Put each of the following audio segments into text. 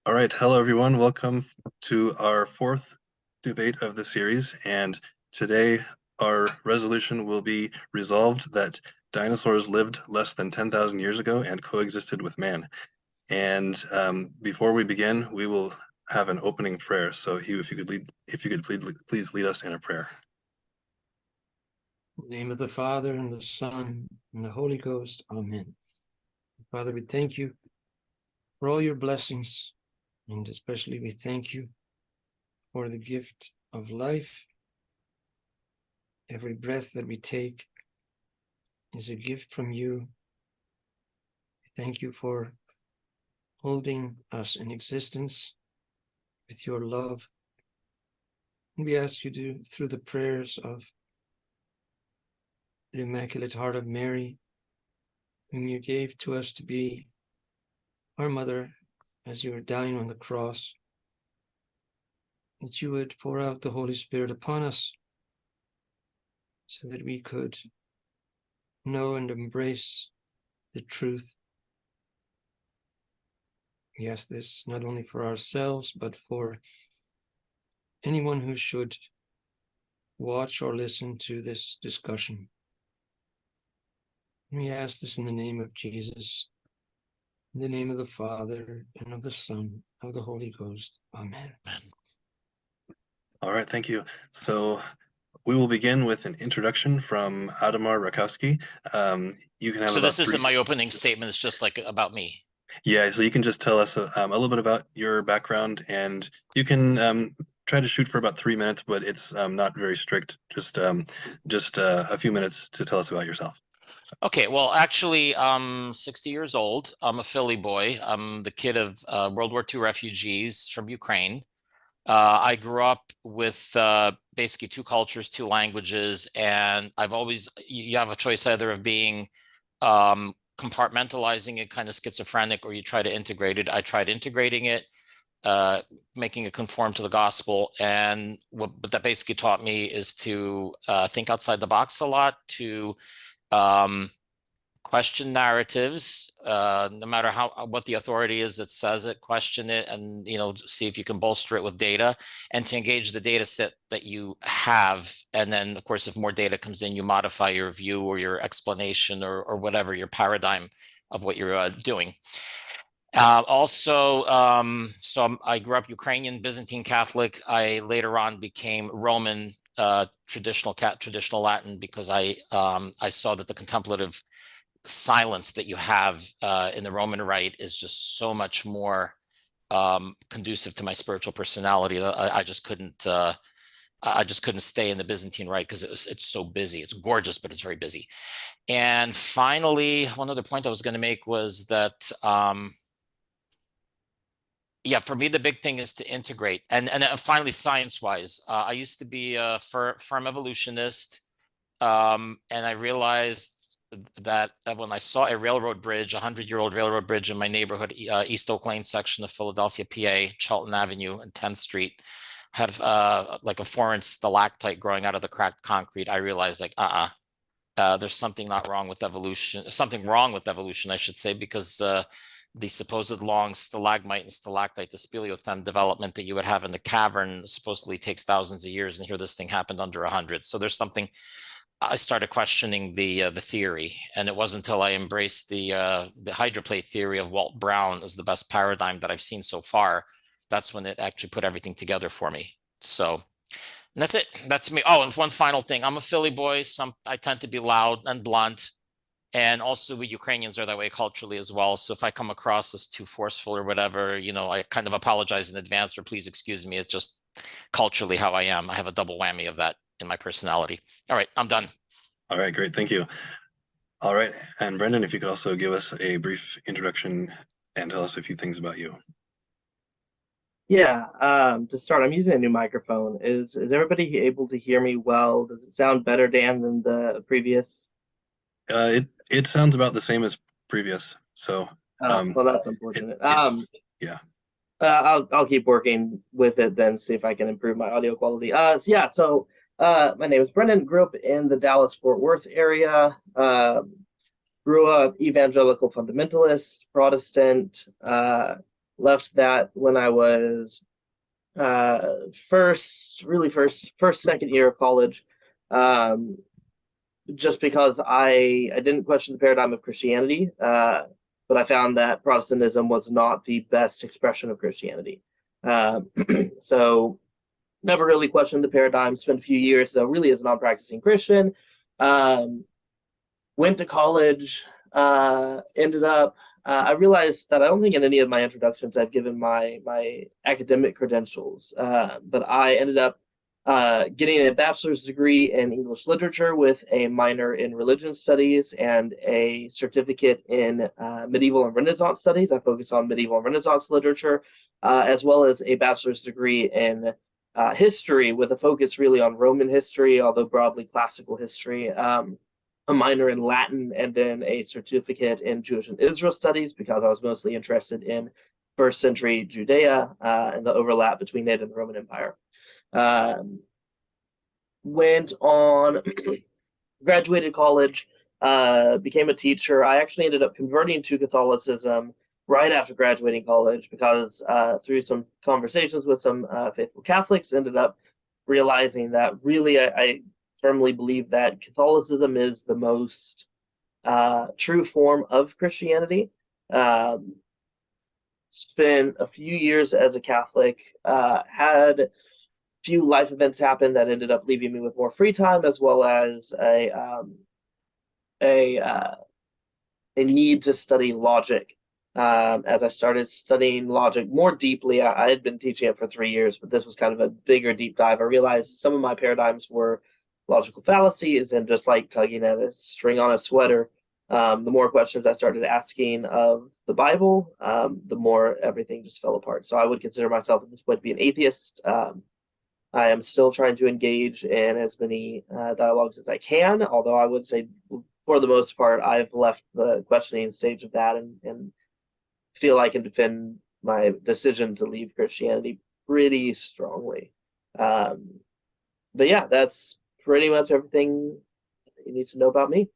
All right, hello everyone. Welcome to our fourth debate of the series. And today our resolution will be resolved that dinosaurs lived less than 10,000 years ago and coexisted with man. And before we begin, we will have an opening prayer. So Hugh, if you could please lead us in a prayer. In the name of the Father, and the Son, and the Holy Ghost. Amen. Father, we thank you for all your blessings, and especially we thank you for the gift of life. Every breath that we take is a gift from you. We thank you for holding us in existence with your love. And we ask you to, through the prayers of the Immaculate Heart of Mary, whom you gave to us to be our mother as you were dying on the cross, that you would pour out the Holy Spirit upon us so that we could know and embrace the truth. We ask this not only for ourselves, but for anyone who should watch or listen to this discussion. We ask this in the name of Jesus, in the name of the Father, and of the Son, of the Holy Ghost. Amen. All right, thank you. So we will begin with an introduction from Ademar Rakowsky. You can have So about this isn't my opening statement, it's just like about me. Yeah, so you can just tell us a little bit about your background, and you can try to shoot for about 3 minutes, but it's not very strict. Just a few minutes to tell us about yourself. Okay, well, actually, I'm 60 years old. I'm a Philly boy. I'm the kid of World War II refugees from Ukraine. I grew up with basically two cultures, two languages, and you have a choice either of being compartmentalizing it, kind of schizophrenic, or you try to integrate it. I tried integrating it, making it conform to the gospel. And what that basically taught me is to think outside the box a lot, to question narratives, no matter what the authority is that says it, question it, and see if you can bolster it with data, and to engage the data set that you have. And then, of course, if more data comes in, you modify your view or your explanation or whatever your paradigm of what you're doing. So I grew up Ukrainian Byzantine Catholic. I later on became Roman traditional Latin, because I saw that the contemplative silence that you have in the Roman Rite is just so much more conducive to my spiritual personality. I just couldn't stay in the Byzantine Rite because it's so busy. It's gorgeous, but it's very busy. And finally, one other point I was going to make was that yeah, for me, the big thing is to integrate. And finally, science-wise, I used to be a firm evolutionist, and I realized that when I saw a railroad bridge, 100-year-old railroad bridge in my neighborhood, East Oak Lane section of Philadelphia, PA, Charlton Avenue and 10th Street, had like a 4-inch stalactite growing out of the cracked concrete, I realized like, there's something wrong with evolution, I should say, because the supposed long stalagmite and stalactite, the speleothem development that you would have in the cavern supposedly takes thousands of years, and here this thing happened under 100. So there's something. I started questioning the theory, and it wasn't until I embraced the hydroplate theory of Walt Brown as the best paradigm that I've seen so far. That's when it actually put everything together for me. So, and that's it. That's me. Oh, and one final thing. I'm a Philly boy. I tend to be loud and blunt, and also we Ukrainians are that way culturally as well. So if I come across as too forceful or whatever, I kind of apologize in advance, or please excuse me. It's just culturally how I am. I have a double whammy of that in my personality. All right, I'm done. All right, great, thank you. All right, and Brenden, if you could also give us a brief introduction and tell us a few things about you. Yeah, to start, I'm using a new microphone. Is everybody able to hear me well? Does it sound better, Dan, than the previous? It sounds about the same as previous. So well, that's unfortunate. Yeah. I'll keep working with it then, see if I can improve my audio quality. So my name is Brenden. Grew up in the Dallas-Fort Worth area. Grew up evangelical fundamentalist, Protestant. left that when I was first second year of college, just because I didn't question the paradigm of Christianity, but I found that Protestantism was not the best expression of Christianity. So never really questioned the paradigm. Spent a few years really as a non-practicing Christian. Went to college. Ended up. I realized that I don't think in any of my introductions I've given my academic credentials, but I ended up getting a bachelor's degree in English literature with a minor in religion studies and a certificate in medieval and Renaissance studies. I focus on medieval and Renaissance literature, as well as a bachelor's degree in history with a focus really on Roman history, although broadly classical history. A minor in Latin, and then a certificate in Jewish and Israel studies because I was mostly interested in first century Judea and the overlap between it and the Roman Empire. Went on, graduated college, became a teacher. I actually ended up converting to Catholicism right after graduating college because through some conversations with some faithful Catholics, ended up realizing that really I firmly believe that Catholicism is the most true form of Christianity. Spent a few years as a Catholic, had a few life events happen that ended up leaving me with more free time, as well as a need to study logic. As I started studying logic more deeply, I had been teaching it for 3 years, but this was kind of a bigger deep dive. I realized some of my paradigms were logical fallacies and just like tugging at a string on a sweater. The more questions I started asking of the Bible, the more everything just fell apart. So I would consider myself at this point to be an atheist. I am still trying to engage in as many dialogues as I can, although I would say for the most part, I've left the questioning stage of that and feel I can defend my decision to leave Christianity pretty strongly. But yeah, that's pretty much everything you need to know about me.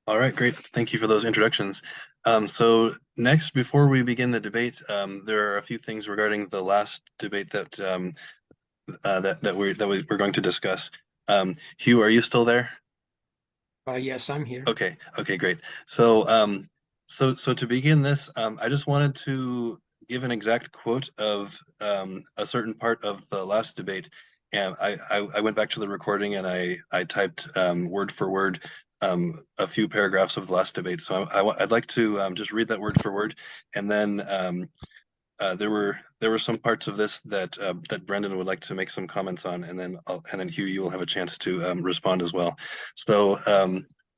All right, great. Thank you for those introductions. So next, before we begin the debate, there are a few things regarding the last debate that we're going to discuss. Hugh, are you still there? Yes, I'm here. Okay, great. So so to begin this, I just wanted to give an exact quote of a certain part of the last debate. And I went back to the recording and I typed word for word a few paragraphs of the last debate. So I'd like to just read that word for word, and then there were some parts of this that that Brenden would like to make some comments on, and then Hugh, you will have a chance to respond as well. So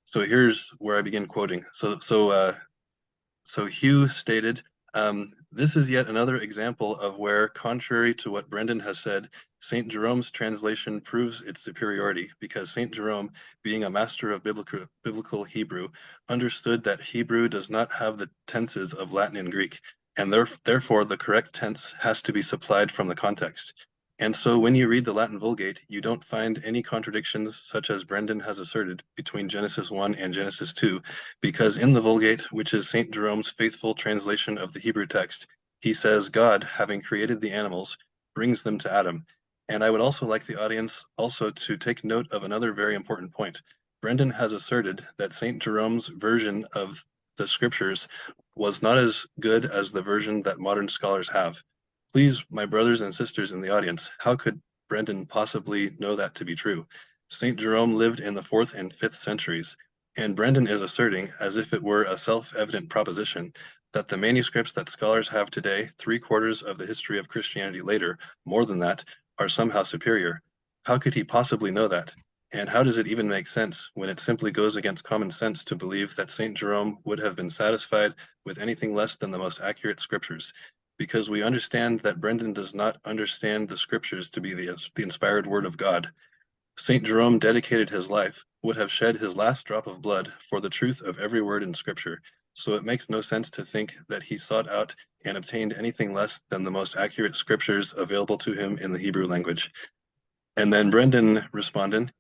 so here's where I begin quoting. So Hugh stated, this is yet another example of where, contrary to what Brenden has said, St. Jerome's translation proves its superiority, because St. Jerome, being a master of biblical Hebrew, understood that Hebrew does not have the tenses of Latin and Greek, and therefore the correct tense has to be supplied from the context. And so when you read the Latin Vulgate, you don't find any contradictions such as Brenden has asserted between Genesis 1 and Genesis 2, because in the Vulgate, which is St. Jerome's faithful translation of the Hebrew text, he says God, having created the animals, brings them to Adam. And I would also like the audience also to take note of another very important point. Brenden has asserted that St. Jerome's version of the scriptures was not as good as the version that modern scholars have. Please, my brothers and sisters in the audience, how could Brenden possibly know that to be true? St. Jerome lived in the 4th and 5th centuries, and Brenden is asserting, as if it were a self-evident proposition, that the manuscripts that scholars have today, 3/4 of the history of Christianity later, more than that, are somehow superior. How could he possibly know that? And how does it even make sense when it simply goes against common sense to believe that St. Jerome would have been satisfied with anything less than the most accurate scriptures? Because we understand that Brenden does not understand the scriptures to be the inspired word of God. St. Jerome dedicated his life, would have shed his last drop of blood for the truth of every word in scripture. So it makes no sense to think that he sought out and obtained anything less than the most accurate scriptures available to him in the Hebrew language. And then Brenden responded,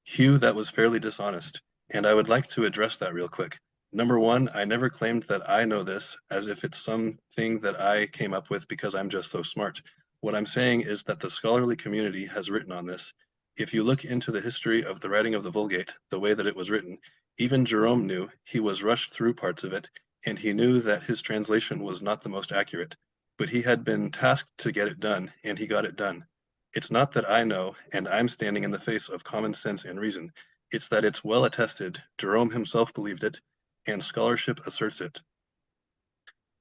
Hugh, that was fairly dishonest, and I would like to address that real quick. Number one, I never claimed that I know this as if it's something that I came up with because I'm just so smart. What I'm saying is that the scholarly community has written on this. If you look into the history of the writing of the Vulgate, the way that it was written, even Jerome knew he was rushed through parts of it, and he knew that his translation was not the most accurate, but he had been tasked to get it done, and he got it done. It's not that I know, and I'm standing in the face of common sense and reason. It's that it's well attested, Jerome himself believed it, and scholarship asserts it.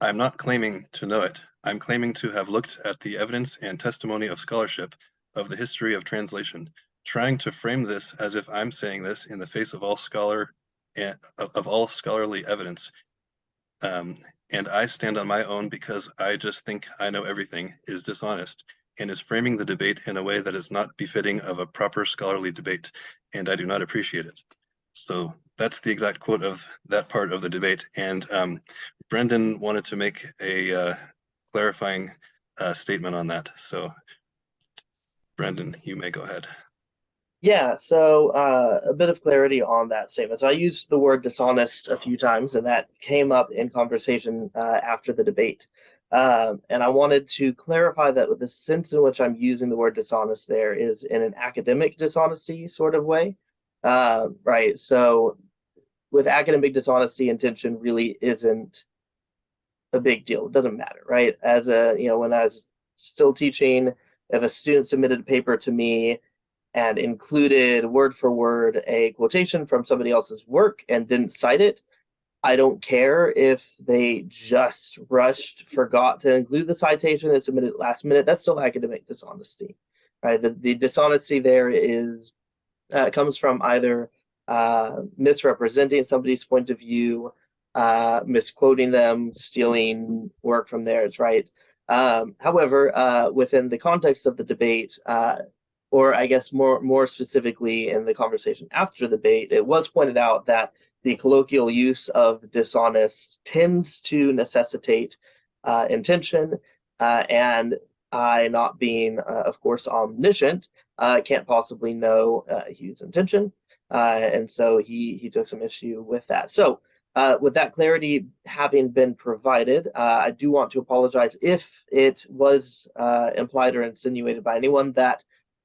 I'm not claiming to know it. I'm claiming to have looked at the evidence and testimony of scholarship of the history of translation, trying to frame this as if I'm saying this in the face of all scholarly evidence. And I stand on my own because I just think I know everything is dishonest and is framing the debate in a way that is not befitting of a proper scholarly debate, and I do not appreciate it. So that's the exact quote of that part of the debate. And Brenden wanted to make a clarifying statement on that. So Brenden, you may go ahead. Yeah, so a bit of clarity on that statement. So I used the word dishonest a few times, and that came up in conversation after the debate. And I wanted to clarify that with the sense in which I'm using the word dishonest there is in an academic dishonesty sort of way. Right. So with academic dishonesty, intention really isn't a big deal. It doesn't matter, right? As when I was still teaching, if a student submitted a paper to me and included word for word a quotation from somebody else's work and didn't cite it, I don't care if they just rushed, forgot to include the citation and submitted it last minute. That's still academic dishonesty, right? The dishonesty there is comes from either misrepresenting somebody's point of view, misquoting them, stealing work from theirs, right? However, within the context of the debate, or I guess more specifically in the conversation after the debate, it was pointed out that the colloquial use of dishonest tends to necessitate intention, and I, not being, of course, omniscient, can't possibly know Hugh's intention, and so he took some issue with that. So with that clarity having been provided, I do want to apologize if it was implied or insinuated by anyone that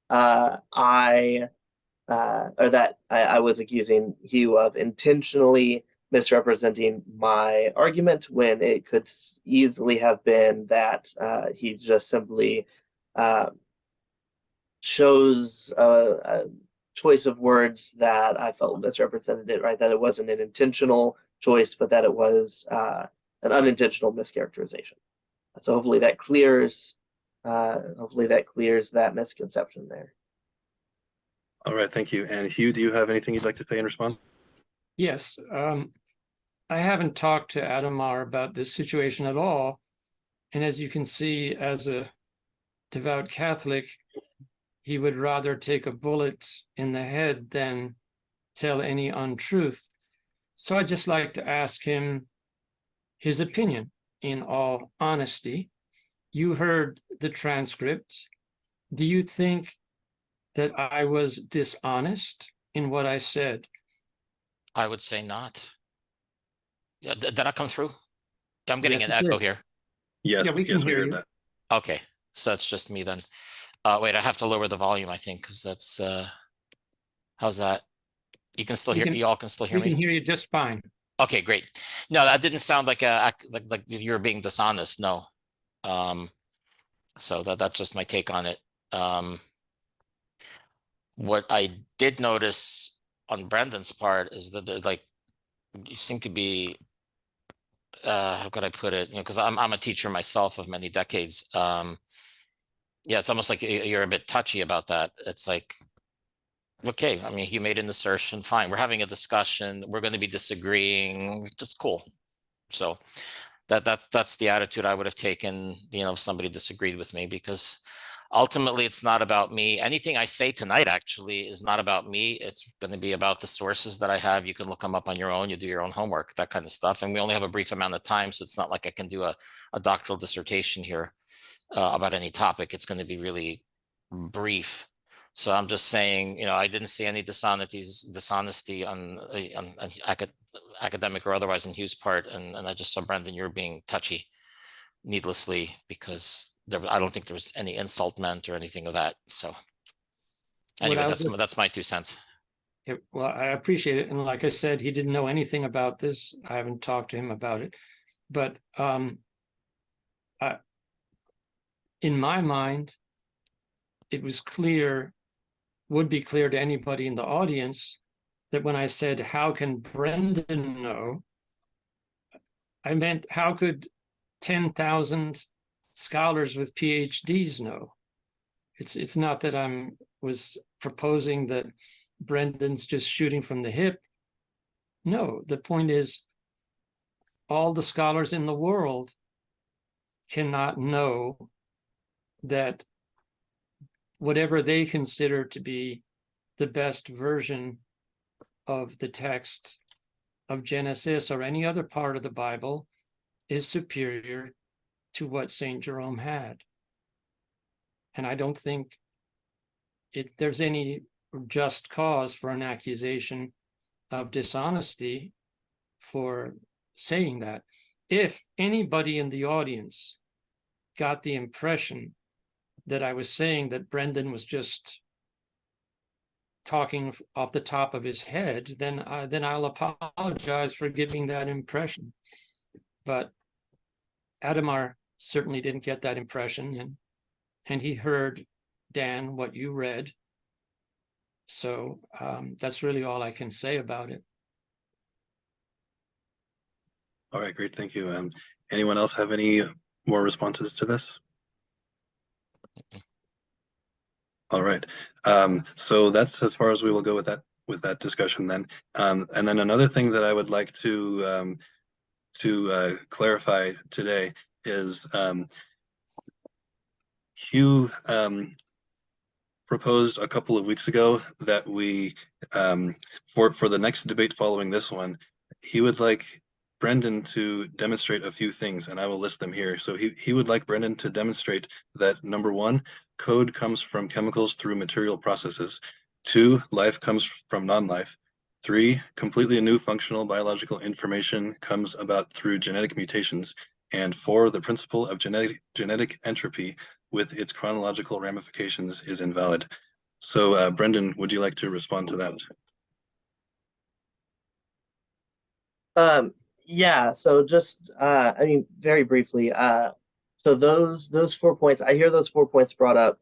I was accusing Hugh of intentionally misrepresenting my argument when it could easily have been that he just simply chose a choice of words that I felt misrepresented it, right? That it wasn't an intentional choice, but that it was an unintentional mischaracterization. So hopefully that clears that misconception there. All right, thank you. And Hugh, do you have anything you'd like to say in response? Yes, I haven't talked to Ademar about this situation at all. And as you can see, as a devout Catholic, he would rather take a bullet in the head than tell any untruth. So I'd just like to ask him his opinion in all honesty. You heard the transcript. Do you think that I was dishonest in what I said? I would say not. Yeah, did that come through? I'm getting Yes, an it echo did. here. Yes, Yeah, we can hear heard you. that. Okay, so it's just me then. Wait, I have to lower the volume, I think, because that's how's that? You can still hear, you all can still hear We can me? hear you just fine. Okay, great. No, that didn't sound like like you're being dishonest. No. So that's just my take on it. What I did notice on Brendan's part is that they're like, you seem to be, how could I put it? Because I'm a teacher myself of many decades. Yeah, it's almost like you're a bit touchy about that. It's like, okay, I mean, you made an assertion, fine. We're having a discussion. We're going to be disagreeing. Just cool. So that's the attitude I would have taken, if somebody disagreed with me, because ultimately it's not about me. Anything I say tonight actually is not about me. It's going to be about the sources that I have. You can look them up on your own. You do your own homework, that kind of stuff. And we only have a brief amount of time, so it's not like I can do a doctoral dissertation here about any topic. It's going to be really brief. So I'm just saying, I didn't see any dishonesty on academic or otherwise in Hugh's part, and I just saw, Brenden, you're being touchy needlessly, because I don't think there was any insult meant or anything of that. So anyway, that's my 2 cents. Well, I appreciate it. And like I said, he didn't know anything about this. I haven't talked to him about it. But in my mind, it was clear, would be clear to anybody in the audience, that when I said, how can Brenden know? I meant, how could 10,000 scholars with PhDs know? It's not that was proposing that Brendan's just shooting from the hip. No, the point is, all the scholars in the world cannot know that whatever they consider to be the best version of the text of Genesis or any other part of the Bible is superior to what St. Jerome had. And I don't think there's any just cause for an accusation of dishonesty for saying that. If anybody in the audience got the impression that I was saying that Brenden was just talking off the top of his head, then I'll apologize for giving that impression. But Ademar certainly didn't get that impression, and he heard, Dan, what you read. So that's really all I can say about it. All right, great, thank you. Anyone else have any more responses to this? All right, so that's as far as we will go with that discussion then. And then another thing that I would like to clarify today is Hugh proposed a couple of weeks ago that we for the next debate following this one, he would like Brenden to demonstrate a few things, and I will list them here. So he would like Brenden to demonstrate that, number one, code comes from chemicals through material processes. 2, life comes from non-life. 3, completely new functional biological information comes about through genetic mutations. And 4, the principle of genetic entropy with its chronological ramifications is invalid. So Brenden, would you like to respond to that? Yeah, so just I mean, very briefly, so those 4 points, I hear those 4 points brought up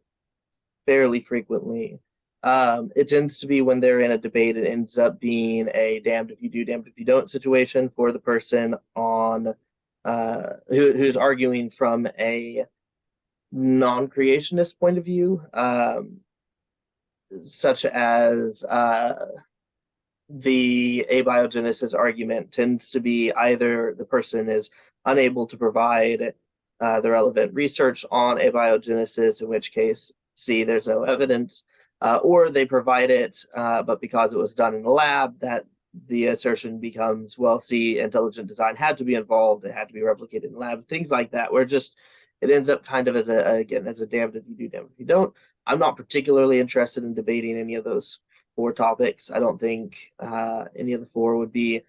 fairly frequently. It tends to be when they're in a debate, it ends up being a damned if you do, damned if you don't situation for the person on who's arguing from a non-creationist point of view, such as the abiogenesis argument tends to be either the person is unable to provide the relevant research on abiogenesis, in which case, see, there's no evidence, or they provide it, but because it was done in a lab, that the assertion becomes, well, see, intelligent design had to be involved, it had to be replicated in the lab, things like that, where just it ends up kind of as a damned if you do, damned if you don't. I'm not particularly interested in debating any of those 4 topics. I don't think any of the 4 would be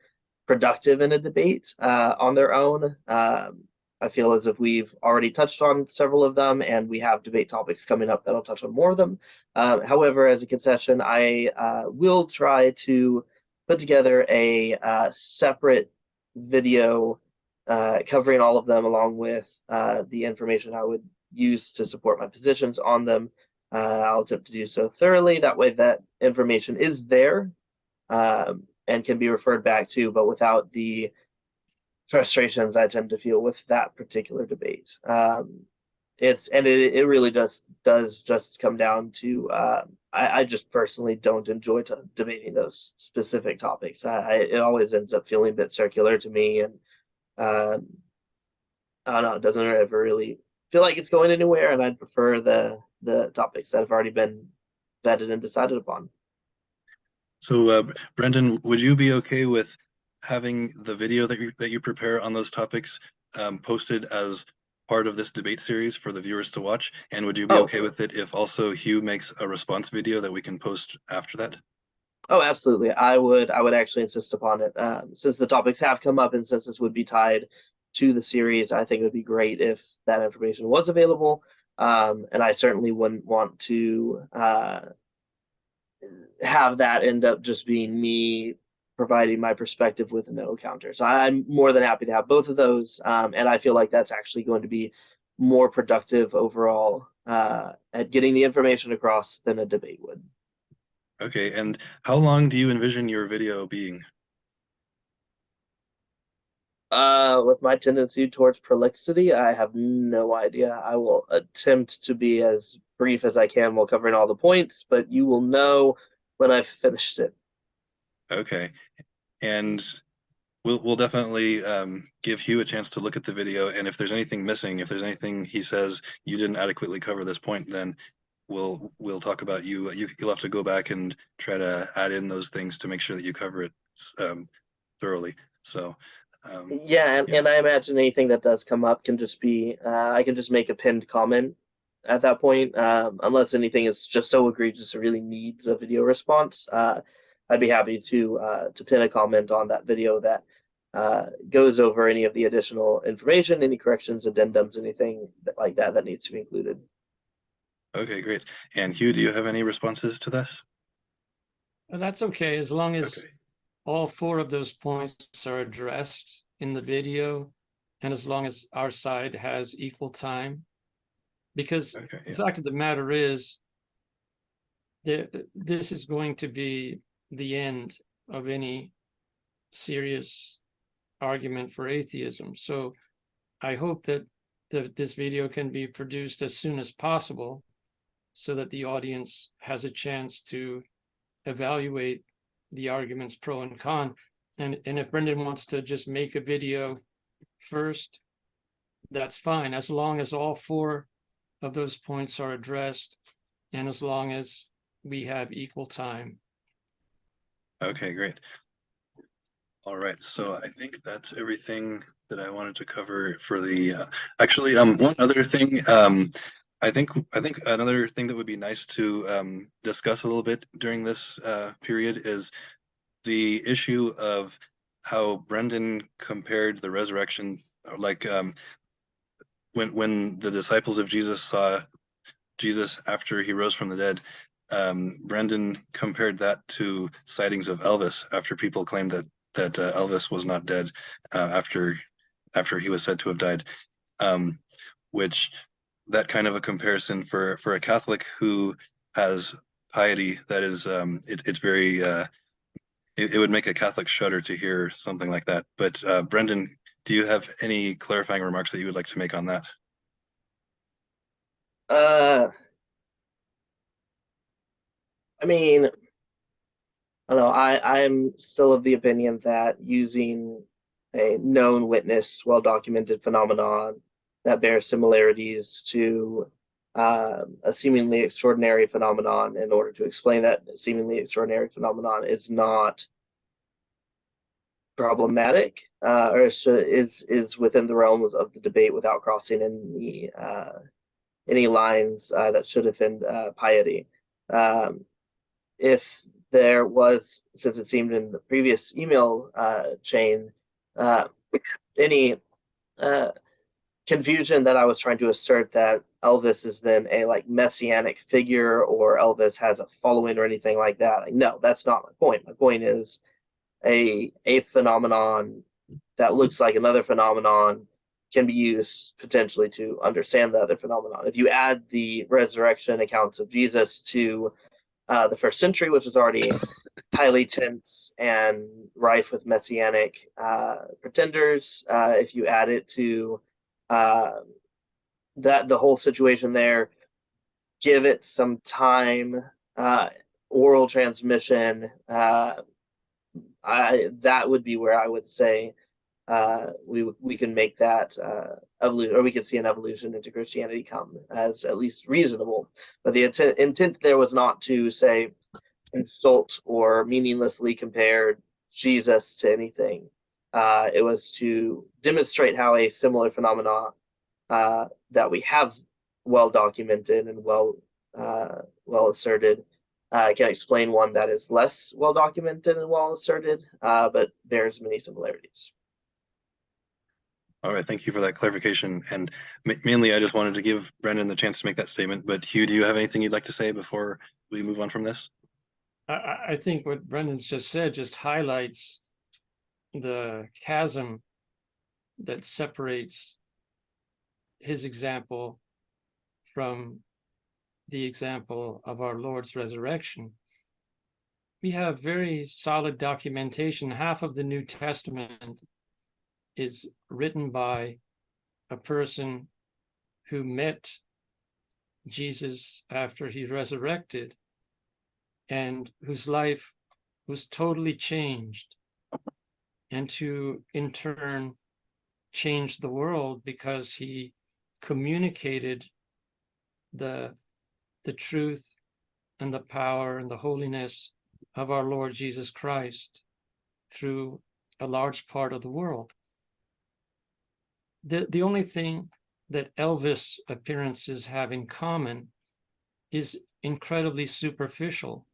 productive in a debate on their own. I feel as if we've already touched on several of them, and we have debate topics coming up that'll touch on more of them. However, as a concession, I will try to put together a separate video covering all of them, along with the information I would use to support my positions on them. I'll attempt to do so thoroughly. That way that information is there and can be referred back to, but without the frustrations I tend to feel with that particular debate. It really does just come down to I just personally don't enjoy debating those specific topics. It always ends up feeling a bit circular to me, and I don't know, it doesn't ever really feel like it's going anywhere, and I'd prefer the topics that have already been vetted and decided upon. So Brenden, would you be okay with having the video that you prepare on those topics posted as part of this debate series for the viewers to watch? And would you be Oh. okay with it if also Hugh makes a response video that we can post after that? Oh, absolutely. I would actually insist upon it. Since the topics have come up and since this would be tied to the series, I think it would be great if that information was available. And I certainly wouldn't want to have that end up just being me providing my perspective with a no counter. So I'm more than happy to have both of those. And I feel like that's actually going to be more productive overall at getting the information across than a debate would. Okay, and how long do you envision your video being? With my tendency towards prolixity, I have no idea. I will attempt to be as brief as I can while covering all the points, but you will know when I've finished it. Okay, and we'll definitely give Hugh a chance to look at the video, and if there's anything missing, if there's anything he says you didn't adequately cover this point, then we'll talk about you. You'll have to go back and try to add in those things to make sure that you cover it thoroughly. So Yeah, and I imagine anything that does come up can just be I can just make a pinned comment at that point, unless anything is just so egregious it really needs a video response. I'd be happy to pin a comment on that video that goes over any of the additional information, any corrections, addendums, anything like that that needs to be included. okay, great. And Hugh, do you have any responses to this? That's okay, as long as Okay. all 4 of those points are addressed in the video, and as long as our side has equal time. Because Okay, the yeah. fact of the matter is that this is going to be the end of any serious argument for atheism. So I hope that this video can be produced as soon as possible so that the audience has a chance to evaluate the arguments pro and con. And if Brenden wants to just make a video first, that's fine, as long as all 4 of those points are addressed and as long as we have equal time. Okay, great. All right, so I think that's everything that I wanted to cover for the actually one other thing I think another thing that would be nice to discuss a little bit during this period is the issue of how Brenden compared the resurrection, like when the disciples of Jesus saw Jesus after he rose from the dead, Brenden compared that to sightings of Elvis after people claimed that Elvis was not dead after he was said to have died, which that kind of a comparison for a Catholic who has piety that is it's very it would make a Catholic shudder to hear something like that. But Brenden, do you have any clarifying remarks that you would like to make on that? I mean, I don't know. I'm still of the opinion that using a known witness, well-documented phenomenon that bears similarities to a seemingly extraordinary phenomenon in order to explain that seemingly extraordinary phenomenon is not problematic, or is within the realms of the debate without crossing any lines that should offend piety. If there was, since it seemed in the previous email chain, any confusion that I was trying to assert that Elvis is then a like messianic figure or Elvis has a following or anything like that. Like, no, that's not my point. My point is a phenomenon that looks like another phenomenon can be used potentially to understand the other phenomenon. If you add the resurrection accounts of Jesus to the first century, which was already highly tense and rife with messianic pretenders, if you add it to that the whole situation there, give it some time, oral transmission, that would be where I would say we can make that evolution, or we can see an evolution into Christianity come as at least reasonable. But the intent there was not to say insult or meaninglessly compare Jesus to anything. It was to demonstrate how a similar phenomenon that we have well documented and well asserted. I can explain one that is less well documented and well asserted, but bears many similarities. All right, thank you for that clarification. And mainly, I just wanted to give Brenden the chance to make that statement. But Hugh, do you have anything you'd like to say before we move on from this? I think what Brendan's just said just highlights the chasm that separates his example from the example of our Lord's resurrection. We have very solid documentation. Half of the New Testament is written by a person who met Jesus after he resurrected and whose life was totally changed, and who in turn changed the world because he communicated the truth and the power and the holiness of our Lord Jesus Christ through a large part of the world. The only thing that Elvis appearances have in common is incredibly superficial.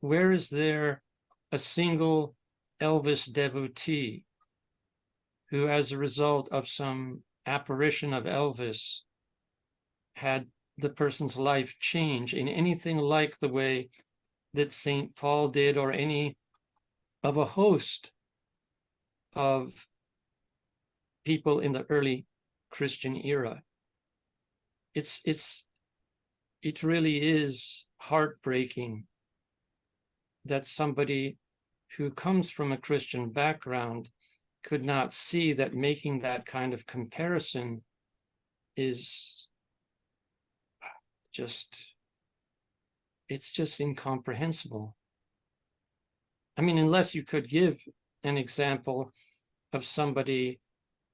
Where is there a single Elvis devotee who, as a result of some apparition of Elvis, had the person's life change in anything like the way that St. Paul did, or any of a host of people in the early Christian era? It really is heartbreaking that somebody who comes from a Christian background could not see that making that kind of comparison is it's just incomprehensible. I mean, unless you could give an example of somebody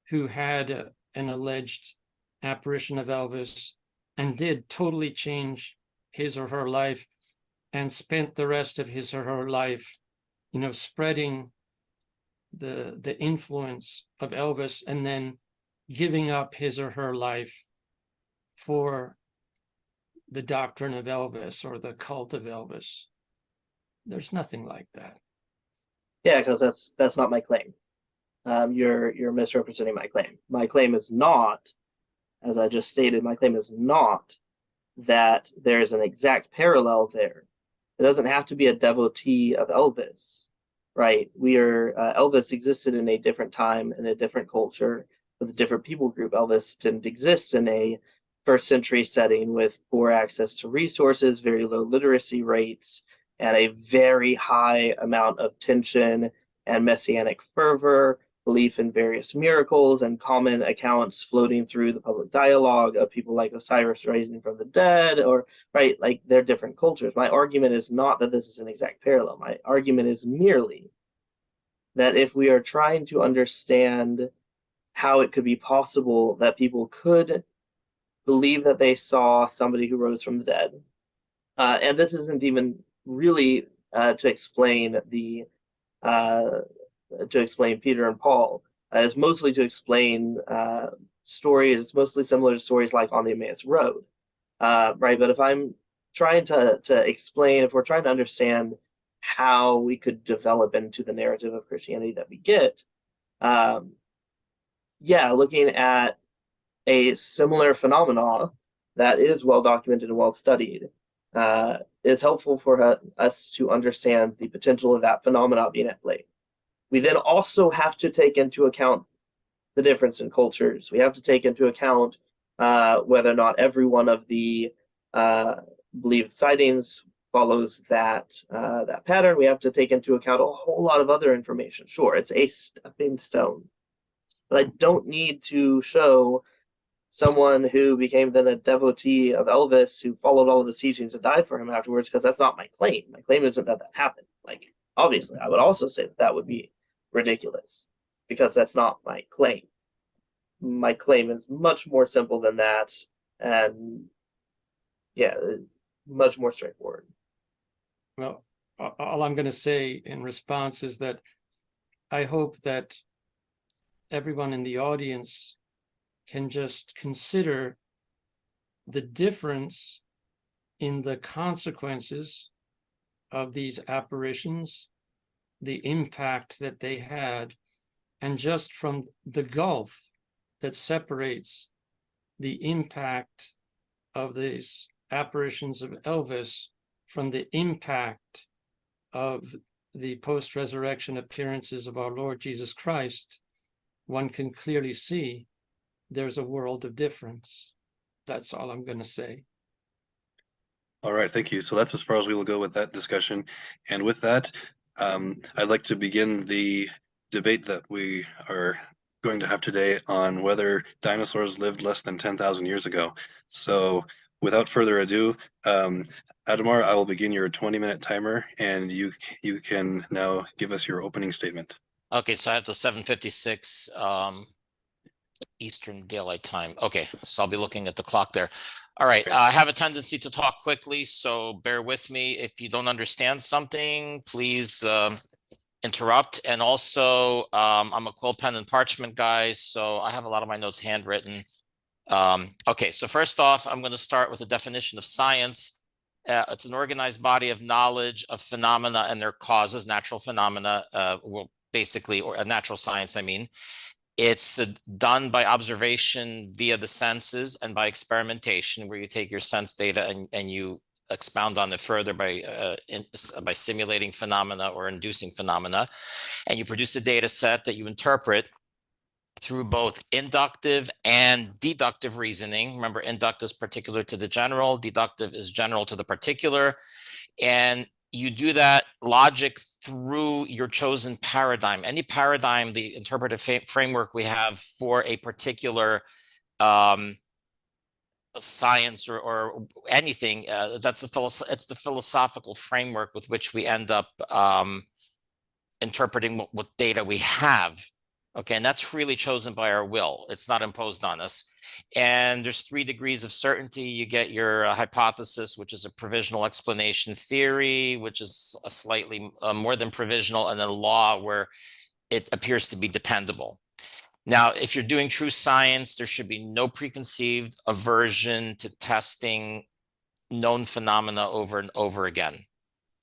who had an alleged apparition of Elvis and did totally change his or her life and spent the rest of his or her life, spreading the influence of Elvis, and then giving up his or her life for the doctrine of Elvis or the cult of Elvis. There's nothing like that. Yeah, because that's not my claim. You're misrepresenting my claim. My claim is not, as I just stated, my claim is not that there's an exact parallel there. It doesn't have to be a devotee of Elvis, right? Elvis existed in a different time, in a different culture, with a different people group. Elvis didn't exist in a first century setting with poor access to resources, very low literacy rates, and a very high amount of tension and messianic fervor, belief in various miracles, and common accounts floating through the public dialogue of people like Osiris rising from the dead, or, right, like they're different cultures. My argument is not that this is an exact parallel. My argument is merely that if we are trying to understand how it could be possible that people could believe that they saw somebody who rose from the dead, and this isn't even really to explain Peter and Paul, is mostly to explain stories, mostly similar to stories like on the Emmaus Road, right? But if I'm trying to explain, if we're trying to understand how we could develop into the narrative of Christianity that we get, looking at a similar phenomena that is well documented and well studied, is helpful for us to understand the potential of that phenomena being at play. We then also have to take into account the difference in cultures. We have to take into account whether or not every one of the believed sightings follows that pattern. We have to take into account a whole lot of other information. Sure, it's a stepping stone, but I don't need to show someone who became then a devotee of Elvis, who followed all of his teachings and died for him afterwards, because that's not my claim. My claim isn't that happened. Like, obviously, I would also say that would be ridiculous, because that's not my claim. My claim is much more simple than that, and much more straightforward. Well, all I'm going to say in response is that I hope that everyone in the audience can just consider the difference in the consequences of these apparitions, the impact that they had, and just from the gulf that separates the impact of these apparitions of Elvis from the impact of the post-resurrection appearances of our Lord Jesus Christ, one can clearly see there's a world of difference. That's all I'm going to say. All right, thank you. So that's as far as we will go with that discussion. And with that, I'd like to begin the debate that we are going to have today on whether dinosaurs lived less than 10,000 years ago. So without further ado, Ademar, I will begin your 20-minute timer, and you can now give us your opening statement. Okay, so I have to 7:56 Eastern Daylight Time. Okay, so I'll be looking at the clock there. All right, Okay. I have a tendency to talk quickly, so bear with me. If you don't understand something, please interrupt. And also, I'm a quill pen and parchment guy, so I have a lot of my notes handwritten. Okay, so first off, I'm going to start with a definition of science. It's an organized body of knowledge of phenomena and their causes, natural phenomena, well, basically, or a natural science, I mean. It's done by observation via the senses and by experimentation, where you take your sense data and you expound on it further by simulating phenomena or inducing phenomena. And you produce a data set that you interpret through both inductive and deductive reasoning. Remember, inductive is particular to the general, deductive is general to the particular. And you do that logic through your chosen paradigm. Any paradigm, the interpretive framework we have for a particular science or anything, it's the philosophical framework with which we end up interpreting what data we have. Okay, and that's freely chosen by our will. It's not imposed on us. And there's 3 degrees of certainty. You get your hypothesis, which is a provisional explanation, theory, which is a slightly more than provisional, and then law, where it appears to be dependable. Now, if you're doing true science, there should be no preconceived aversion to testing known phenomena over and over again.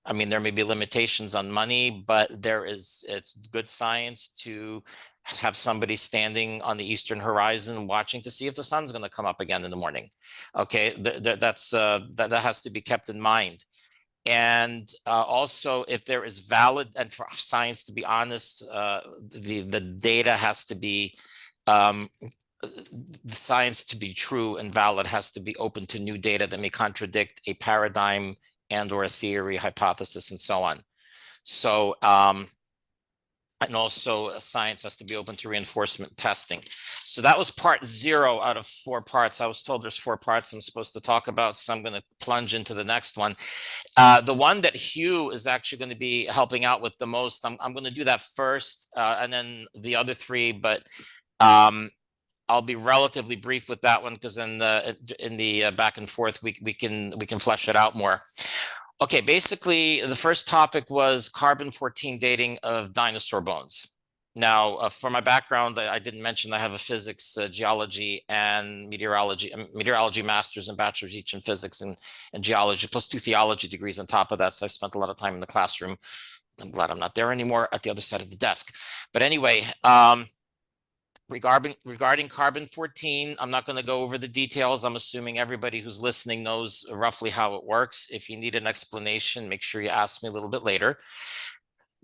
I mean, there may be limitations on money, but it's good science to have somebody standing on the eastern horizon watching to see if the sun's going to come up again in the morning. Okay, that has to be kept in mind. And also, if there is valid, and for science to be honest, the data has to be, the science to be true and valid has to be open to new data that may contradict a paradigm and or a theory, hypothesis, and so on. So, and also science has to be open to reinforcement testing. So that was part 0 out of 4 parts. I was told there's 4 parts I'm supposed to talk about, so I'm going to plunge into the next one. The one that Hugh is actually going to be helping out with the most, I'm going to do that first, and then the other 3, but I'll be relatively brief with that one, because in the back and forth, we can flesh it out more. Okay, basically, the first topic was carbon-14 dating of dinosaur bones. Now, for my background, I didn't mention I have a physics, geology, and meteorology masters and bachelor's each in physics and geology, plus 2 theology degrees on top of that. So I've spent a lot of time in the classroom. I'm glad I'm not there anymore, at the other side of the desk. But anyway, regarding carbon-14, I'm not going to go over the details. I'm assuming everybody who's listening knows roughly how it works. If you need an explanation, make sure you ask me a little bit later.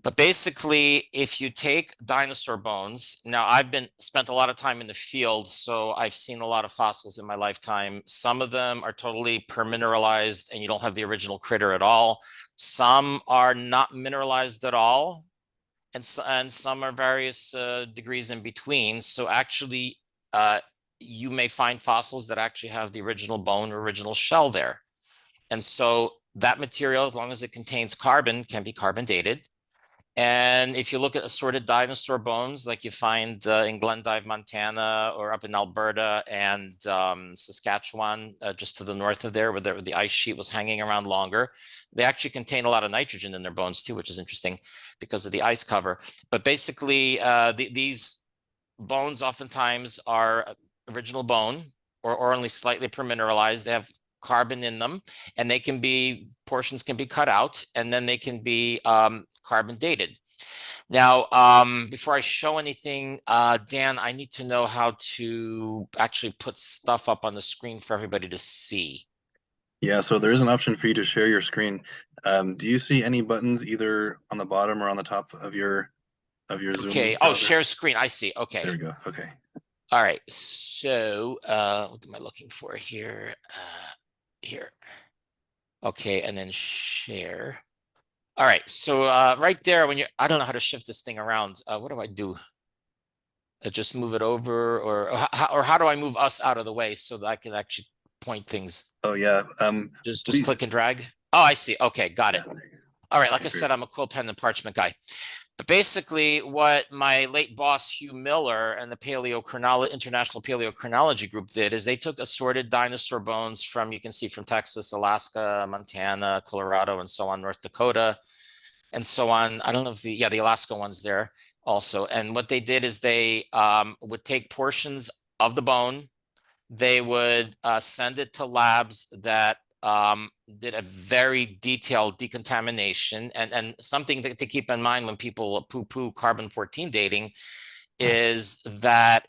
But basically, if you take dinosaur bones, now I've spent a lot of time in the field, so I've seen a lot of fossils in my lifetime. Some of them are totally permineralized and you don't have the original critter at all. Some are not mineralized at all, and some are various degrees in between. So actually, you may find fossils that actually have the original bone or original shell there. And so that material, as long as it contains carbon, can be carbon dated. And if you look at assorted dinosaur bones, like you find in Glendive, Montana, or up in Alberta and Saskatchewan, just to the north of there, where the ice sheet was hanging around longer, they actually contain a lot of nitrogen in their bones too, which is interesting because of the ice cover. But basically, these bones oftentimes are original bone, or only slightly permineralized. They have carbon in them, and they can be, portions can be cut out, and then they can be carbon dated. Now, before I show anything, Dan, I need to know how to actually put stuff up on the screen for everybody to see. Yeah, so there is an option for you to share your screen. Do you see any buttons either on the bottom or on the top of your Zoom Okay. Oh, browser? share screen. I see. Okay. There we go. Okay. All right. So, what am I looking for here? Here. Okay, and then share. All right. So, right there, when I don't know how to shift this thing around. What do I do? Just move it over, or how do I move us out of the way so that I can actually point things? Oh yeah. Just please- click and drag. Oh, I see. Okay, got it. Yeah, there you go. All right, like Okay, I said, great. I'm a quill pen and parchment guy. But basically, what my late boss Hugh Miller and the International Paleochronology Group did is they took assorted dinosaur bones from, you can see, from Texas, Alaska, Montana, Colorado, and so on, North Dakota, and so on. I don't know if the Alaska one's there also. And what they did is they would take portions of the bone. They would send it to labs that did a very detailed decontamination. And something to keep in mind when people poo-poo carbon-14 dating is that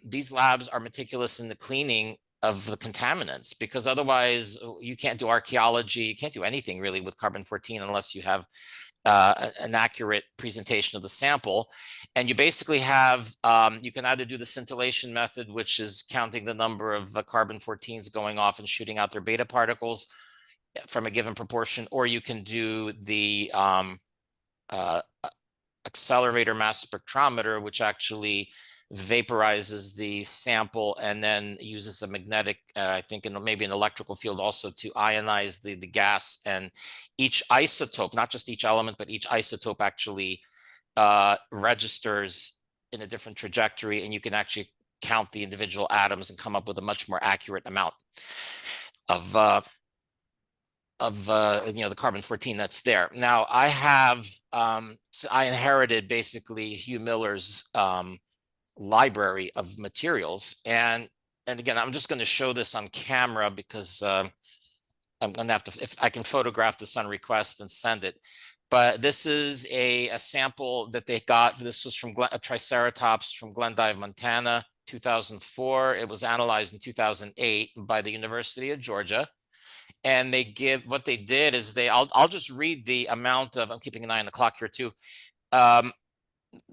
these labs are meticulous in the cleaning of the contaminants, because otherwise you can't do archaeology, you can't do anything really with carbon-14 unless you have an accurate presentation of the sample. And you basically have, you can either do the scintillation method, which is counting the number of carbon-14s going off and shooting out their beta particles from a given proportion, or you can do the accelerator mass spectrometer, which actually vaporizes the sample and then uses a magnetic, I think, and maybe an electrical field also to ionize the gas. And each isotope, not just each element, but each isotope actually registers in a different trajectory, and you can actually count the individual atoms and come up with a much more accurate amount of the carbon-14 that's there. Now I have so I inherited basically Hugh Miller's library of materials, and again, I'm just going to show this on camera because I'm going to have to, if I can photograph this on request and send it. But this is a sample that they got. This was from a Triceratops from Glendive, Montana, 2004. It was analyzed in 2008 by the University of Georgia. And they give, what they did is I'll just read the amount of, I'm keeping an eye on the clock here too.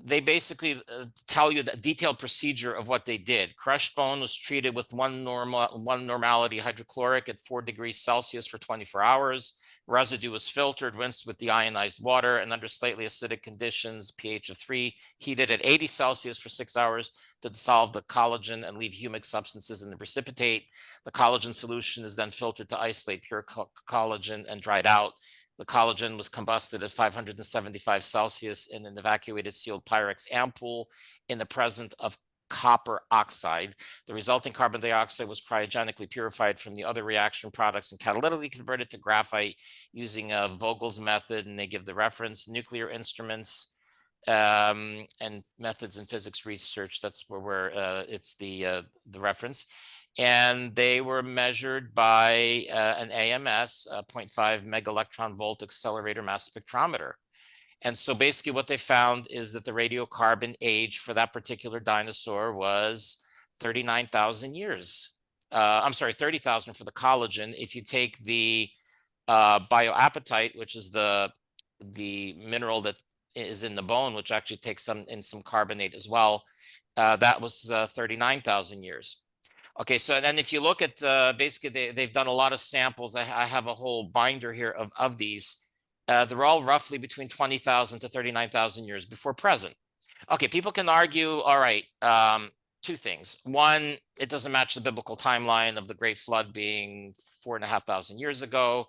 They basically tell you the detailed procedure of what they did. Crushed bone was treated with one normality hydrochloric at 4 degrees Celsius for 24 hours. Residue was filtered, rinsed with deionized water, and under slightly acidic conditions, pH of 3, heated at 80 Celsius for 6 hours to dissolve the collagen and leave humic substances in the precipitate. The collagen solution is then filtered to isolate pure collagen and dried out. The collagen was combusted at 575 Celsius in an evacuated sealed Pyrex ampoule in the presence of copper oxide. The resulting carbon dioxide was cryogenically purified from the other reaction products and catalytically converted to graphite using Vogel's method, and they give the reference nuclear instruments and methods in physics research. That's where it's the reference. And they were measured by an AMS, 0.5 megaelectron volt accelerator mass spectrometer. And so basically what they found is that the radiocarbon age for that particular dinosaur was 39,000 years. I'm sorry, 30,000 for the collagen. If you take the bioapatite, which is the mineral that is in the bone, which actually takes some carbonate as well, that was 39,000 years. Okay, so then if you look at basically they've done a lot of samples. I have a whole binder here of these. They're all roughly between 20,000 to 39,000 years before present. Okay, people can argue, all right, two things. One, it doesn't match the biblical timeline of the Great Flood being 4,500 years ago.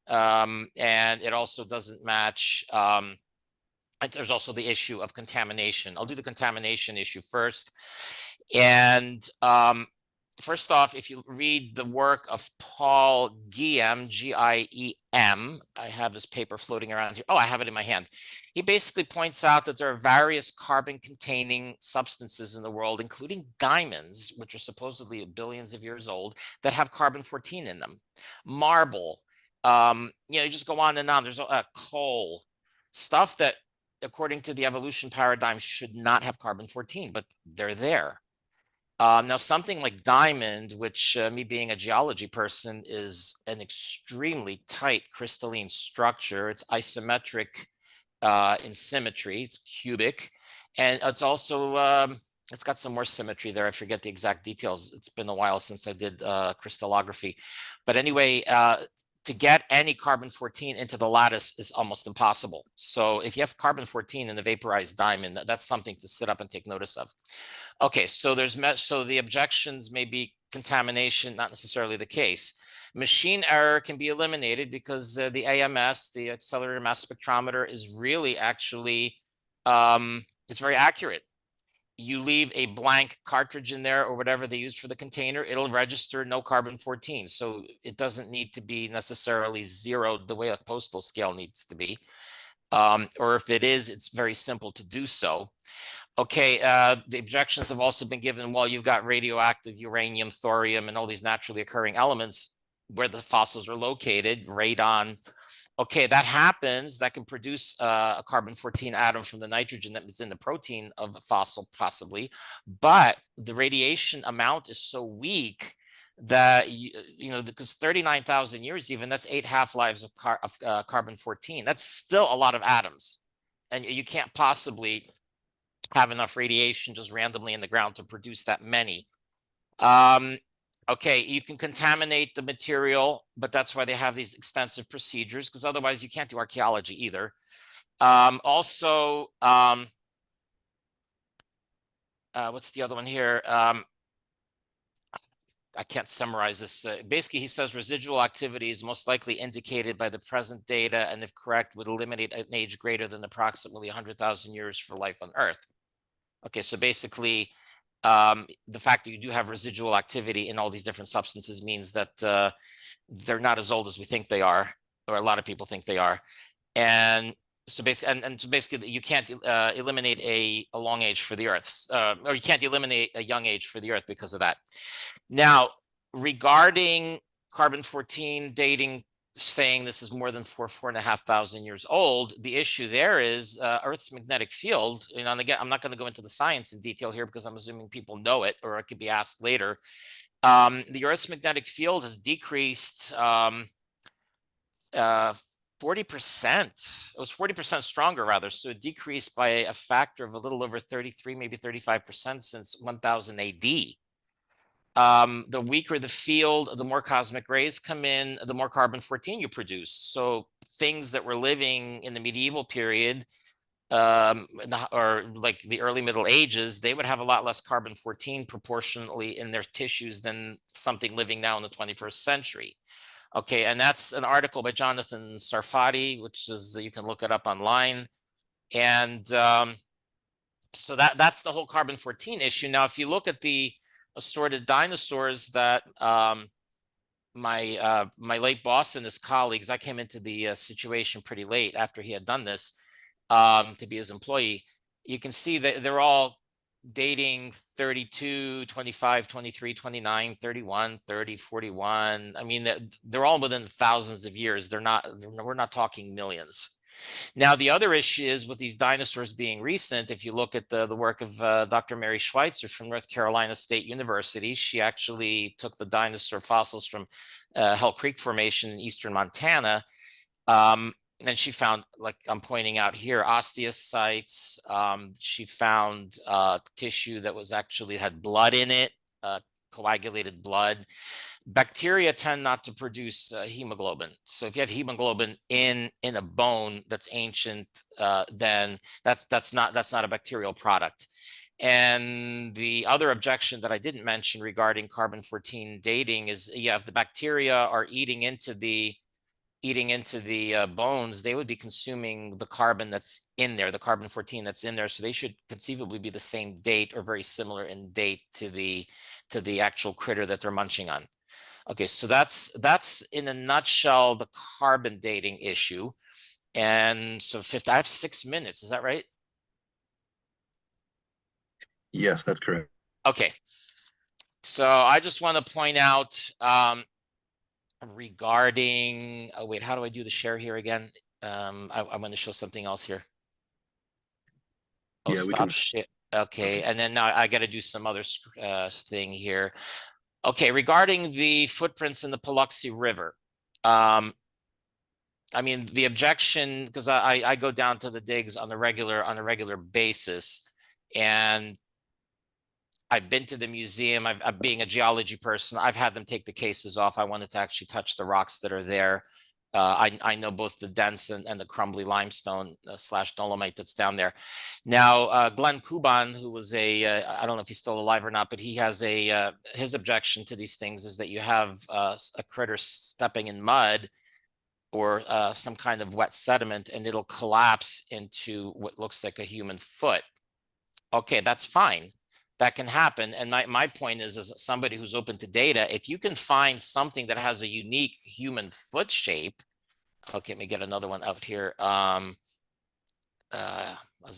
And it also doesn't match, there's also the issue of contamination. I'll do the contamination issue first. And first off, if you read the work of Paul Giem, Giem, I have this paper floating around here. Oh, I have it in my hand. He basically points out that there are various carbon-containing substances in the world, including diamonds, which are supposedly billions of years old, that have carbon-14 in them. Marble, you just go on and on. There's coal, stuff that, according to the evolution paradigm, should not have carbon-14, but they're there. Now, something like diamond, which me being a geology person, is an extremely tight crystalline structure. It's isometric in symmetry. It's cubic, and it's also it's got some more symmetry there. I forget the exact details. It's been a while since I did crystallography, but anyway, to get any carbon-14 into the lattice is almost impossible. So if you have carbon-14 in the vaporized diamond, that's something to sit up and take notice of. Okay, so the objections may be contamination, not necessarily the case. Machine error can be eliminated because the AMS, the accelerator mass spectrometer, is really actually it's very accurate. You leave a blank cartridge in there or whatever they used for the container, it'll register no carbon-14. So it doesn't need to be necessarily zeroed the way a postal scale needs to be. Or if it is, it's very simple to do so. Okay, the objections have also been given, well, you've got radioactive uranium, thorium, and all these naturally occurring elements where the fossils are located, radon. Okay, that happens. That can produce a carbon-14 atom from the nitrogen that is in the protein of a fossil, possibly. But the radiation amount is so weak that, because 39,000 years even, that's 8 half-lives of carbon-14. That's still a lot of atoms. And you can't possibly have enough radiation just randomly in the ground to produce that many. Okay, you can contaminate the material, but that's why they have these extensive procedures, because otherwise you can't do archaeology either. Also, what's the other one here? I can't summarize this. Basically, he says residual activity is most likely indicated by the present data, and if correct, would eliminate an age greater than approximately 100,000 years for life on Earth. Okay, so basically, the fact that you do have residual activity in all these different substances means that they're not as old as we think they are, or a lot of people think they are. And so basically, so basically, you can't eliminate a long age for the Earth, or you can't eliminate a young age for the Earth because of that. Now, regarding carbon-14 dating, saying this is more than 4,500 years old, the issue there is Earth's magnetic field. And again, I'm not going to go into the science in detail here because I'm assuming people know it, or it could be asked later. The Earth's magnetic field has decreased 40%. It was 40% stronger, rather. So it decreased by a factor of a little over 33, maybe 35% since 1000 AD. The weaker the field, the more cosmic rays come in, the more carbon-14 you produce. So things that were living in the medieval period, or like the early Middle Ages, they would have a lot less carbon-14 proportionally in their tissues than something living now in the 21st century. Okay, and that's an article by Jonathan Sarfati, which is, you can look it up online. And so that's the whole carbon-14 issue. Now, if you look at the assorted dinosaurs that my late boss and his colleagues, I came into the situation pretty late after he had done this to be his employee. You can see that they're all dating 32, 25, 23, 29, 31, 30, 41. I mean, they're all within thousands of years. We're not talking millions. Now, the other issue is with these dinosaurs being recent. If you look at the work of Dr. Mary Schweitzer from North Carolina State University, she actually took the dinosaur fossils from Hell Creek Formation in eastern Montana. And she found, like I'm pointing out here, osteocytes. She found tissue that was actually had blood in it, coagulated blood. Bacteria tend not to produce hemoglobin. So if you have hemoglobin in a bone that's ancient, then that's not a bacterial product. And the other objection that I didn't mention regarding carbon-14 dating is, yeah, if the bacteria are eating into the bones, they would be consuming the carbon that's in there, the carbon-14 that's in there. So they should conceivably be the same date or very similar in date to to the actual critter that they're munching on. Okay, so that's in a nutshell the carbon dating issue. And so I have 6 minutes, is that right? Yes, that's correct. Okay. So I just want to point out regarding, oh wait, how do I do the share here again? I want to show something else here. Oh, Yeah, we stop can. shit. Okay, and then now I got to do some other thing here. Okay, regarding the footprints in the Paluxy River. I mean, the objection, because I go down to the digs on a regular basis, and I've been to the museum. I'm being a geology person. I've had them take the cases off. I wanted to actually touch the rocks that are there. I know both the dense and the crumbly limestone / dolomite that's down there. Now, Glenn Kuban, who was I don't know if he's still alive or not, but he has his objection to these things is that you have a critter stepping in mud or some kind of wet sediment, and it'll collapse into what looks like a human foot. Okay, that's fine. That can happen. And my point is, as somebody who's open to data, if you can find something that has a unique human foot shape, okay, let me get another one out here. As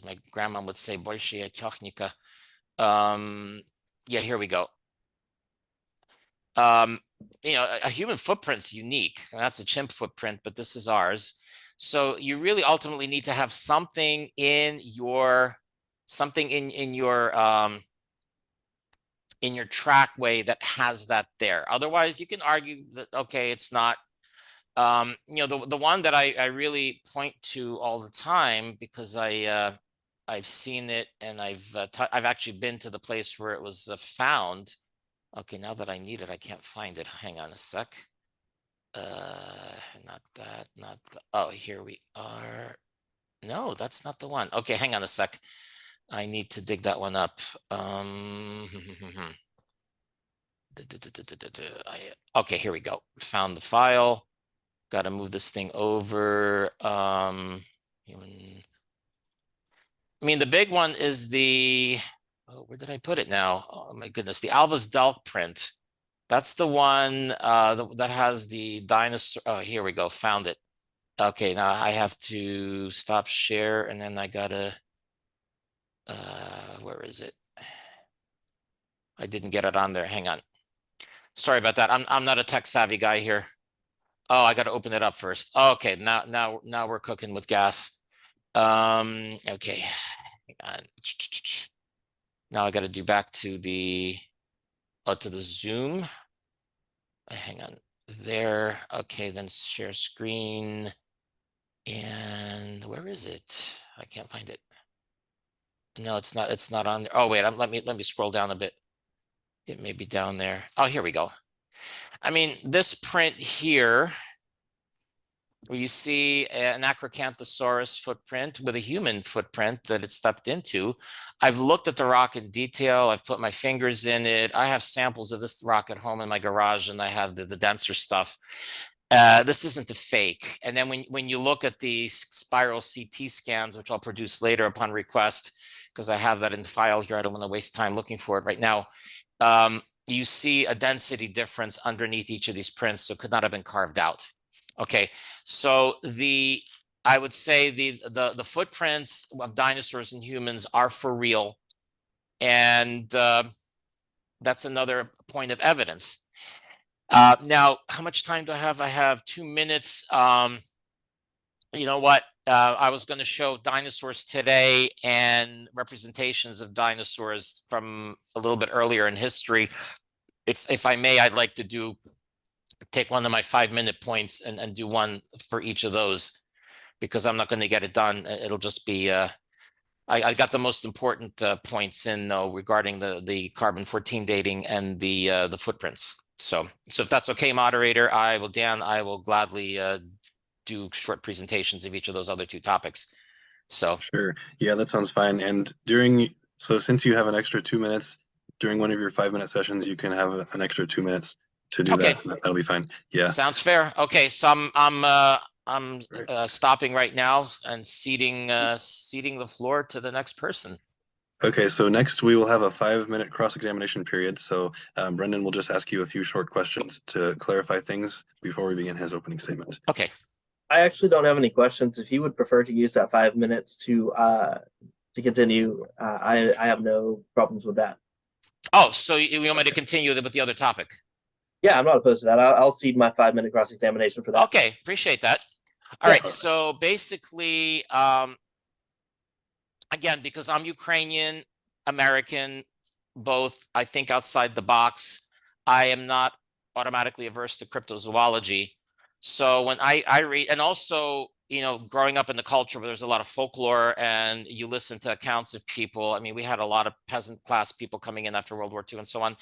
my grandma would say, Bolshia technika. Yeah, here we go. You know, a human footprint's unique. That's a chimp footprint, but this is ours. So you really ultimately need to have something in your in your trackway that has that there. Otherwise, you can argue that, okay, it's not. You know, the one that I really point to all the time, because I've seen it, and I've actually been to the place where it was found. Okay, now that I need it, I can't find it. Hang on a sec. Not that, not the, oh, here we are. No, that's not the one. Okay, hang on a sec. I need to dig that one up. Okay, here we go. Found the file. Got to move this thing over. I mean, the big one is oh, where did I put it now? Oh my goodness, the Alva's Delk print. That's the one that has the dinosaur. Oh, here we go. Found it. Okay, now I have to stop share, and then I gotta. Where is it? I didn't get it on there. Hang on. Sorry about that. I'm not a tech savvy guy here. Oh, I got to open it up first. Oh, okay, now we're cooking with gas. Okay, hang on. Now I got to do back to the Zoom. Hang on there. Okay, then share screen. And where is it? I can't find it. No, it's not on there. Oh wait, let me scroll down a bit. It may be down there. Oh, here we go. I mean, this print here, where you see an Acrocanthosaurus footprint with a human footprint that it stepped into. I've looked at the rock in detail. I've put my fingers in it. I have samples of this rock at home in my garage, and I have the denser stuff. This isn't a fake. And then when you look at the spiral CT scans, which I'll produce later upon request, because I have that in file here, I don't want to waste time looking for it right now. You see a density difference underneath each of these prints, so it could not have been carved out. Okay, so I would say the footprints of dinosaurs and humans are for real, and that's another point of evidence. Now, how much time do I have? I have 2 minutes. You know what? I was going to show dinosaurs today and representations of dinosaurs from a little bit earlier in history. If I may, I'd like to take one of my 5-minute points and do one for each of those, because I'm not going to get it done. It'll just be, I got the most important points in regarding the carbon-14 dating and the footprints. So if that's okay, moderator, I will gladly do short presentations of each of those other 2 topics. So Sure. Yeah, that sounds fine. And so since you have an extra 2 minutes during one of your 5-minute sessions, you can have an extra 2 minutes to do okay. that. That'll be fine. Yeah. Sounds fair. Okay, so I'm stopping right now and ceding the floor to the next person. Okay, so next we will have a 5-minute cross-examination period. So Brenden will just ask you a few short questions to clarify things before we begin his opening statement. Okay. I actually don't have any questions. If you would prefer to use that 5 minutes to continue, I have no problems with that. Oh, so you want me to continue with the other topic? Yeah, I'm not opposed to that. I'll cede my 5-minute cross-examination for that. Okay, appreciate that. All right, so basically, again, because I'm Ukrainian, American, both, I think outside the box, I am not automatically averse to cryptozoology. So when I read, and also, you know, growing up in the culture where there's a lot of folklore and you listen to accounts of people, I mean, we had a lot of peasant class people coming in after World War II and so on.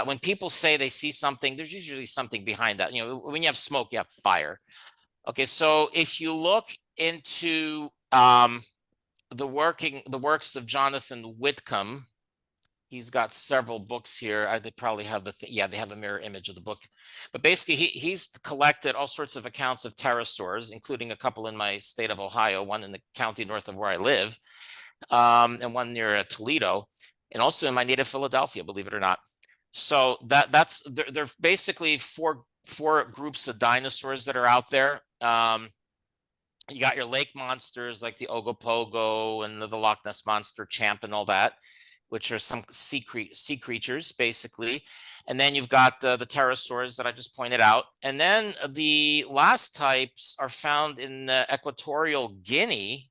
When people say they see something, there's usually something behind that. You know, when you have smoke, you have fire. Okay, so if you look into the works of Jonathan Whitcomb, he's got several books here. They probably have they have a mirror image of the book. But basically, he's collected all sorts of accounts of pterosaurs, including a couple in my state of Ohio, one in the county north of where I live, and one near Toledo, and also in my native Philadelphia, believe it or not. So that's they're basically four groups of dinosaurs that are out there. You got your lake monsters like the Ogopogo and the Loch Ness Monster, Champ, and all that, which are some sea creatures, basically. And then you've got the pterosaurs that I just pointed out. And then the last types are found in Equatorial Guinea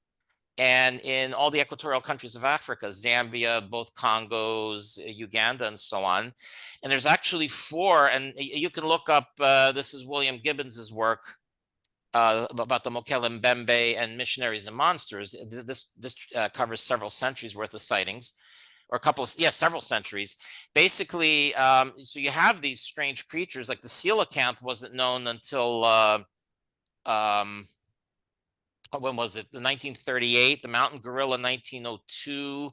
and in all the equatorial countries of Africa, Zambia, both Congos, Uganda, and so on. And there's actually 4, and you can look up, this is William Gibbons's work, about the Mokele-Mbembe and missionaries and monsters. This covers several centuries worth of sightings, or several centuries. Basically, so you have these strange creatures, like the coelacanth wasn't known until, when was it? 1938, the mountain gorilla 1902,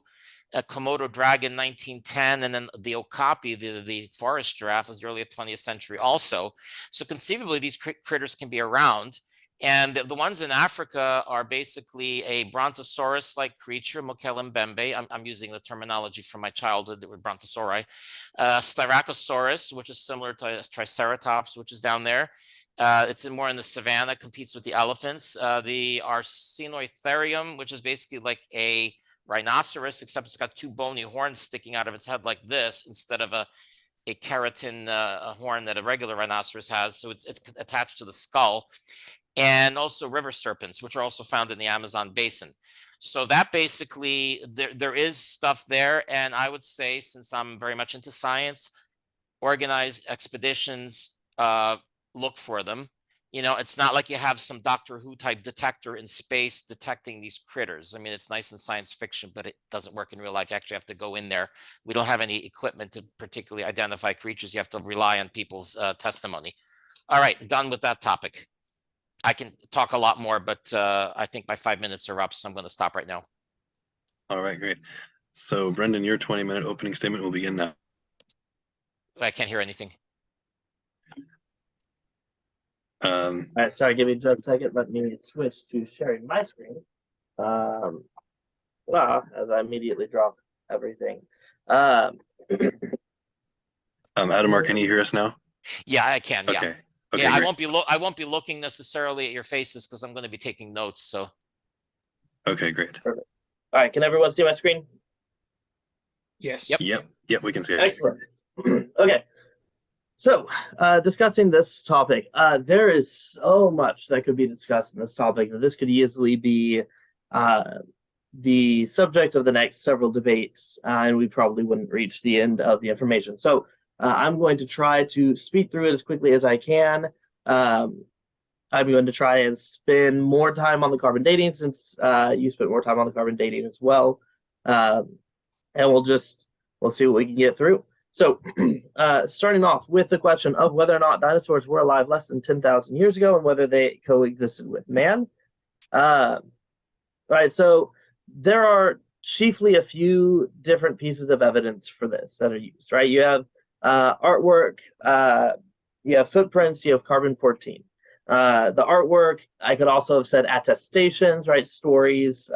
a Komodo dragon 1910, and then the okapi, the forest giraffe, was the earliest 20th century also. So conceivably, these critters can be around. And the ones in Africa are basically a brontosaurus-like creature, Mokele-Mbembe. I'm using the terminology from my childhood with brontosauri. Styracosaurus, which is similar to Triceratops, which is down there. It's more in the savanna, competes with the elephants. The Arsinoitherium, which is basically like a rhinoceros, except it's got 2 bony horns sticking out of its head like this, instead of a keratin horn that a regular rhinoceros has. So it's attached to the skull. And also river serpents, which are also found in the Amazon basin. So that basically, there is stuff there. And I would say, since I'm very much into science, organize expeditions, look for them. You know, it's not like you have some Doctor Who type detector in space detecting these critters. I mean, it's nice in science fiction, but it doesn't work in real life. You actually have to go in there. We don't have any equipment to particularly identify creatures. You have to rely on people's testimony. All right, done with that topic. I can talk a lot more, but I think my 5 minutes are up, so I'm going to stop right now. All right, great. So Brenden, your 20-minute opening statement will begin now. I can't hear anything. All right, sorry, give me just a second. Let me switch to sharing my screen. As I immediately drop everything. Ademar, can you hear us now? Yeah, I can. Yeah. Okay. Okay, Yeah, great. I won't be looking necessarily at your faces because I'm going to be taking notes. So. Okay, great. Perfect. All right, can everyone see my screen? Yes. Yep. Yep, we can see it. Excellent. Okay. So, discussing this topic, there is so much that could be discussed in this topic that this could easily be the subject of the next several debates, and we probably wouldn't reach the end of the information. So, I'm going to try to speed through it as quickly as I can. I'm going to try and spend more time on the carbon dating since you spent more time on the carbon dating as well. And we'll see what we can get through. So, starting off with the question of whether or not dinosaurs were alive less than 10,000 years ago and whether they coexisted with man. Right, so there are chiefly a few different pieces of evidence for this that are used, right? You have artwork, you have footprints, you have carbon-14. The artwork, I could also have said attestations, right? Stories,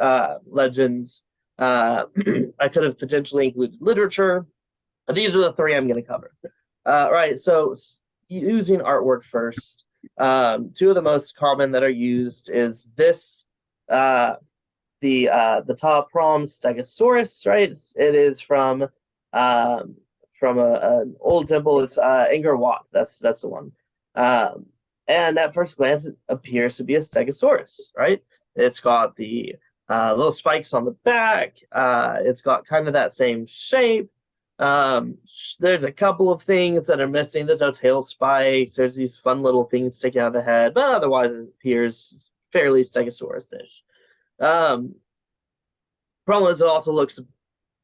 legends, I could have potentially included literature. These are the three I'm going to cover. Right, so using artwork first. Two of the most common that are used is this, the top prom Stegosaurus, right? It is from an old temple. It's Angkor Wat. That's the one. And at first glance, it appears to be a Stegosaurus, right? It's got the little spikes on the back. It's got kind of that same shape. There's a couple of things that are missing. There's no tail spikes. There's these fun little things sticking out of the head, but otherwise it appears fairly Stegosaurus-ish. Problem is, it also looks a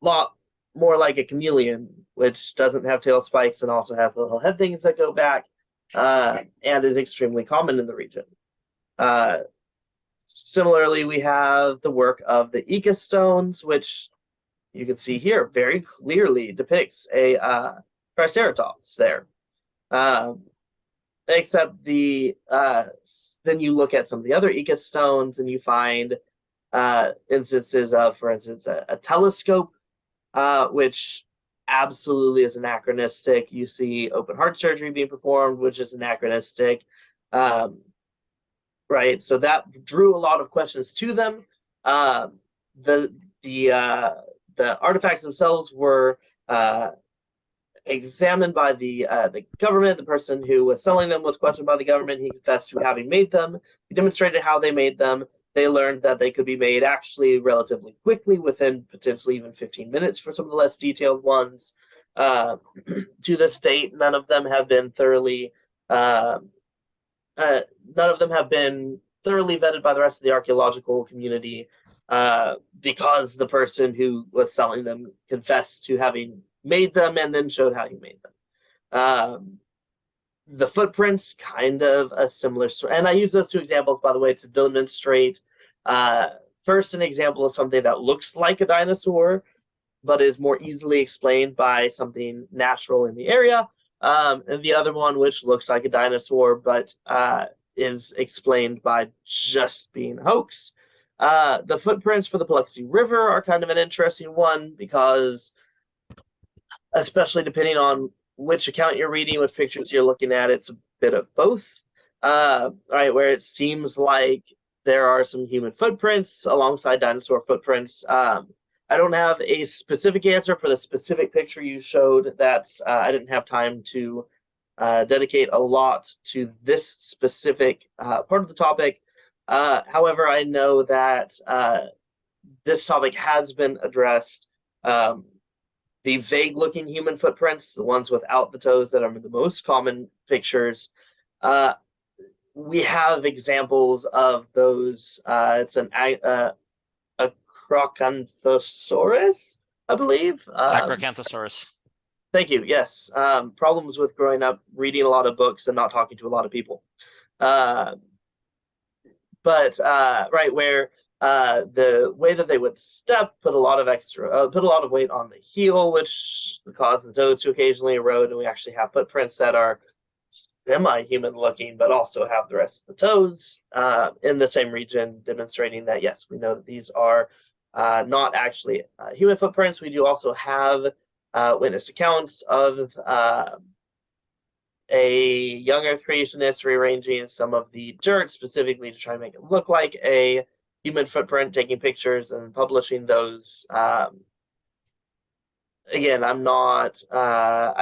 lot more like a chameleon, which doesn't have tail spikes and also has little head things that go back, and is extremely common in the region. Similarly, we have the work of the Ica stones, which you can see here very clearly depicts a Triceratops there. Except then you look at some of the other Ica stones and you find instances of, for instance, a telescope, which absolutely is anachronistic. You see open heart surgery being performed, which is anachronistic. Right, so that drew a lot of questions to them. The artifacts themselves were examined by the government. The person who was selling them was questioned by the government. He confessed to having made them. He demonstrated how they made them. They learned that they could be made actually relatively quickly, within potentially even 15 minutes for some of the less detailed ones. To this date, none of them have been thoroughly vetted by the rest of the archaeological community, because the person who was selling them confessed to having made them and then showed how he made them. The footprints, kind of a similar story. And I use those two examples, by the way, to demonstrate first an example of something that looks like a dinosaur, but is more easily explained by something natural in the area. And the other one, which looks like a dinosaur, but is explained by just being a hoax. The footprints for the Biloxi River are kind of an interesting one, because especially depending on which account you're reading, which pictures you're looking at, it's a bit of both. Right, where it seems like there are some human footprints alongside dinosaur footprints. I don't have a specific answer for the specific picture you showed. That's I didn't have time to dedicate a lot to this specific part of the topic. However, I know that this topic has been addressed. The vague-looking human footprints, the ones without the toes that are the most common pictures, we have examples of those. It's a Crocanthosaurus, I believe. Acrocanthosaurus. Thank you. Yes. Problems with growing up, reading a lot of books and not talking to a lot of people. Right, where the way that they would step put a lot of weight on the heel, which caused the toes to occasionally erode, and we actually have footprints that are semi-human looking, but also have the rest of the toes in the same region, demonstrating that yes, we know that these are not actually human footprints. We do also have witness accounts of a young Earth creationist rearranging some of the dirt specifically to try and make it look like a human footprint, taking pictures and publishing those. Again, I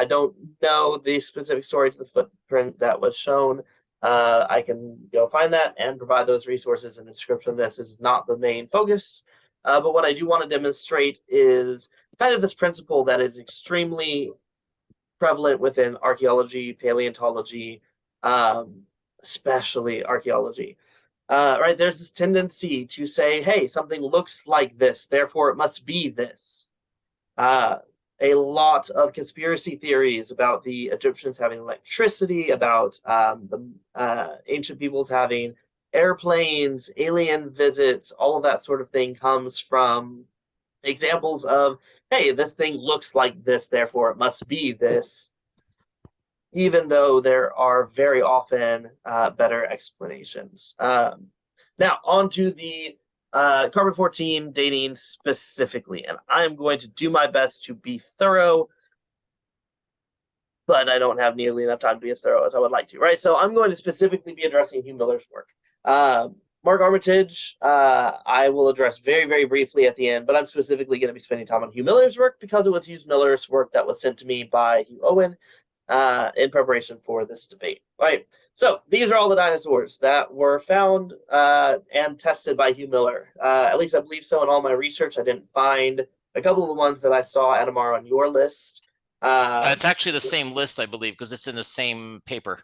don't know the specific story to the footprint that was shown. I can go find that and provide those resources in the description. This is not the main focus. But what I do want to demonstrate is kind of this principle that is extremely prevalent within archaeology, paleontology, especially archaeology. Right, there's this tendency to say, hey, something looks like this, therefore it must be this. A lot of conspiracy theories about the Egyptians having electricity, about the ancient peoples having airplanes, alien visits, all of that sort of thing comes from examples of, hey, this thing looks like this, therefore it must be this, even though there are very often better explanations. Now, on to the carbon-14 dating specifically, and I'm going to do my best to be thorough, but I don't have nearly enough time to be as thorough as I would like to, right? So I'm going to specifically be addressing Hugh Miller's work. Mark Armitage, I will address very, very briefly at the end, but I'm specifically going to be spending time on Hugh Miller's work because it was Hugh Miller's work that was sent to me by Hugh Owen in preparation for this debate, right? So these are all the dinosaurs that were found and tested by Hugh Miller. At least I believe so in all my research. I didn't find a couple of the ones that I saw, Ademar, on your list. It's actually the same list, I believe, because it's in the same paper.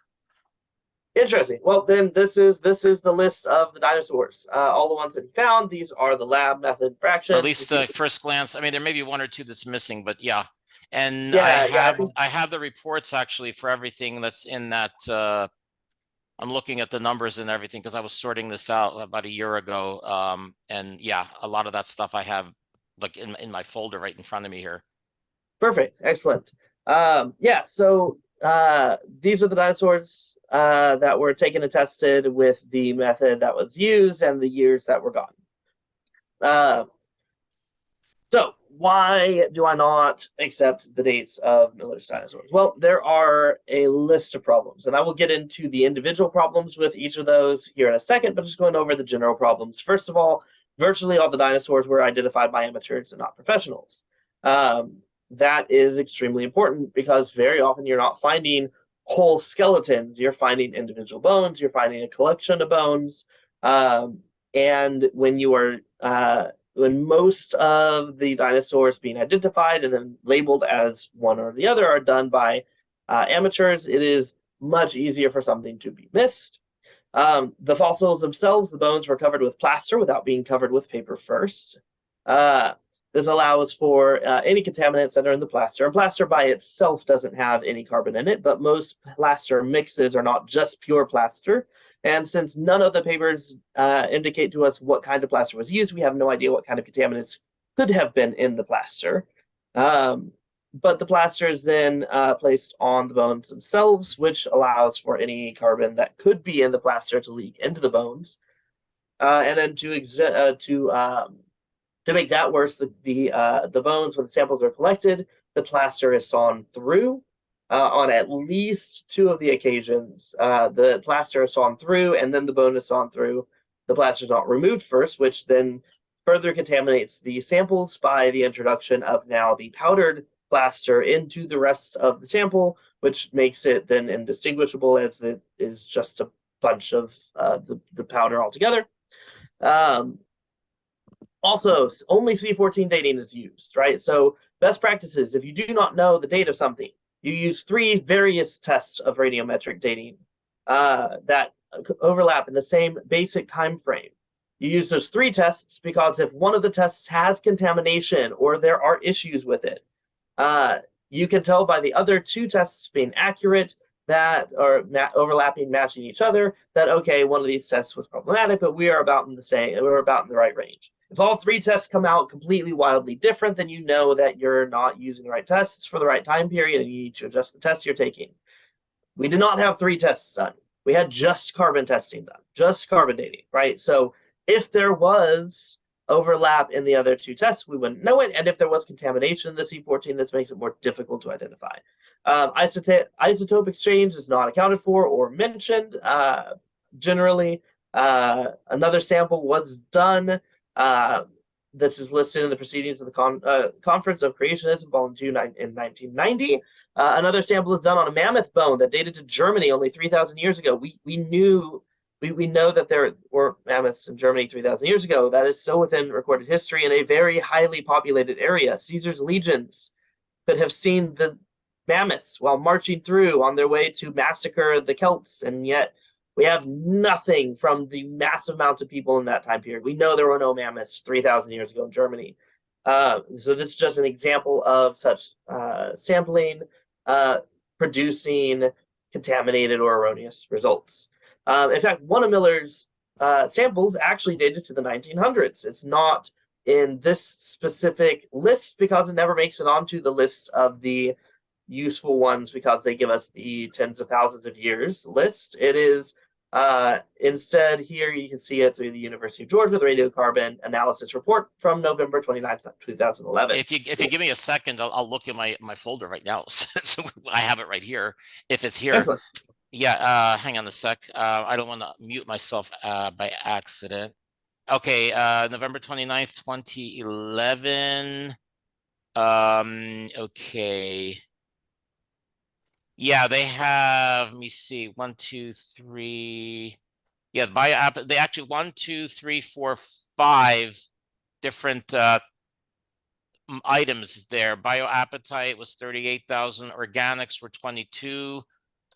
Interesting. Well, then this is the list of the dinosaurs. All the ones that he found. These are the lab method fractions. Or at least the first glance. I mean, there may be one or two that's missing, but yeah. And Yeah, I have the reports actually for everything that's in that. I'm looking at the numbers and everything because I was sorting this out about a year ago. And yeah, a lot of that stuff I have like in my folder right in front of me here. Perfect. Excellent. Yeah, so these are the dinosaurs that were taken and tested with the method that was used and the years that were gone. So why do I not accept the dates of Miller's dinosaurs? Well, there are a list of problems, and I will get into the individual problems with each of those here in a second, but just going over the general problems. First of all, virtually all the dinosaurs were identified by amateurs and not professionals. That is extremely important because very often you're not finding whole skeletons. You're finding individual bones. You're finding a collection of bones. And when you are when most of the dinosaurs being identified and then labeled as one or the other are done by amateurs, it is much easier for something to be missed. The fossils themselves, the bones were covered with plaster without being covered with paper first. This allows for any contaminants that are in the plaster. And plaster by itself doesn't have any carbon in it, but most plaster mixes are not just pure plaster. And since none of the papers indicate to us what kind of plaster was used, we have no idea what kind of contaminants could have been in the plaster. But the plaster is then placed on the bones themselves, which allows for any carbon that could be in the plaster to leak into the bones. And then to make that worse, the bones, when the samples are collected, the plaster is sawn through. On at least 2 of the occasions, the plaster is sawn through, and then the bone is sawn through. The plaster is not removed first, which then further contaminates the samples by the introduction of now the powdered plaster into the rest of the sample, which makes it then indistinguishable as it is just a bunch of the powder altogether. Also, only C14 dating is used, right? So best practices, if you do not know the date of something, you use 3 various tests of radiometric dating that overlap in the same basic time frame. You use those 3 tests because if one of the tests has contamination or there are issues with it, you can tell by the other 2 tests being accurate that are overlapping, matching each other, that okay, one of these tests was problematic, but we are about in the right range. If all 3 tests come out completely wildly different, then you know that you're not using the right tests for the right time period and you need to adjust the tests you're taking. We did not have 3 tests done. We had just carbon testing done, just carbon dating, right? So if there was overlap in the other 2 tests, we wouldn't know it. And if there was contamination in the C14, this makes it more difficult to identify. Isotope exchange is not accounted for or mentioned generally. Another sample was done. This is listed in the proceedings of the Conference of Creationism, Volume 2 in 1990. Another sample is done on a mammoth bone that dated to Germany only 3,000 years ago. We know that there were mammoths in Germany 3,000 years ago. That is so within recorded history in a very highly populated area. Caesar's legions could have seen the mammoths while marching through on their way to massacre the Celts, and yet we have nothing from the massive amounts of people in that time period. We know there were no mammoths 3,000 years ago in Germany. So this is just an example of such sampling producing contaminated or erroneous results. In fact, one of Miller's samples actually dated to the 1900s. It's not in this specific list because it never makes it onto the list of the useful ones because they give us the tens of thousands of years list. It is Instead, here you can see it through the University of Georgia, the radiocarbon analysis report from November 29th, 2011. If you give me a second, I'll look in my folder right now. So I have it right here. If it's here. Excellent. Yeah, hang on a sec. I don't want to mute myself by accident. Okay, November 29th, 2011. Okay. Yeah, they have, let me see, 1, 2, 3. Yeah, they actually 1, 2, 3, 4, 5 different items there. Bioappetite was 38,000, organics were 22.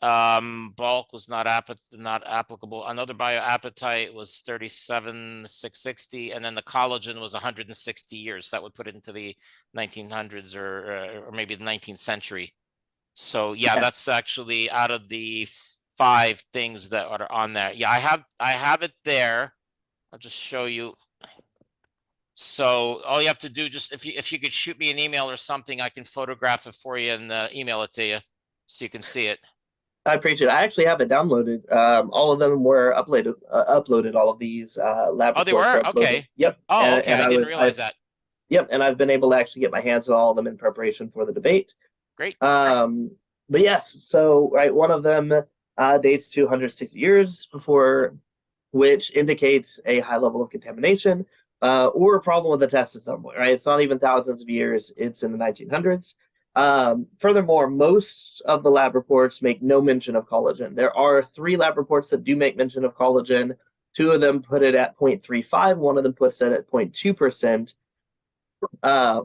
Bulk was not applicable. Another bioappetite was 37,660, and then the collagen was 160 years. That would put it into the 1900s or maybe the 19th century. So yeah, that's actually out of the 5 things that are on there. Yeah, I have it there. I'll just show you. So all you have to do, just if you could shoot me an email or something, I can photograph it for you and email it to you so you can see it. I appreciate it. I actually have it downloaded. All of them were uploaded. All of these lab Oh, they reports were? Okay. Yep. Oh, okay. I didn't realize that. Yep, and I've been able to actually get my hands on all of them in preparation for the debate. Great. But yes, so one of them dates to 160 years before, which indicates a high level of contamination or a problem with the test at some point. Right, it's not even thousands of years; it's in the 1900s. Furthermore, most of the lab reports make no mention of collagen. There are 3 lab reports that do make mention of collagen. 2 of them put it at 0.35. One of them puts it at 0.2%,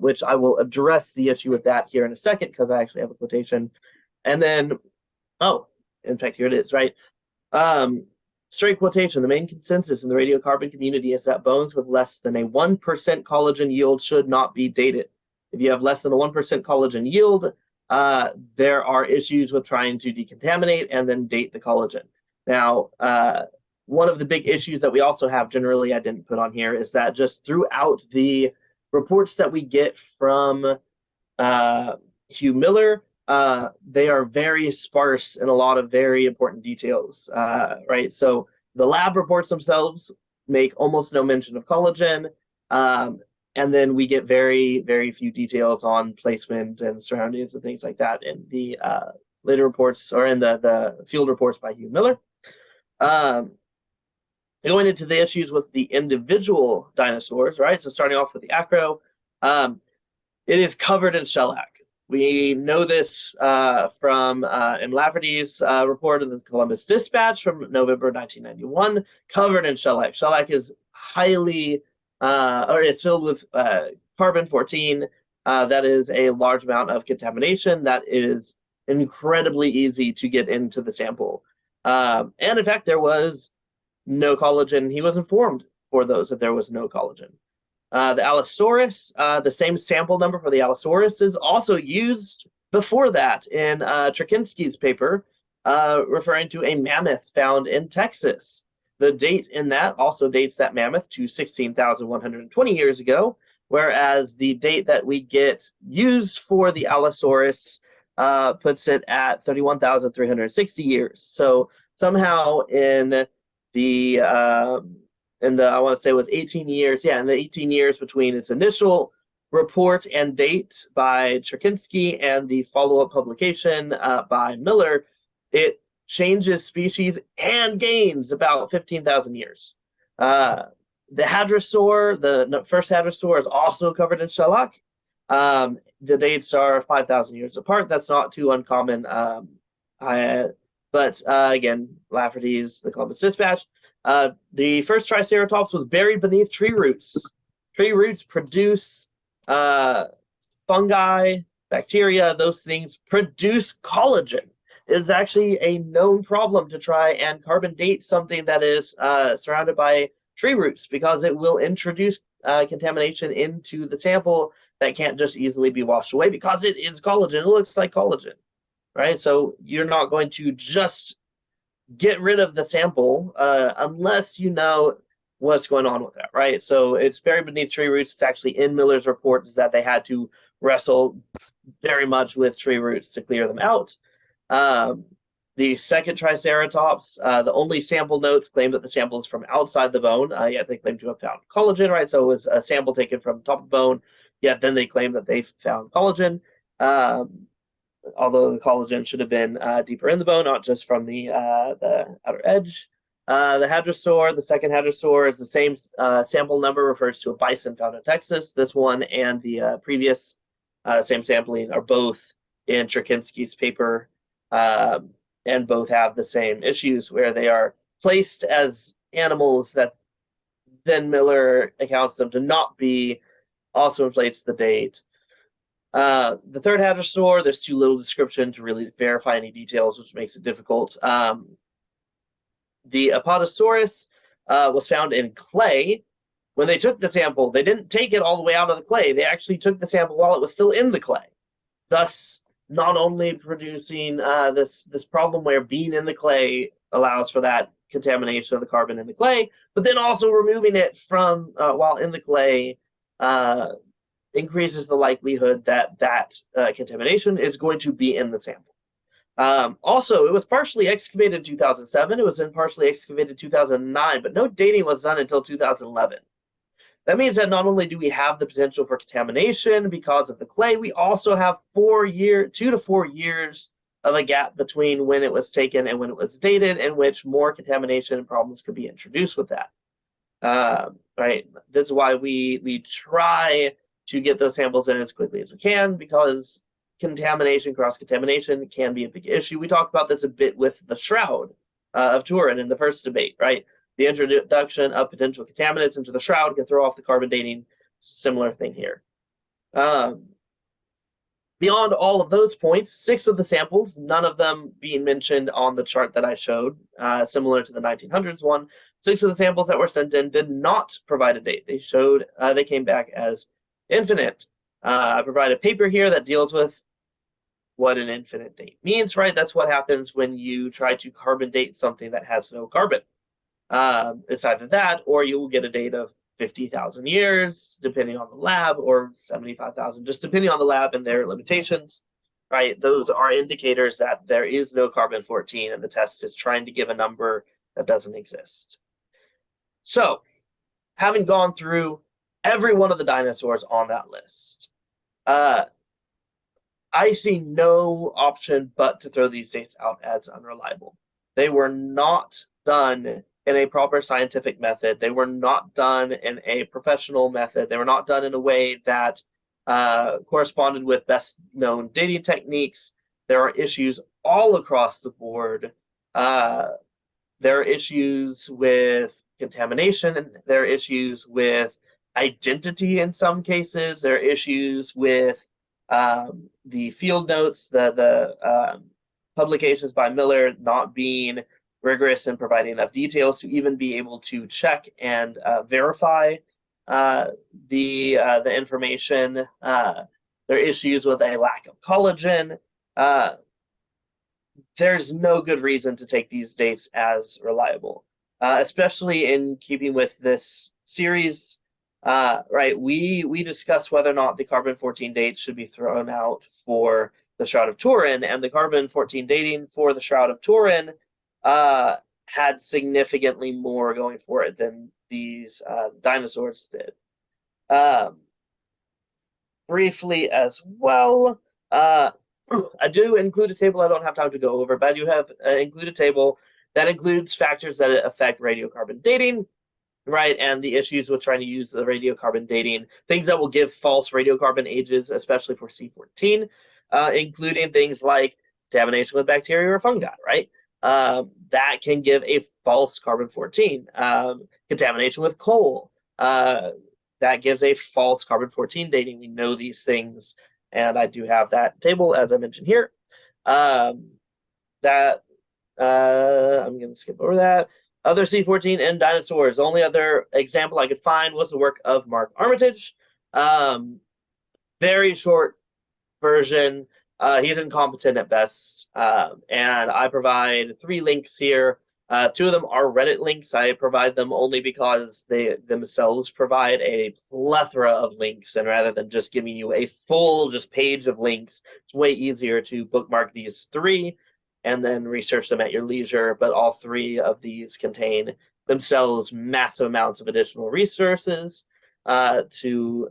which I will address the issue with that here in a second because I actually have a quotation. And then, in fact, here it is, right? Straight quotation, the main consensus in the radiocarbon community is that bones with less than a 1% collagen yield should not be dated. If you have less than a 1% collagen yield, there are issues with trying to decontaminate and then date the collagen. Now, one of the big issues that we also have generally, I didn't put on here, is that just throughout the reports that we get from Hugh Miller, they are very sparse in a lot of very important details, right? So the lab reports themselves make almost no mention of collagen. And then we get very, very few details on placement and surroundings and things like that in the later reports or in the field reports by Hugh Miller. Going into the issues with the individual dinosaurs, right? So starting off with the acro, it is covered in shellac. We know this from M. Lafferty's report in the Columbus Dispatch from November 1991, covered in shellac. Shellac is highly or it's filled with carbon-14. That is a large amount of contamination that is incredibly easy to get into the sample. And in fact, there was no collagen. He was informed for those that there was no collagen. The Allosaurus, the same sample number for the Allosaurus is also used before that in Czerkiński's paper, referring to a mammoth found in Texas. The date in that also dates that mammoth to 16,120 years ago, whereas the date that we get used for the Allosaurus puts it at 31,360 years. So somehow in the I want to say it was 18 years, in the 18 years between its initial report and date by Czerkiński and the follow-up publication by Miller, it changes species and gains about 15,000 years. The hadrosaur, the first hadrosaur, is also covered in shellac. The dates are 5,000 years apart. That's not too uncommon. But again, Lafferty's The Columbus Dispatch. The first Triceratops was buried beneath tree roots. Tree roots produce fungi, bacteria, those things produce collagen. It is actually a known problem to try and carbon date something that is surrounded by tree roots because it will introduce contamination into the sample that can't just easily be washed away because it is collagen. It looks like collagen, right? So you're not going to just get rid of the sample unless you know what's going on with that, right? So it's buried beneath tree roots. It's actually in Miller's report is that they had to wrestle very much with tree roots to clear them out. The second Triceratops, the only sample notes claim that the sample is from outside the bone, yet they claim to have found collagen, right? So it was a sample taken from top of the bone, yet then they claim that they found collagen, although the collagen should have been deeper in the bone, not just from the outer edge. The hadrosaur, the second hadrosaur, is the same sample number, refers to a bison found in Texas. This one and the previous same sampling are both in Cherkinsky's paper, and both have the same issues where they are placed as animals that then Miller accounts them to not be, also inflates the date. The third hadrosaur, there's too little description to really verify any details, which makes it difficult. The Apatosaurus was found in clay. When they took the sample, they didn't take it all the way out of the clay. They actually took the sample while it was still in the clay, thus not only producing this problem where being in the clay allows for that contamination of the carbon in the clay, but then also removing it from while in the clay increases the likelihood that contamination is going to be in the sample. Also, it was partially excavated in 2007. It was then partially excavated in 2009, but no dating was done until 2011. That means that not only do we have the potential for contamination because of the clay, we also have 2 to 4 years of a gap between when it was taken and when it was dated, in which more contamination problems could be introduced with that. Right. This is why we try to get those samples in as quickly as we can, because contamination, cross-contamination can be a big issue. We talked about this a bit with the shroud of Turin in the first debate, right? The introduction of potential contaminants into the shroud can throw off the carbon dating. Similar thing here. Beyond all of those points, 6 of the samples, none of them being mentioned on the chart that I showed, similar to the 1900s one, 6 of the samples that were sent in did not provide a date. They came back as infinite. I provide a paper here that deals with what an infinite date means, right? That's what happens when you try to carbon date something that has no carbon. It's either that, or you will get a date of 50,000 years, depending on the lab, or 75,000, just depending on the lab and their limitations, right? Those are indicators that there is no carbon-14, and the test is trying to give a number that doesn't exist. So, having gone through every one of the dinosaurs on that list, I see no option but to throw these dates out as unreliable. They were not done in a proper scientific method. They were not done in a professional method. They were not done in a way that corresponded with best known dating techniques. There are issues all across the board. There are issues with contamination. There are issues with identity in some cases. There are issues with the field notes, the publications by Miller not being rigorous in providing enough details to even be able to check and verify the information. There are issues with a lack of collagen. There's no good reason to take these dates as reliable, especially in keeping with this series. Right, we discussed whether or not the carbon-14 dates should be thrown out for the Shroud of Turin, and the carbon-14 dating for the Shroud of Turin had significantly more going for it than these dinosaurs did. Briefly as well, I do include a table I don't have time to go over, but I do have include a table that includes factors that affect radiocarbon dating, right, and the issues with trying to use the radiocarbon dating, things that will give false radiocarbon ages, especially for C14, including things like contamination with bacteria or fungi, right? That can give a false carbon-14. Contamination with coal, that gives a false carbon-14 dating. We know these things, and I do have that table, as I mentioned here. I'm going to skip over that. Other C14 and dinosaurs. The only other example I could find was the work of Mark Armitage. Very short version. He's incompetent at best. And I provide 3 links here. 2 of them are Reddit links. I provide them only because they themselves provide a plethora of links. And rather than just giving you a full page of links, it's way easier to bookmark these 3. and then research them at your leisure. But all three of these contain themselves massive amounts of additional resources to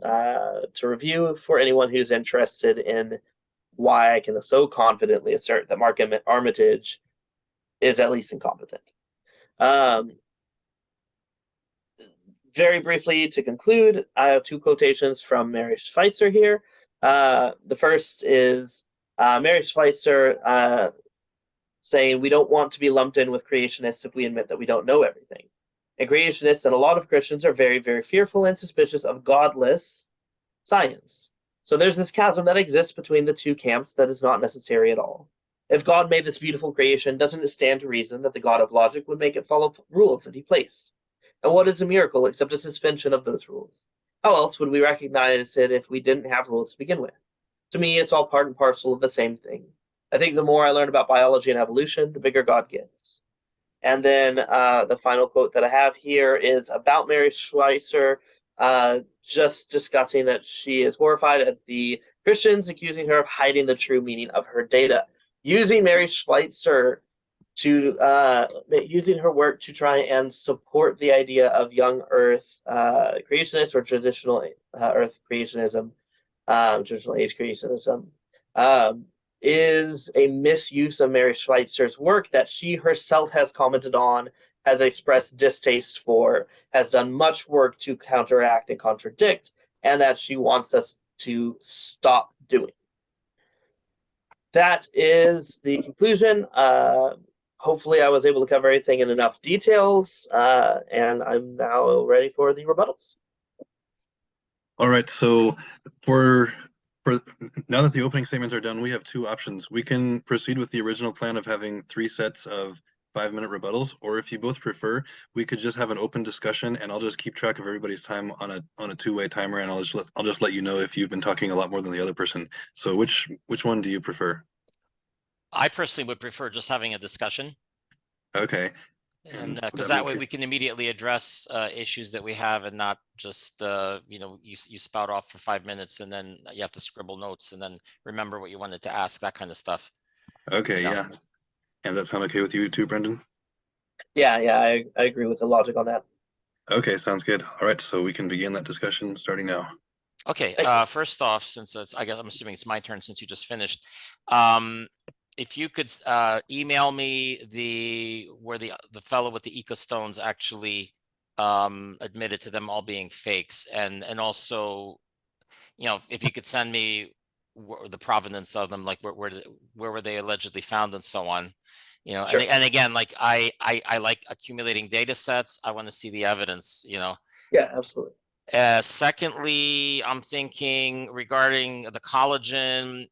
review for anyone who's interested in why I can so confidently assert that Mark Armitage is at least incompetent. Very briefly to conclude, I have two quotations from Mary Schweitzer here. The first is Mary Schweitzer saying, "We don't want to be lumped in with creationists if we admit that we don't know everything. And creationists and a lot of Christians are very, very fearful and suspicious of godless science. So there's this chasm that exists between the two camps that is not necessary at all. If God made this beautiful creation, doesn't it stand to reason that the God of logic would make it follow rules that he placed? And what is a miracle except a suspension of those rules? How else would we recognize it if we didn't have rules to begin with? To me, it's all part and parcel of the same thing. I think the more I learn about biology and evolution, the bigger God gets." And then the final quote that I have here is about Mary Schweitzer, just discussing that she is horrified at the Christians accusing her of hiding the true meaning of her data, using Mary Schweitzer using her work to try and support the idea of young Earth creationists or traditional Earth creationism, traditional age creationism, is a misuse of Mary Schweitzer's work that she herself has commented on, has expressed distaste for, has done much work to counteract and contradict, and that she wants us to stop doing. That is the conclusion. Hopefully I was able to cover everything in enough details, and I'm now ready for the rebuttals. All right, so for now that the opening statements are done, we have two options. We can proceed with the original plan of having 3 sets of 5-minute rebuttals, or if you both prefer, we could just have an open discussion, and I'll just keep track of everybody's time on a two-way timer, and I'll just let you know if you've been talking a lot more than the other person. So which one do you prefer? I personally would prefer just having a discussion. Okay. And because that way we can immediately address issues that we have and not just you spout off for 5 minutes and then you have to scribble notes and then remember what you wanted to ask, that kind of stuff. Okay, yeah. And that sound okay with you too, Brenden? Yeah, I agree with the logic on that. Okay, sounds good. All right, so we can begin that discussion starting now. Okay, first off, since I'm assuming it's my turn since you just finished. If you could email me where the fellow with the eco stones actually admitted to them all being fakes, and also, if you could send me the provenance of them, like where were they allegedly found and so on, sure. and again, like I like accumulating data sets. I want to see the evidence, Yeah, absolutely. Secondly, I'm thinking regarding the collagen,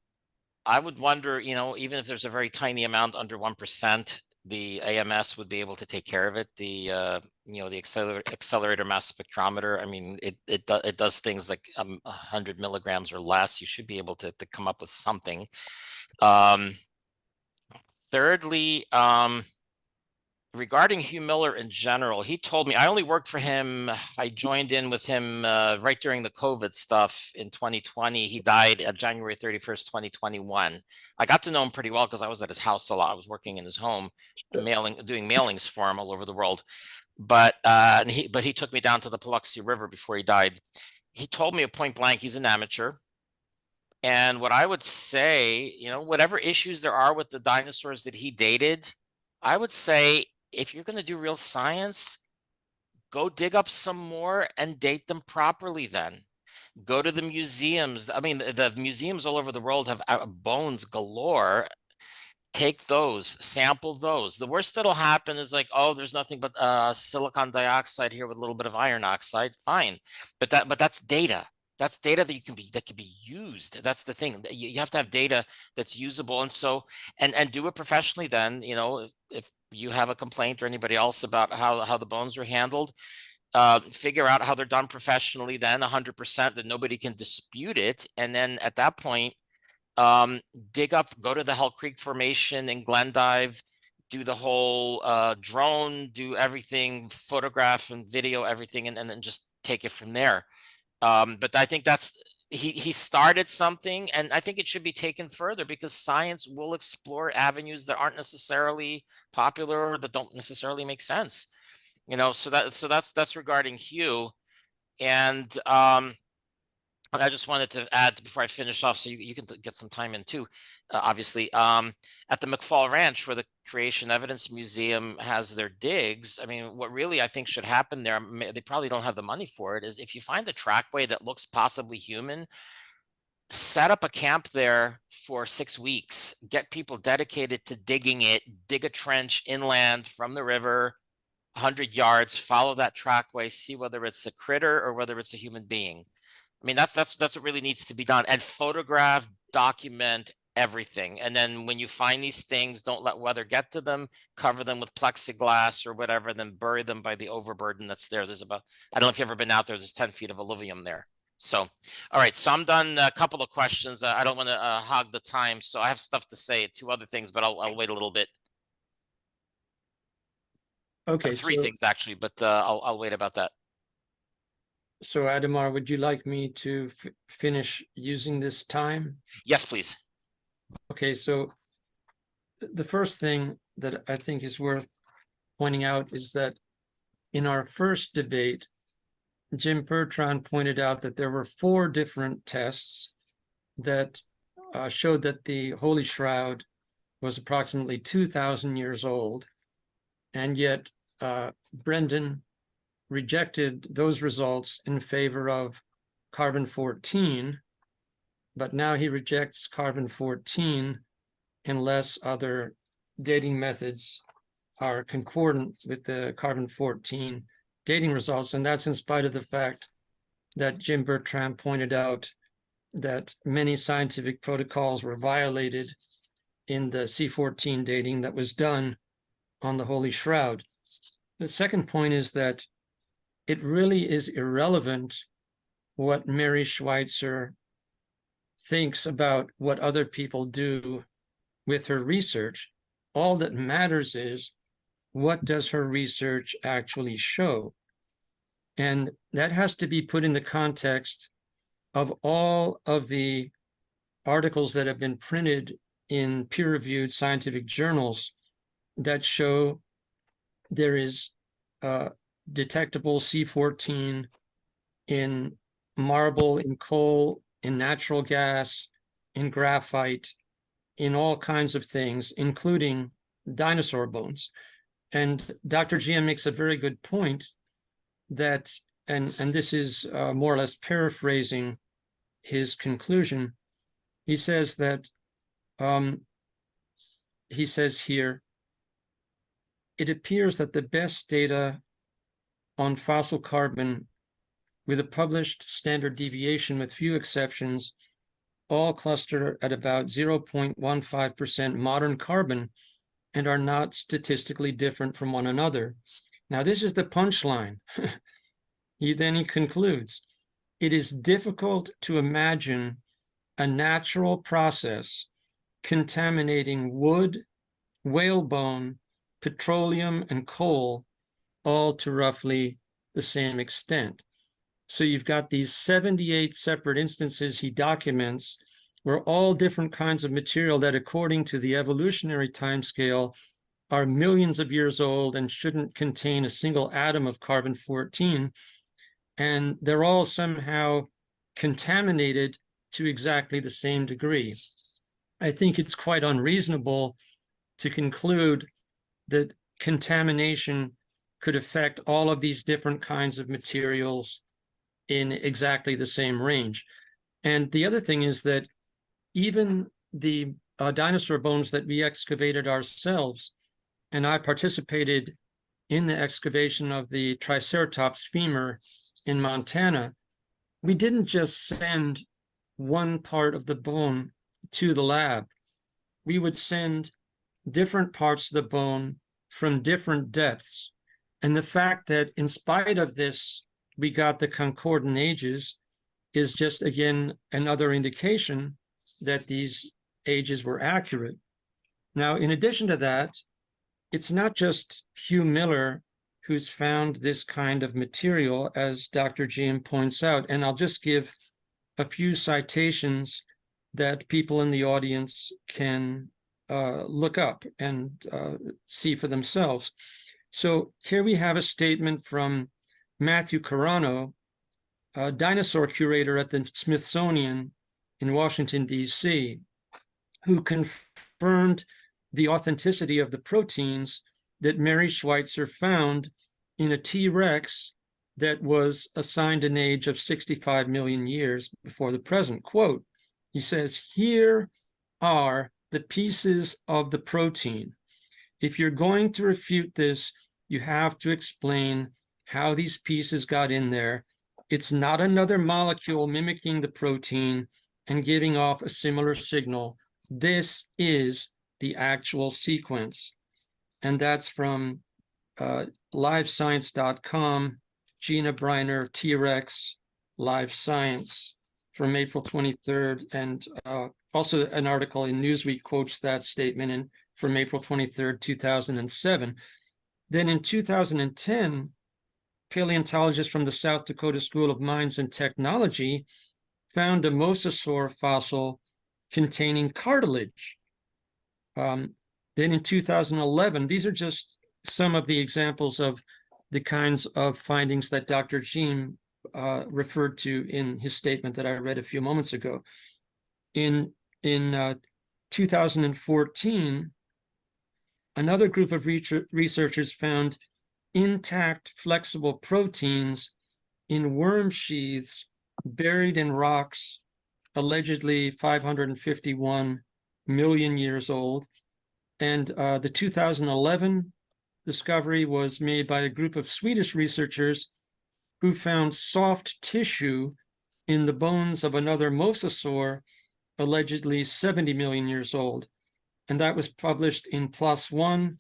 I would wonder, even if there's a very tiny amount under 1%, the AMS would be able to take care of it. The accelerator mass spectrometer. I mean, it does things like 100 milligrams or less. You should be able to come up with something. Thirdly, regarding Hugh Miller in general, he told me, I only worked for him. I joined in with him right during the COVID stuff in 2020. He died at January 31st, 2021. I got to know him pretty well because I was at his house a lot. I was working in his home, doing mailings for him all over the world. But he took me down to the Paluxy River before he died. He told me point blank, he's an amateur. And what I would say, whatever issues there are with the dinosaurs that he dated, I would say, if you're going to do real science, go dig up some more and date them properly then. Go to the museums. I mean, the museums all over the world have bones galore. Take those, sample those. The worst that'll happen is like, oh, there's nothing but silicon dioxide here with a little bit of iron oxide. Fine. But that's data. That's data that can be used. That's the thing. You have to have data that's usable, and so and do it professionally. Then if you have a complaint or anybody else about how the bones are handled, figure out how they're done professionally. Then 100% that nobody can dispute it, and then at that point, dig up, go to the Hell Creek Formation in Glendive, do the whole drone, do everything, photograph and video everything, and then just take it from there. But I think that's he started something, and I think it should be taken further because science will explore avenues that aren't necessarily popular or that don't necessarily make sense. So that's regarding Hugh. And I just wanted to add before I finish off, so you can get some time in too, obviously. At the McFall Ranch, where the Creation Evidence Museum has their digs, I mean, what really I think should happen there, they probably don't have the money for it, is if you find a trackway that looks possibly human, set up a camp there for 6 weeks, get people dedicated to digging it, dig a trench inland from the river, 100 yards, follow that trackway, see whether it's a critter or whether it's a human being. I mean, that's what really needs to be done, and photograph, document everything. And then when you find these things, don't let weather get to them, cover them with plexiglass or whatever, then bury them by the overburden that's there. There's about, I don't know if you've ever been out there, there's 10 feet of alluvium there. So, all right, so I'm done. A couple of questions. I don't want to hog the time, so I have stuff to say, 2 other things, but I'll wait a little bit. Okay, 3 so, things actually, but I'll wait about that. so Ademar, would you like me to finish using this time? Yes, please. Okay, so the first thing that I think is worth pointing out is that in our first debate, Jim Bertrand pointed out that there were 4 different tests that showed that the Holy Shroud was approximately 2,000 years old, and yet Brenden rejected those results in favor of carbon-14, but now he rejects carbon-14 unless other dating methods are concordant with the carbon-14 dating results. And that's in spite of the fact that Jim Bertrand pointed out that many scientific protocols were violated in the C14 dating that was done on the Holy Shroud. The second point is that it really is irrelevant what Mary Schweitzer thinks about what other people do with her research. All that matters is, what does her research actually show? And that has to be put in the context of all of the articles that have been printed in peer-reviewed scientific journals that show there is detectable C14 in marble, in coal, in natural gas, in graphite, in all kinds of things, including dinosaur bones. And Dr. GM makes a very good point that, and this is more or less paraphrasing his conclusion. He says that, he says here, it appears that the best data on fossil carbon with a published standard deviation with few exceptions all cluster at about 0.15% modern carbon and are not statistically different from one another. Now, this is the punchline. Then he concludes, it is difficult to imagine a natural process contaminating wood, whalebone, petroleum, and coal all to roughly the same extent. So you've got these 78 separate instances he documents where all different kinds of material that, according to the evolutionary timescale, are millions of years old and shouldn't contain a single atom of carbon-14, and they're all somehow contaminated to exactly the same degree. I think it's quite unreasonable to conclude that contamination could affect all of these different kinds of materials in exactly the same range. And the other thing is that even the dinosaur bones that we excavated ourselves, and I participated in the excavation of the Triceratops femur in Montana, we didn't just send one part of the bone to the lab. We would send different parts of the bone from different depths. And the fact that in spite of this, we got the concordant ages is just, again, another indication that these ages were accurate. Now, in addition to that, it's not just Hugh Miller who's found this kind of material, as Dr. GM points out. And I'll just give a few citations that people in the audience can look up and see for themselves. So here we have a statement from Matthew Carano, a dinosaur curator at the Smithsonian in Washington, D.C., who confirmed the authenticity of the proteins that Mary Schweitzer found in a T-Rex that was assigned an age of 65 million years before the present. Quote, he says, "Here are the pieces of the protein. If you're going to refute this, you have to explain how these pieces got in there. It's not another molecule mimicking the protein and giving off a similar signal. This is the actual sequence." And that's from livescience.com, Gina Briner, T-Rex, Live Science, from April 23rd. And also an article in Newsweek quotes that statement from April 23rd, 2007. Then in 2010, paleontologists from the South Dakota School of Mines and Technology found a mosasaur fossil containing cartilage. Then in 2011, these are just some of the examples of the kinds of findings that Dr. Jean referred to in his statement that I read a few moments ago. In 2014, another group of researchers found intact flexible proteins in worm sheaths buried in rocks, allegedly 551 million years old. And the 2011 discovery was made by a group of Swedish researchers who found soft tissue in the bones of another mosasaur, allegedly 70 million years old. And that was published in PLOS ONE,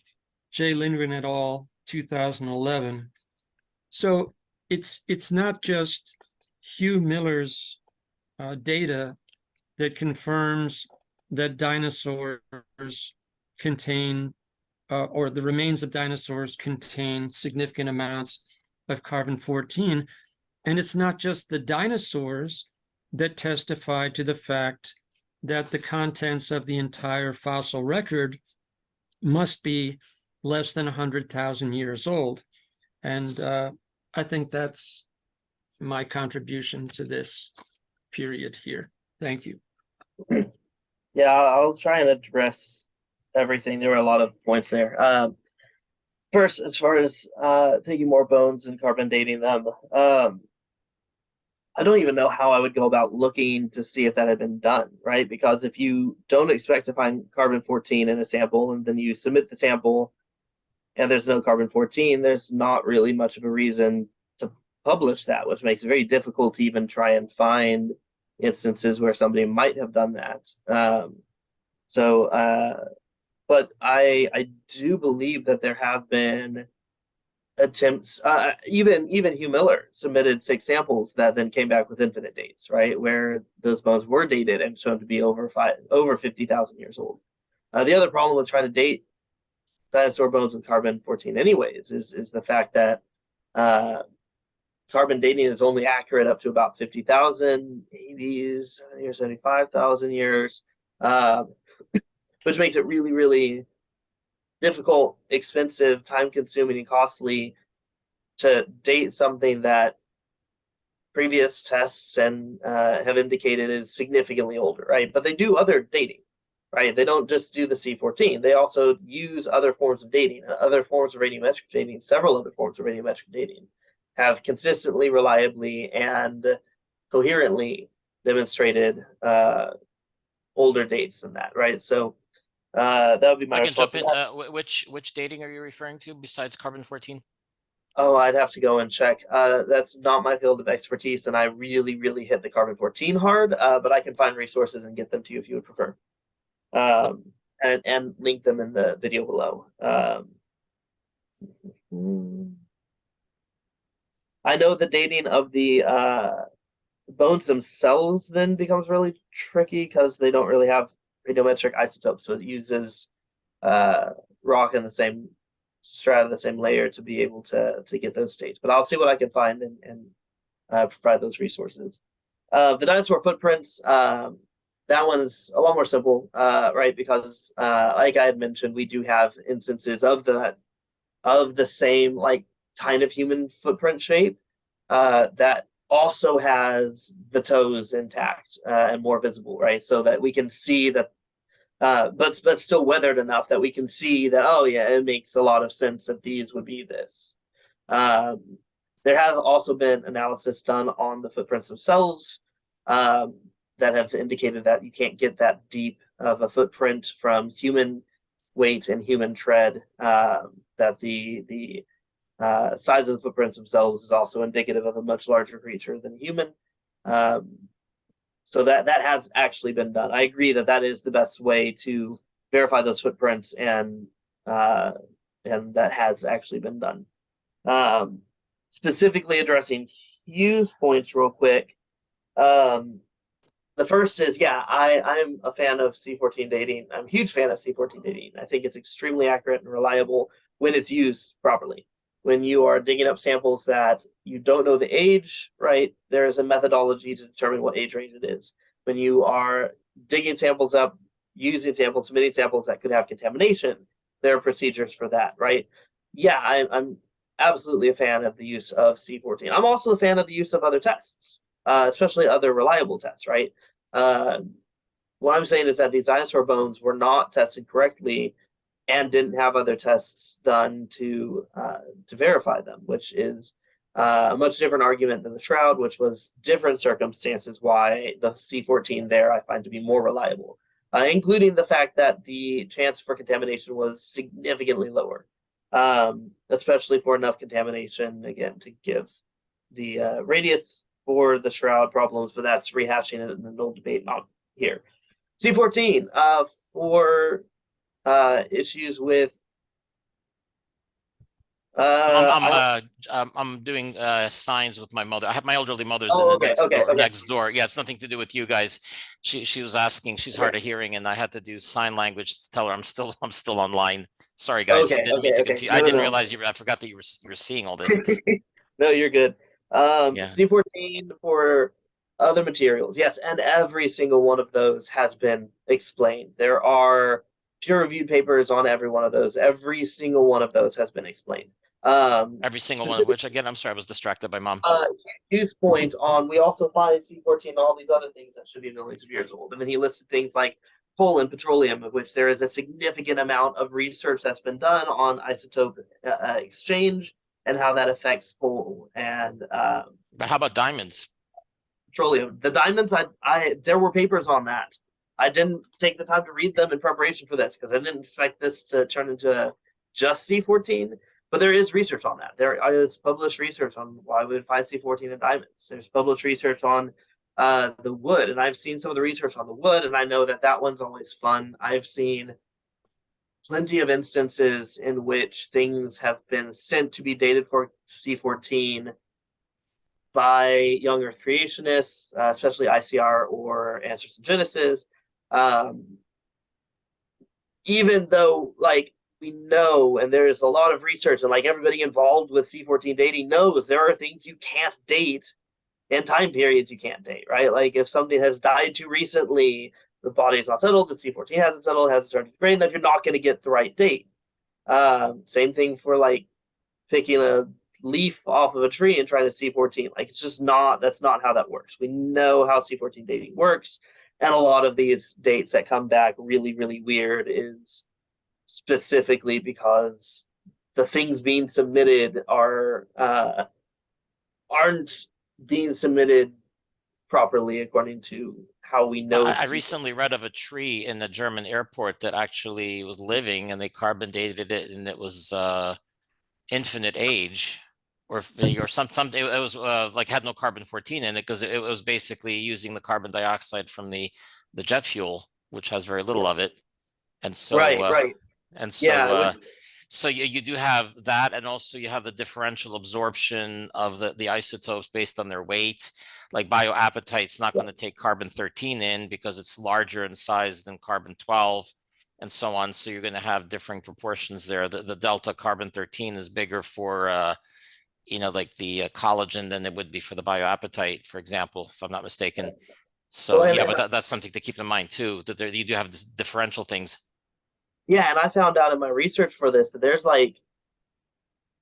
J. Lindgren et al., 2011. So it's not just Hugh Miller's data that confirms that dinosaurs contain, or the remains of dinosaurs contain significant amounts of carbon-14. And it's not just the dinosaurs that testify to the fact that the contents of the entire fossil record must be less than 100,000 years old. And I think that's my contribution to this period here. Thank you. Yeah, I'll try and address everything. There were a lot of points there. First, as far as taking more bones and carbon dating them, I don't even know how I would go about looking to see if that had been done, right? Because if you don't expect to find carbon-14 in a sample and then you submit the sample and there's no carbon-14, there's not really much of a reason to publish that, which makes it very difficult to even try and find instances where somebody might have done that. But I do believe that there have been attempts, even Hugh Miller submitted 6 samples that then came back with infinite dates, right, where those bones were dated and shown to be over 50,000 years old. The other problem with trying to date dinosaur bones with carbon-14 anyways is the fact that carbon dating is only accurate up to about 50,000, 80s, 75,000 years, which makes it really, really difficult, expensive, time-consuming, and costly to date something that previous tests and have indicated is significantly older, right? But they do other dating, right? They don't just do the C14. They also use other forms of dating, other forms of radiometric dating. Several other forms of radiometric dating have consistently, reliably, and coherently demonstrated older dates than that, right? So that would be my I can jump response. in. Which dating are you referring to besides carbon-14? Oh, I'd have to go and check. That's not my field of expertise, and I really, really hit the carbon-14 hard. But I can find resources and get them to you if you would prefer, and link them in the video below. I know the dating of the bones themselves then becomes really tricky because they don't really have radiometric isotopes, so it uses rock in the same strata, the same layer, to be able to get those states. But I'll see what I can find and provide those resources. The dinosaur footprints, that one's a lot more simple, right? Because like I had mentioned, we do have instances of the same like kind of human footprint shape that also has the toes intact and more visible, right? So that we can see that, but still weathered enough that we can see that, oh yeah, it makes a lot of sense that these would be this. There have also been analysis done on the footprints themselves that have indicated that you can't get that deep of a footprint from human weight and human tread. That the size of the footprints themselves is also indicative of a much larger creature than human. So that has actually been done. I agree that that is the best way to verify those footprints, and that has actually been done. Specifically addressing Hugh's points real quick. The first is, yeah, I'm a fan of C14 dating. I'm a huge fan of C14 dating. I think it's extremely accurate and reliable when it's used properly. When you are digging up samples that you don't know the age, right, there is a methodology to determine what age range it is. When you are digging samples up, using samples, submitting samples that could have contamination, there are procedures for that, right? Yeah, I'm absolutely a fan of the use of C14. I'm also a fan of the use of other tests, especially other reliable tests, right? What I'm saying is that these dinosaur bones were not tested correctly and didn't have other tests done to verify them, which is a much different argument than the shroud, which was different circumstances why the C14 there I find to be more reliable, including the fact that the chance for contamination was significantly lower, especially for enough contamination, again, to give the radius for the shroud problems, but that's rehashing it in the null debate, not here. C14 for issues with I'm doing signs with my mother. I have my elderly mother's in the next door. Yeah, it's nothing to do with you guys. She was asking. She's hard of hearing, and I had to do sign language to tell her I'm still online. Sorry, guys. I didn't mean to confuse. I didn't realize I forgot that you were seeing all this. No, you're good. C14 for other materials, yes, and every single one of those has been explained. There are peer-reviewed papers on every one of those. Every single one of those has been explained. Every single one of which, again, I'm sorry, I was distracted by mom. Hugh's point on, we also find C14 and all these other things that should be millions of years old. And then he listed things like coal and petroleum, of which there is a significant amount of research that's been done on isotope exchange and how that affects coal and but how about diamonds? Petroleum. The diamonds, there were papers on that. I didn't take the time to read them in preparation for this because I didn't expect this to turn into just C14. But there is research on that. There is published research on why we would find C14 in diamonds. There's published research on the wood, and I've seen some of the research on the wood, and I know that that one's always fun. I've seen plenty of instances in which things have been sent to be dated for C14 by young Earth creationists, especially ICR or Answers in Genesis. Even though, like, we know, and there's a lot of research, and like everybody involved with C14 dating knows there are things you can't date and time periods you can't date, right? Like if something has died too recently, the body is not settled, the C14 hasn't settled, hasn't started to degrade, that you're not going to get the right date. Same thing for like picking a leaf off of a tree and trying to C14. Like it's just not, that's not how that works. We know how C14 dating works. And a lot of these dates that come back really, really weird is specifically because the things being submitted aren't being submitted properly according to how we know. I recently read of a tree in the German airport that actually was living, and they carbon dated it, and it was infinite age, or some it was like had no carbon 14 in it because it was basically using the carbon dioxide from the jet fuel, which has very little of it, and so right. And so, so you do have that, and also you have the differential absorption of the isotopes based on their weight. Like bioapatite's not going to take carbon 13 in because it's larger in size than carbon 12, and so on. So you're going to have different proportions there. The delta carbon 13 is bigger for like the collagen than it would be for the bioapatite, for example, if I'm not mistaken. Well, So and yeah, but that's something to keep in mind too, that you do have this differential things. yeah, and I found out in my research for this that there's like,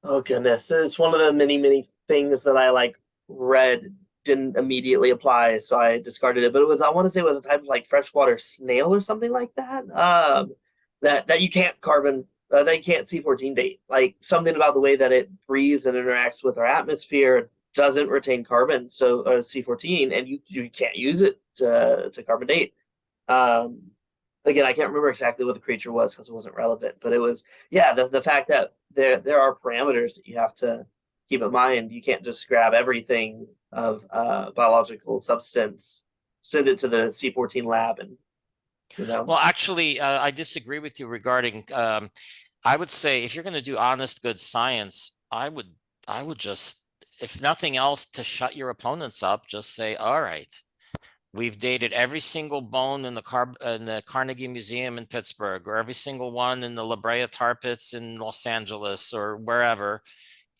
oh goodness, it's one of the many things that I like read didn't immediately apply, so I discarded it. But it was, I want to say it was a type of like freshwater snail or something like that. That you can't carbon that you can't C14 date. Like something about the way that it breathes and interacts with our atmosphere doesn't retain carbon, so C14, and you can't use it to carbon date. Um, Again, I can't remember exactly what the creature was because it wasn't relevant, but it was, yeah, the fact that there are parameters that you have to keep in mind. You can't just grab everything of biological substance, send it to the C14 lab, and Well, actually, I disagree with you regarding. I would say if you're going to do honest, good science, I would just, if nothing else, to shut your opponents up, just say, all right, we've dated every single bone in the Carnegie Museum in Pittsburgh, or every single one in the La Brea tar pits in Los Angeles or wherever.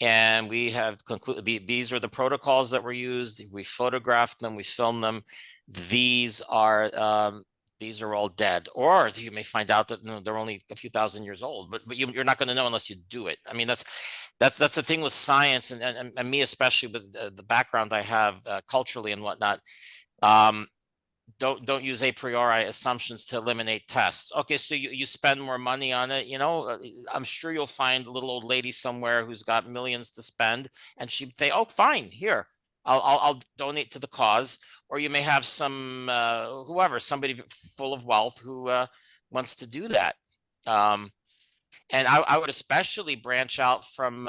And we have concluded these are the protocols that were used. We photographed them, we filmed them. These are all dead, or you may find out that they're only a few thousand years old. But you're not going to know unless you do it. I mean, that's the thing with science, and me especially with the background I have culturally and whatnot. Don't use a priori assumptions to eliminate tests. Okay, so you spend more money on it, I'm sure you'll find a little old lady somewhere who's got millions to spend, and she'd say, oh, fine, here, I'll donate to the cause. Or you may have some somebody full of wealth who wants to do that. And I would especially branch out from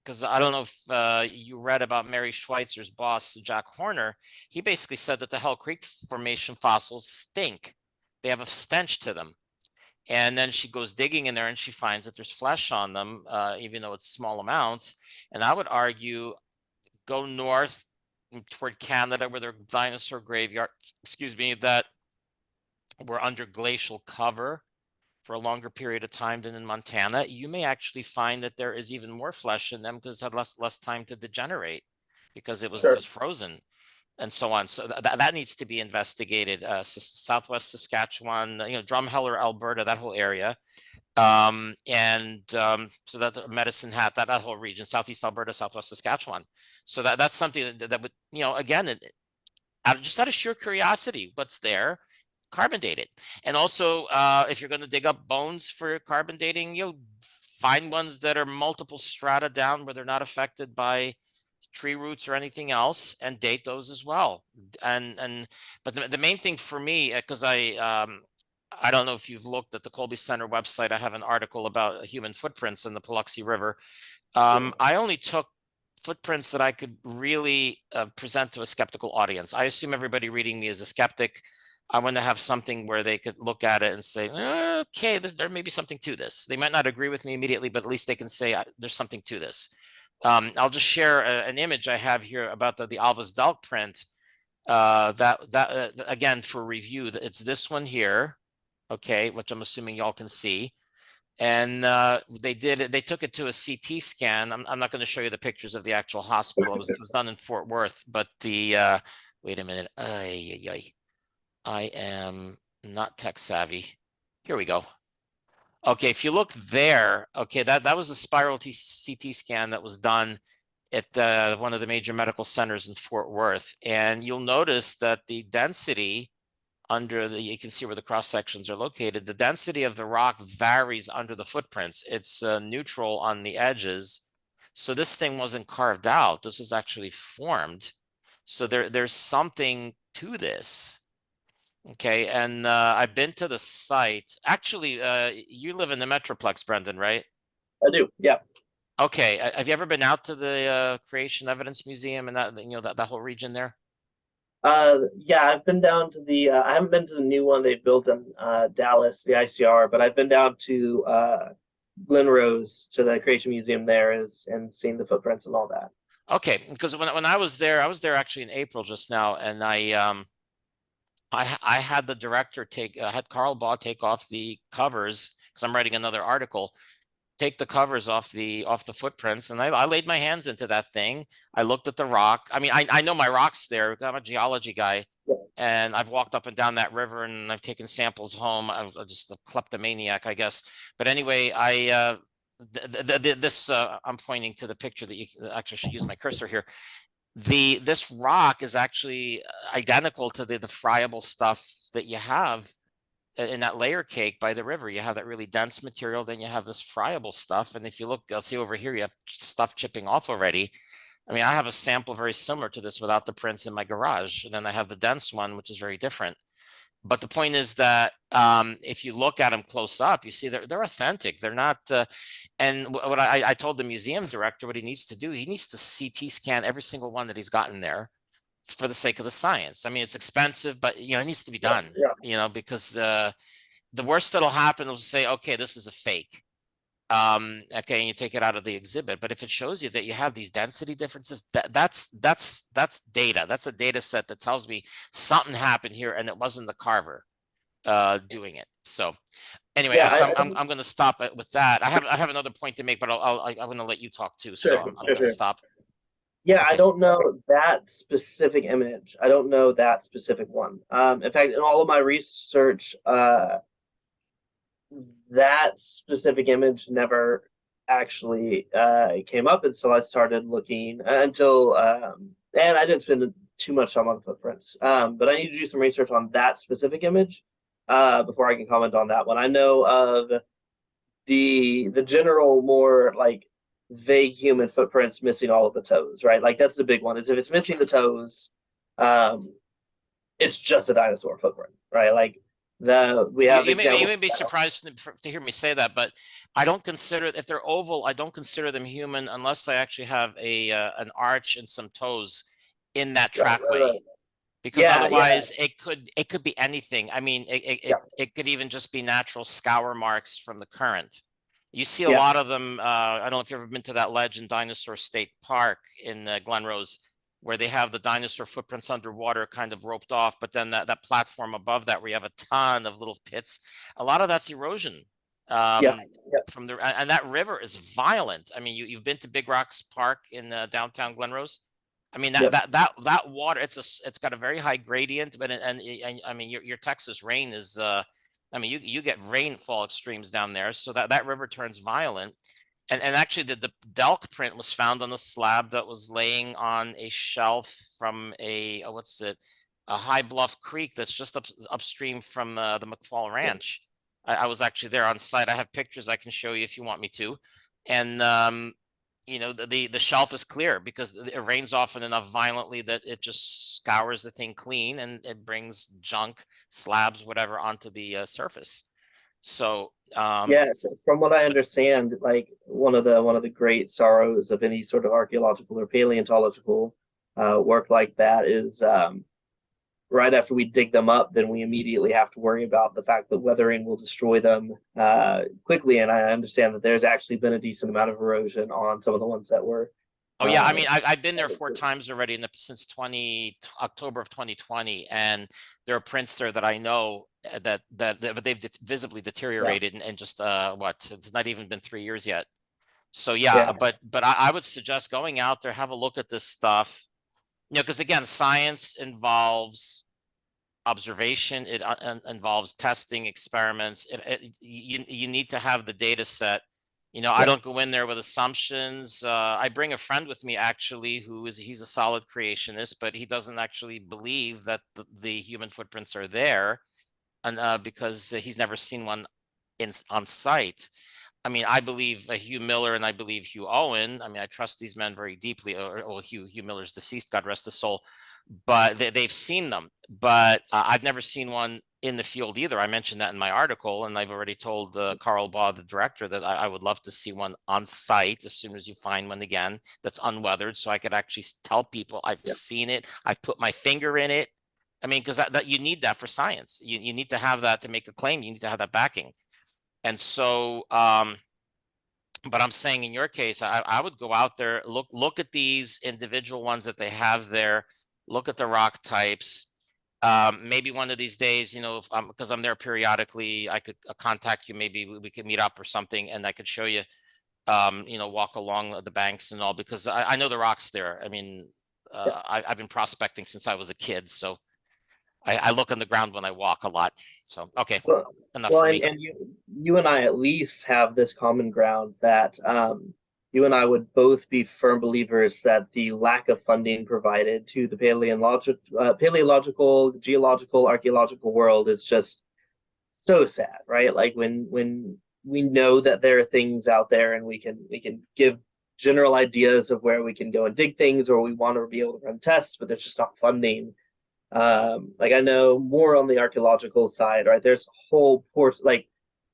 because I don't know if you read about Mary Schweitzer's boss, Jack Horner. He basically said that the Hell Creek Formation fossils stink. They have a stench to them. And then she goes digging in there and she finds that there's flesh on them, even though it's small amounts. And I would argue, go north toward Canada where there are dinosaur graveyards, that were under glacial cover for a longer period of time than in Montana. You may actually find that there is even more flesh in them because it had less time to degenerate because it was frozen and so on. So that needs to be investigated. Southwest Saskatchewan, Drumheller, Alberta, that whole area. So that Medicine Hat, that whole region, Southeast Alberta, Southwest Saskatchewan. So that's something that would, again, just out of sheer curiosity, what's there, carbon date it. And also, if you're going to dig up bones for carbon dating, you'll find ones that are multiple strata down where they're not affected by tree roots or anything else, and date those as well. But the main thing for me, because I don't know if you've looked at the Kolbe Center website, I have an article about human footprints in the Paluxy River. I only took footprints that I could really present to a skeptical audience. I assume everybody reading me is a skeptic. I want to have something where they could look at it and say, okay, there may be something to this. They might not agree with me immediately, but at least they can say there's something to this. I'll just share an image I have here about the Alvis Dalk print. Again, for review, it's this one here, okay, which I'm assuming y'all can see. And they took it to a CT scan. I'm not going to show you the pictures of the actual hospital. It was done in Fort Worth, but wait a minute. I am not tech savvy. Here we go. Okay, if you look there, okay, that was a spiral CT scan that was done at one of the major medical centers in Fort Worth. And you'll notice that the density you can see where the cross sections are located. The density of the rock varies under the footprints. It's neutral on the edges. So this thing wasn't carved out. This was actually formed. So there's something to this. Okay, and I've been to the site. Actually, you live in the Metroplex, Brenden, right? I do, yeah. Okay, have you ever been out to the Creation Evidence Museum and that whole region there? Yeah, I've been down to I haven't been to the new one they built in Dallas, the ICR, but I've been down to Glen Rose to the Creation Museum there and seen the footprints and all that. Okay, because when I was there actually in April just now, and I had the director had Carl Baugh take off the covers because I'm writing another article, take the covers off the footprints, and I laid my hands into that thing. I looked at the rock. I mean, I know my rocks there. I'm a geology guy, Yeah. and I've walked up and down that river, and I've taken samples home. I'm just a kleptomaniac, I guess. But anyway, this I'm pointing to the picture that you actually should use my cursor here. This rock is actually identical to the friable stuff that you have in that layer cake by the river. You have that really dense material, then you have this friable stuff. And if you look, I'll see over here, you have stuff chipping off already. I mean, I have a sample very similar to this without the prints in my garage. And then I have the dense one, which is very different. But the point is that if you look at them close up, you see they're authentic. They're not. And what I told the museum director, what he needs to do, he needs to CT scan every single one that he's gotten there for the sake of the science. I mean, it's expensive, but it needs to be done. Yeah. Because the worst that'll happen is say, okay, this is a fake. Okay, and you take it out of the exhibit. But if it shows you that you have these density differences, that's data. That's a data set that tells me something happened here and it wasn't the carver doing it. So anyway, Yeah, so I'm going to stop it with that. I have another point to make, but I'm going to let you talk too. So I'm going to stop. Yeah, Okay. I don't know that specific image. I don't know that specific one. In fact, in all of my research, that specific image never actually came up until I started looking and I didn't spend too much time on footprints. But I need to do some research on that specific image before I can comment on that one. I know of the general more like vague human footprints missing all of the toes, right? Like that's the big one. Is if it's missing the toes, it's just a dinosaur footprint, right? Like we have you may be surprised to hear me say that, but I don't consider, if they're oval, I don't consider them human unless I actually have an arch and some toes in that trackway. Right. Because otherwise it could be anything. I mean, it could even just be natural scour marks from the current. You see a lot of them. I don't know if you've ever been to that ledge in Dinosaur State Park in Glen Rose, where they have the dinosaur footprints underwater kind of roped off, but then that platform above that where you have a ton of little pits, a lot of that's erosion. From the, and that river is violent. I mean, you've been to Big Rocks Park in downtown Glen Rose. I mean, that water, it's got a very high gradient, but and I mean, your Texas rain is I mean, you get rainfall extremes down there, so that river turns violent. And actually the Delk print was found on the slab that was laying on a shelf from a High Bluff Creek that's just upstream from the McFall Ranch. I was actually there on site. I have pictures I can show you if you want me to. And the shelf is clear because it rains often enough violently that it just scours the thing clean and it brings junk, slabs, whatever onto the surface. So so from what I understand, like one of the great sorrows of any sort of archaeological or paleontological work like that is right after we dig them up, then we immediately have to worry about the fact that weathering will destroy them quickly. And I understand that there's actually been a decent amount of erosion on some of the ones that were. Oh yeah, I mean, I've been there 4 times already since October of 2020, and there are prints there that I know that they've visibly deteriorated and just it's not even been 3 years yet. So but I would suggest going out there, have a look at this stuff, because again, science involves observation, it involves testing, experiments. You need to have the data set. I don't go in there with assumptions. I bring a friend with me actually he's a solid creationist, but he doesn't actually believe that the human footprints are there, and because he's never seen one on site. I mean, I believe Hugh Miller and I believe Hugh Owen. I mean, I trust these men very deeply. Hugh Miller's deceased, God rest his soul, but they've seen them. But I've never seen one in the field either. I mentioned that in my article, and I've already told Carl Baugh, the director, that I would love to see one on site as soon as you find one again that's unweathered, so I could actually tell people I've seen it. I've put my finger in it. I mean, because that you need that for science. You need to have that to make a claim. You need to have that backing. And so, but I'm saying in your case, I would go out there, look at these individual ones that they have there, look at the rock types. Maybe one of these days, because I'm there periodically, I could contact you. Maybe we could meet up or something, and I could show you walk along the banks and all, because I know the rocks there. I mean, I've been prospecting since I was a kid, so I look on the ground when I walk a lot. So, okay, Well, enough well, for and, me. and you and I at least have this common ground that you and I would both be firm believers that the lack of funding provided to the paleological, geological, archaeological world is just so sad, right? Like when we know that there are things out there and we can give general ideas of where we can go and dig things, or we want to be able to run tests, but there's just not funding. Like I know more on the archaeological side, right? There's a whole portion, like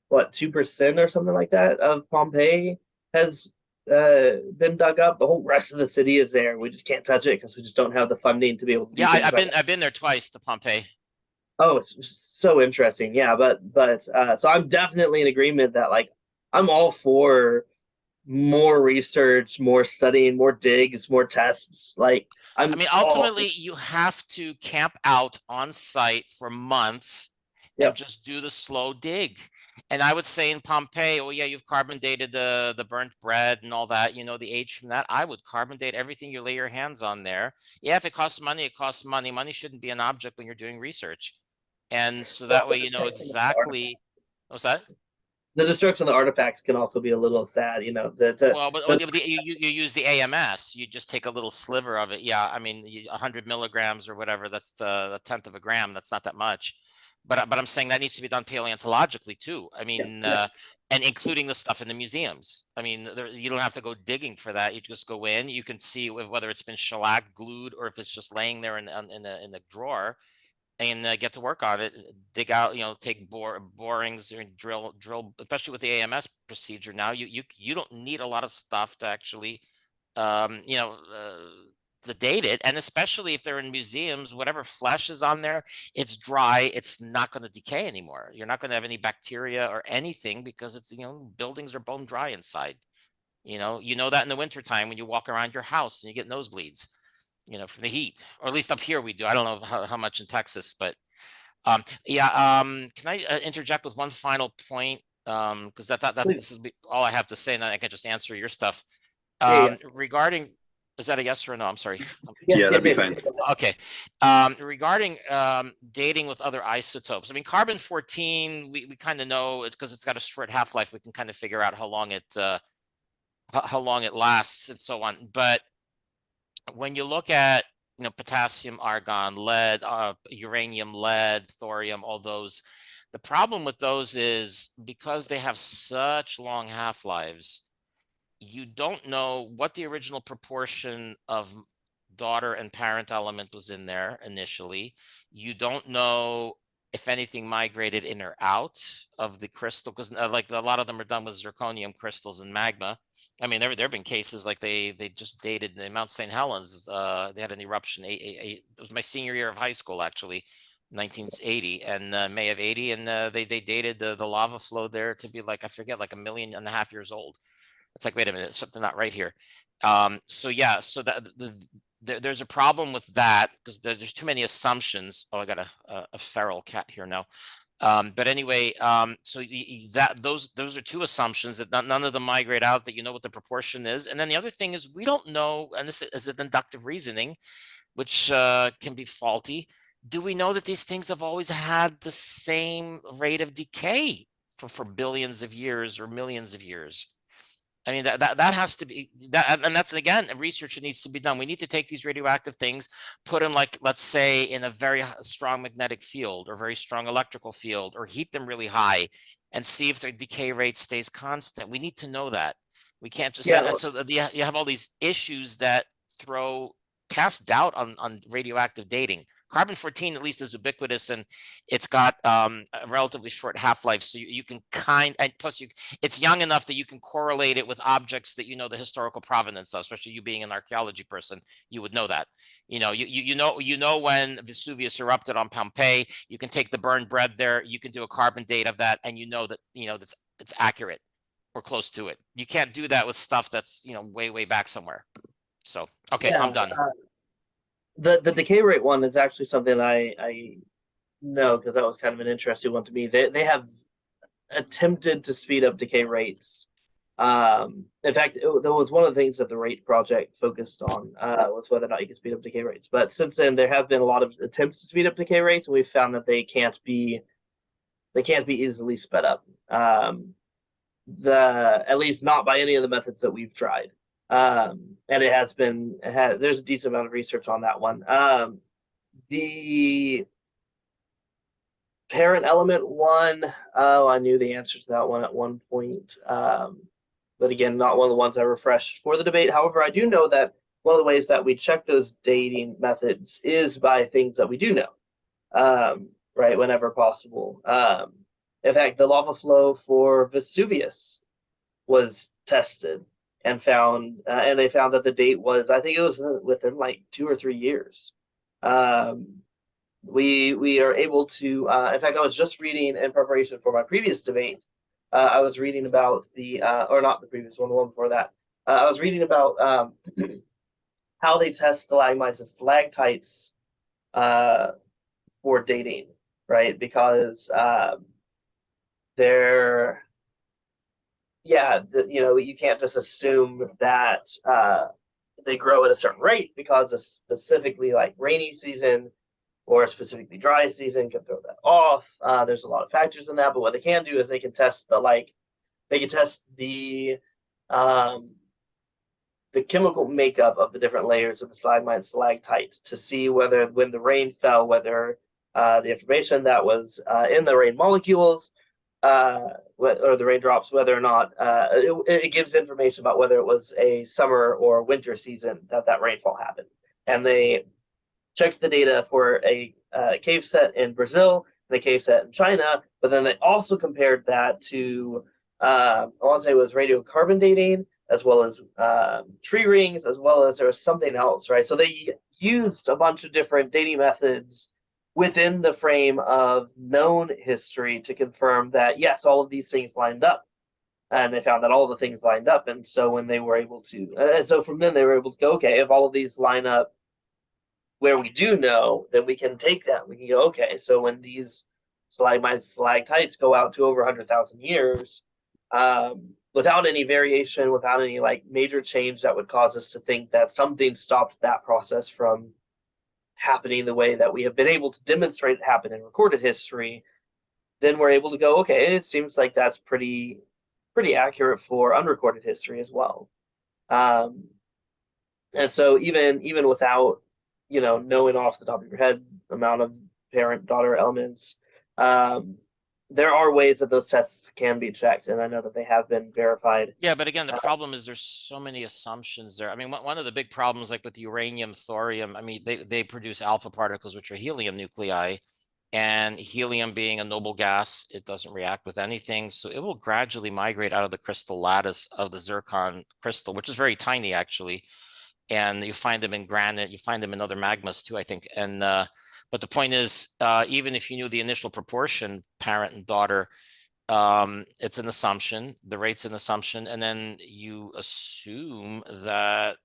what, 2% or something like that of Pompeii has been dug up. The whole rest of the city is there. We just can't touch it because we just don't have the funding to be able to do Yeah, things like I've been there twice to Pompeii. Oh, it's so interesting. Yeah, but so I'm definitely in agreement that like I'm all for more research, more studying, more digs, more tests. Like I I'm mean, all ultimately, you have to camp out on site for months and yeah. just do the slow dig. And I would say in Pompeii, oh yeah, you've carbon dated the burnt bread and all that, the age from that. I would carbon date everything you lay your hands on there. Yeah, if it costs money, it costs money. Money shouldn't be an object when you're doing research. And so Well, that way you know exactly. What's that? the destruction of the artifacts can also be a little sad, you know. Well, but you use the AMS. You just take a little sliver of it. Yeah, I mean, 100 milligrams or whatever. That's the tenth of a gram. That's not that much. But I'm saying that needs to be done paleontologically too. I yeah, mean, yeah, and including the stuff in the museums. I mean, you don't have to go digging for that. You just go in. You can see whether it's been shellac glued or if it's just laying there in the drawer, and get to work on it. Dig out, take borings and drill, especially with the AMS procedure. Now you don't need a lot of stuff to actually, um, you know, uh, to date it, and especially if they're in museums, whatever flesh is on there, it's dry. It's not going to decay anymore. You're not going to have any bacteria or anything because it's buildings are bone dry inside. You know that in the wintertime when you walk around your house and you get nosebleeds, from the heat, or at least up here we do. I don't know how much in Texas, but yeah. Can I interject with one final point? Because that please. this is all I have to say, and then I can just answer your stuff. Yeah, yeah. Regarding, is that a yes or a no? I'm sorry. Yes, Yeah, yes, that'd be yes. fine. Okay. Regarding dating with other isotopes, I mean, carbon-14, we kind of know it because it's got a short half-life. We can kind of figure out how long it lasts and so on. But when you look at potassium, argon, lead, uranium, lead, thorium, all those, the problem with those is because they have such long half-lives, you don't know what the original proportion of daughter and parent element was in there initially. You don't know if anything migrated in or out of the crystal, because like a lot of them are done with zirconium crystals and magma. I mean, there have been cases like they just dated in Mount St. Helens. They had an eruption. It was my senior year of high school, actually, 1980, and May of 80, and they dated the lava flow there to be like, I forget, like 1.5 million years old. It's like, wait a minute, something not right here. So yeah, so there's a problem with that because there's too many assumptions. Oh, I got a feral cat here now. But anyway, so those are two assumptions that none of them migrate out, that you know what the proportion is. And then the other thing is we don't know, and this is an inductive reasoning, which can be faulty. Do we know that these things have always had the same rate of decay for billions of years or millions of years? I mean, that has to be that, and that's again research that needs to be done. We need to take these radioactive things, put them, like, let's say, in a very strong magnetic field or very strong electrical field, or heat them really high and see if their decay rate stays constant. We need to know that. We can't just, Yeah, and so you have all these issues that cast doubt on radioactive dating. Carbon-14 at least is ubiquitous, and it's got a relatively short half-life, so you can and plus it's young enough that you can correlate it with objects that you know the historical provenance of, especially you being an archaeology person, you would know that. You know when Vesuvius erupted on Pompeii, you can take the burned bread there, you can do a carbon date of that, and you know that that's it's accurate or close to it. You can't do that with stuff that's way back somewhere. So okay, yeah. I'm done. The decay rate one is actually something I know because that was kind of an interesting one to me. They have attempted to speed up decay rates In fact, that was one of the things that the rate project focused on, was whether or not you can speed up decay rates. But since then, there have been a lot of attempts to speed up decay rates, and we've found that they can't be easily sped up. At least not by any of the methods that we've tried. And there's a decent amount of research on that one. The parent element one, I knew the answer to that one at one point. But again, not one of the ones I refreshed for the debate. However, I do know that one of the ways that we check those dating methods is by things that we do know, right, whenever possible. In fact, the lava flow for Vesuvius was tested and they found that the date was, I think it was within like 2 or 3 years. We are able to, in fact, I was just reading in preparation for my previous debate. I was reading about or not the previous one, the one before that. I was reading about how they test stalagmites and stalactites for dating, right? Because you can't just assume that they grow at a certain rate because a specifically like rainy season or a specifically dry season can throw that off. There's a lot of factors in that, but what they can do is they can test the chemical makeup of the different layers of the stalagmite and stalactite to see whether when the rain fell, whether the information that was in the rain molecules or the raindrops, whether or not it gives information about whether it was a summer or winter season that rainfall happened. And they checked the data for a cave set in Brazil and a cave set in China, but then they also compared that to, I want to say it was radiocarbon dating, as well as tree rings, as well as there was something else, right? So they used a bunch of different dating methods within the frame of known history to confirm that, yes, all of these things lined up. And they found that all the things lined up. And so when they were able to, and so from then they were able to go, okay, if all of these line up where we do know, then we can take that. We can go, okay, so when these stalagmites, stalactites go out to over 100,000 years, without any variation, without any like major change that would cause us to think that something stopped that process from happening the way that we have been able to demonstrate it happen in recorded history, then we're able to go, okay, it seems like that's pretty accurate for unrecorded history as well. And so even without knowing off the top of your head amount of parent-daughter elements, there are ways that those tests can be checked, and I know that they have been verified. Yeah, but again, the problem is there's so many assumptions there. I mean, one of the big problems, like with uranium, thorium, I mean, they produce alpha particles, which are helium nuclei, and helium being a noble gas, it doesn't react with anything. So it will gradually migrate out of the crystal lattice of the zircon crystal, which is very tiny, actually. And you find them in granite, you find them in other magmas too, I think. And but the point is, even if you knew the initial proportion, parent and daughter, it's an assumption, the rate's an assumption, and then you assume that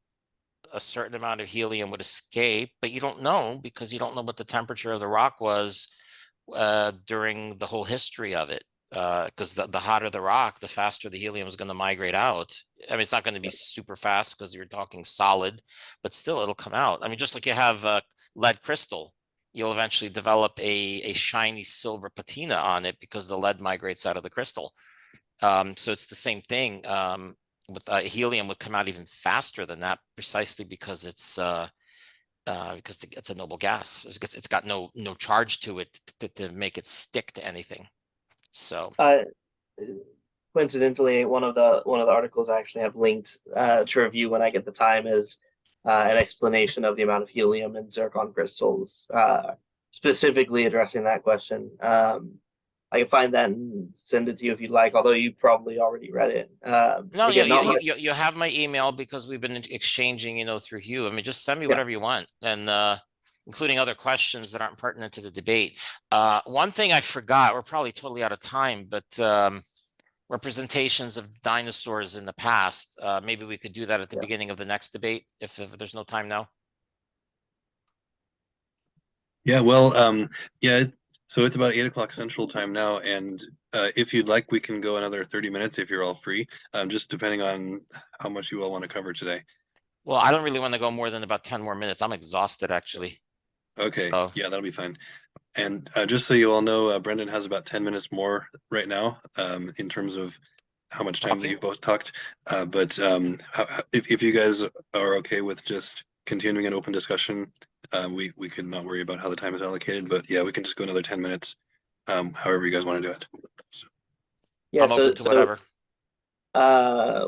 a certain amount of helium would escape, but you don't know because you don't know what the temperature of the rock was during the whole history of it. Because the hotter the rock, the faster the helium is going to migrate out. I mean, it's not going to be super fast because you're talking solid, but still it'll come out. I mean, just like you have lead crystal, you'll eventually develop a shiny silver patina on it because the lead migrates out of the crystal. So it's the same thing. With helium would come out even faster than that, precisely because it's a noble gas. It's got no charge to it to make it stick to anything. So coincidentally, one of the articles I actually have linked to review when I get the time is an explanation of the amount of helium in zircon crystals, specifically addressing that question. I can find that and send it to you if you'd like, although you probably already read it. no, again, you have my email because we've been exchanging, through Hugh. I mean, just send me Yeah. whatever you want, and including other questions that aren't pertinent to the debate. One thing I forgot, we're probably totally out of time, but representations of dinosaurs in the past. Maybe we could do that at the beginning of the next debate if there's no time now. Yeah, well, yeah, So it's about 8 o'clock Central Time now, and if you'd like, we can go another 30 minutes if you're all free, just depending on how much you all want to cover today. Well, I don't really want to go more than about 10 more minutes. I'm exhausted actually. Okay, So yeah, that'll be fine. And just so you all know, Brenden has about 10 minutes more right now, in terms of how much time that talking. you've both talked. But if you guys are okay with just continuing an open discussion, we can not worry about how the time is allocated. But yeah, we can just go another 10 minutes, however you guys want to do it. So, Yeah, I'm open to whatever.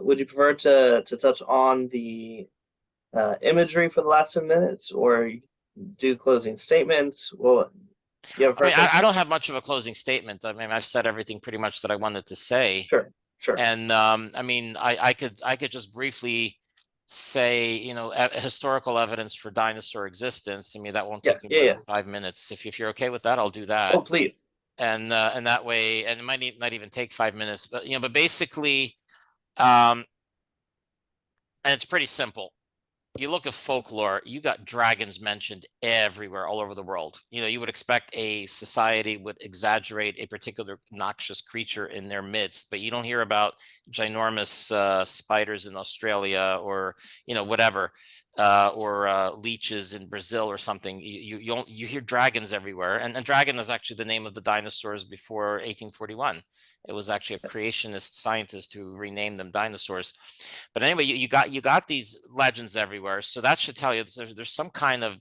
Would you prefer to touch on the imagery for the last 10 minutes, or do closing statements? Well, you have a I mean, preference? I don't have much of a closing statement. I mean, I've said everything pretty much that I wanted to say. Sure, sure. And I mean, I could just briefly say, you know, historical evidence for dinosaur existence. I mean, that won't Yeah, take me yeah, more yeah. than 5 minutes. If you're okay with that, I'll do Oh, that. please. And that way, and it might not even take 5 minutes, but you know, but basically, and it's pretty simple. You look at folklore, you got dragons mentioned everywhere, all over the world. You know, you would expect a society would exaggerate a particular noxious creature in their midst, but you don't hear about ginormous spiders in Australia or, you know, whatever, or leeches in Brazil or something. You hear dragons everywhere, and dragon is actually the name of the dinosaurs before 1841. It was actually a creationist scientist who renamed them dinosaurs. But anyway, you got these legends everywhere, so that should tell you there's some kind of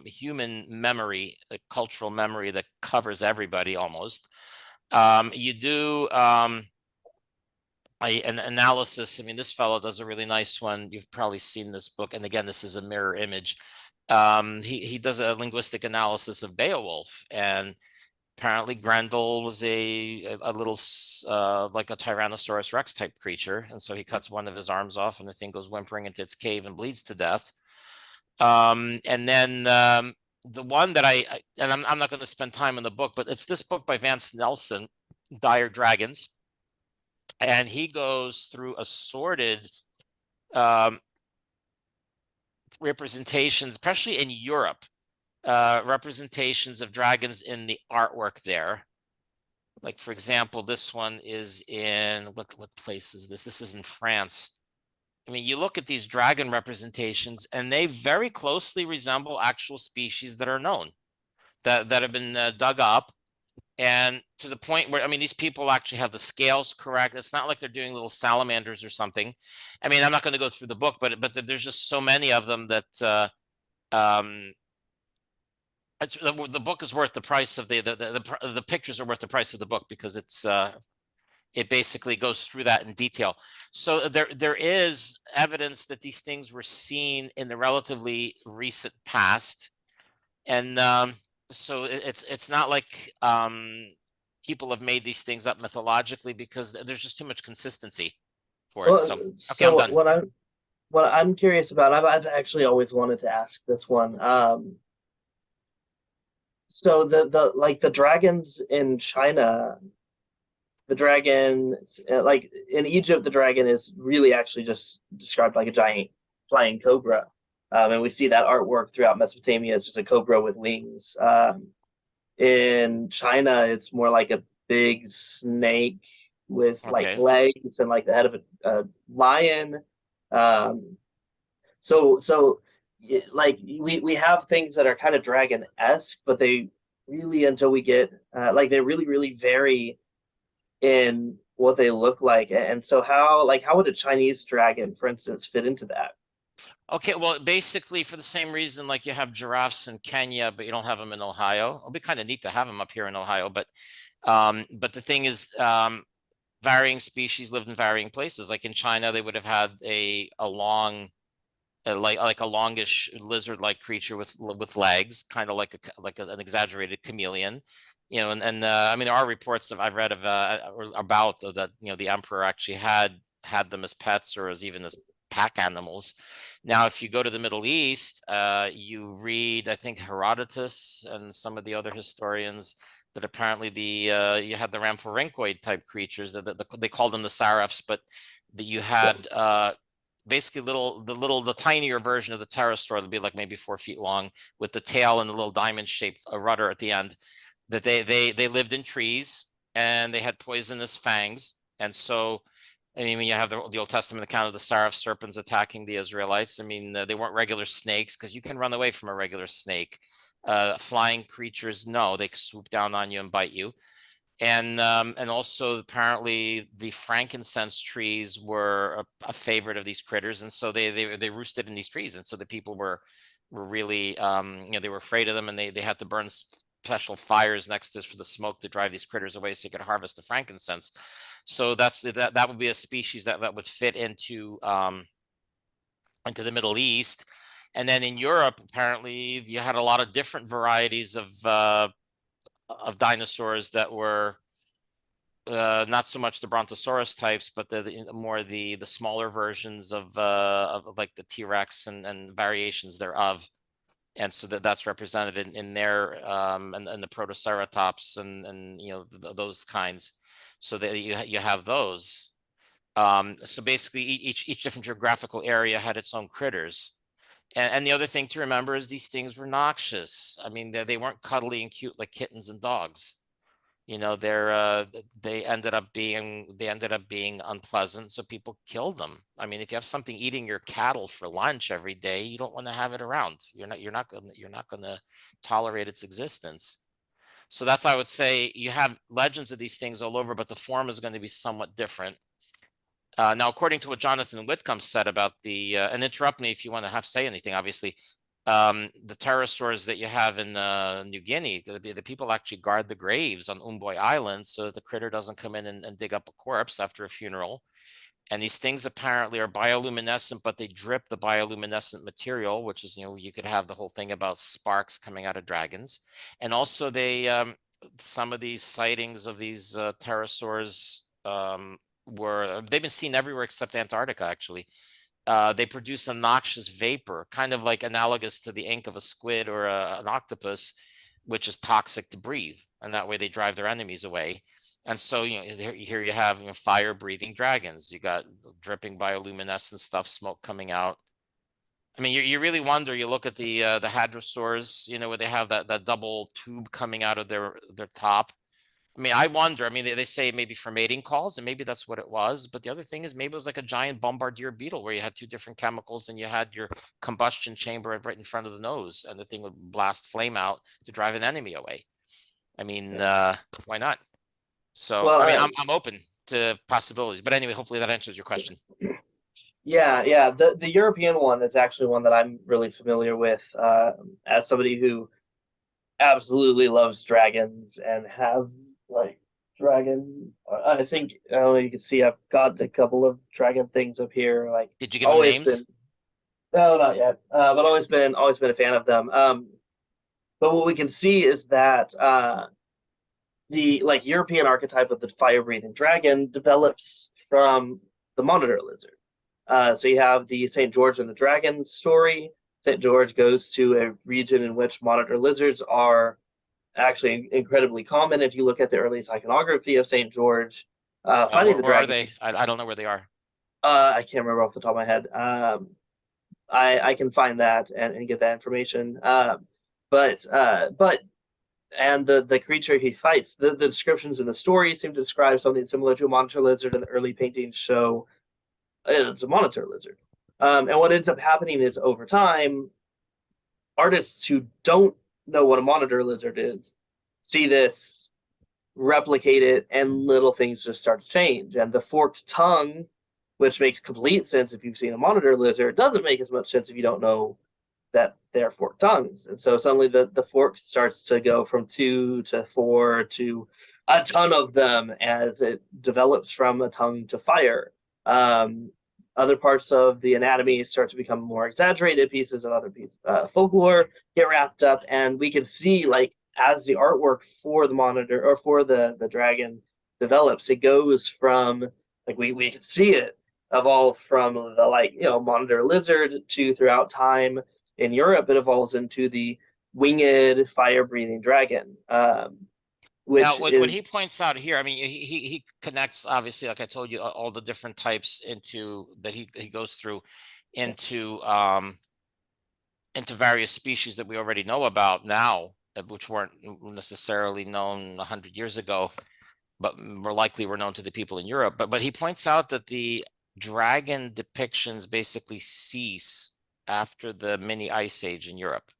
human memory, a cultural memory that covers everybody almost. You do an analysis. I mean, this fellow does a really nice one. You've probably seen this book, and again, this is a mirror image. He does a linguistic analysis of Beowulf, and apparently Grendel was a little like a Tyrannosaurus Rex type creature, and so he cuts one of his arms off, and the thing goes whimpering into its cave and bleeds to death. And then the one that I'm not going to spend time in the book, but it's this book by Vance Nelson, Dire Dragons, and he goes through assorted representations, especially in Europe, representations of dragons in the artwork there. Like, for example, this one is in what place is this? This is in France. I mean, you look at these dragon representations, and they very closely resemble actual species that are known, that have been dug up, and to the point where, I mean, these people actually have the scales correct. It's not like they're doing little salamanders or something. I mean, I'm not going to go through the book, but there's just so many of them that the book is worth the price of the pictures are worth the price of the book, because it basically goes through that in detail. So there is evidence that these things were seen in the relatively recent past, and so it's not like people have made these things up mythologically, because there's just too much consistency for it. Well, So okay, I'm done. What I'm curious about, I've actually always wanted to ask this one. So the dragons in China, the dragon, like in Egypt, the dragon is really actually just described like a giant flying cobra. And we see that artwork throughout Mesopotamia. It's just a cobra with wings. In China, it's more like a big snake with like Okay. legs and like the head of a lion. Um, so like we have things that are kind of dragon-esque, but they really, until we get like they really vary in what they look like. And so how would a Chinese dragon, for instance, fit into that? Okay, well, basically for the same reason, like you have giraffes in Kenya, but you don't have them in Ohio. It'll be kind of neat to have them up here in Ohio, but the thing is, varying species lived in varying places. Like in China, they would have had a long, like a longish lizard-like creature with legs, kind of like an exaggerated chameleon. You know, and I mean, there are reports that I've read of about that, you know, the emperor actually had them as pets or as even as pack animals. Now, if you go to the Middle East, you read, I think, Herodotus and some of the other historians, that apparently you had the rhamphorhynchoid type creatures that they called them the saraphs, but that you had basically the tinier version of the pterosaur that'd be like maybe 4 feet long with the tail and the little diamond shaped rudder at the end. That they lived in trees and they had poisonous fangs. And so, I mean, when you have the Old Testament account of the seraph serpents attacking the Israelites, I mean, they weren't regular snakes because you can run away from a regular snake. Flying creatures, no, they swoop down on you and bite you. And also apparently the frankincense trees were a favorite of these critters, and so they roosted in these trees, and so the people were really they were afraid of them, and they had to burn special fires next to for the smoke to drive these critters away so you could harvest the frankincense. So that would be a species that would fit into the Middle East. And then in Europe, apparently you had a lot of different varieties of dinosaurs that were not so much the Brontosaurus types, but the smaller versions of like the T-Rex and variations thereof. And so that's represented in there, and the Protoceratops and those kinds. So that you have those. So basically each different geographical area had its own critters. And the other thing to remember is these things were noxious. I mean, they weren't cuddly and cute like kittens and dogs. They ended up being unpleasant, so people killed them. I mean, if you have something eating your cattle for lunch every day, you don't want to have it around. You're not going to tolerate its existence. So that's, I would say, you have legends of these things all over, but the form is going to be somewhat different. Now, according to what Jonathan Whitcomb said about and interrupt me if you want to say anything, obviously, the pterosaurs that you have in New Guinea, the people actually guard the graves on Umboy Island so that the critter doesn't come in and dig up a corpse after a funeral. And these things apparently are bioluminescent, but they drip the bioluminescent material, which is, you could have the whole thing about sparks coming out of dragons. And also some of these sightings of these pterosaurs they've been seen everywhere except Antarctica, actually. They produce a noxious vapor, kind of like analogous to the ink of a squid or an octopus, which is toxic to breathe. And that way they drive their enemies away. And so, here you have fire-breathing dragons. You got dripping bioluminescent stuff, smoke coming out. I mean, you really wonder. You look at the hadrosaurs, where they have that double tube coming out of their top. I mean, I wonder. I mean, they say maybe for mating calls, and maybe that's what it was. But the other thing is maybe it was like a giant bombardier beetle where you had two different chemicals and you had your combustion chamber right in front of the nose, and the thing would blast flame out to drive an enemy away. I mean, why not? So, Well, I mean, I'm open to possibilities. But anyway, hopefully that answers your question. Yeah. The European one is actually one that I'm really familiar with, as somebody who absolutely loves dragons and have dragon. I think you can see I've got a couple of dragon things up here. Did you give them names? No, not yet. But always been a fan of them. But what we can see is that the European archetype of the fire-breathing dragon develops from the monitor lizard. So you have the St. George and the Dragon story. St. George goes to a region in which monitor lizards are actually incredibly common. If you look at the earliest iconography of St. George, finding the dragon. Where are they? I don't know where they are. I can't remember off the top of my head. I can find that and get that information. But the creature he fights, the descriptions in the story seem to describe something similar to a monitor lizard, and the early paintings show it's a monitor lizard. And what ends up happening is over time, artists who don't know what a monitor lizard is see this, replicate it, and little things just start to change. And the forked tongue, which makes complete sense if you've seen a monitor lizard, doesn't make as much sense if you don't know that they're forked tongues. And so suddenly the fork starts to go from 2 to 4 to a ton of them as it develops from a tongue to fire. Other parts of the anatomy start to become more exaggerated pieces, and other pieces, folklore get wrapped up, and we can see as the artwork for the monitor or for the dragon develops, it goes from we can see it evolve from the monitor lizard to, throughout time in Europe, it evolves into the winged fire-breathing dragon. which Now, what is he points out here, I mean, he connects, obviously, like I told you, all the different types into that he goes through into various species that we already know about now, which weren't necessarily known 100 years ago, but more likely were known to the people in Europe. But he points out that the dragon depictions basically cease after the mini ice age in Europe.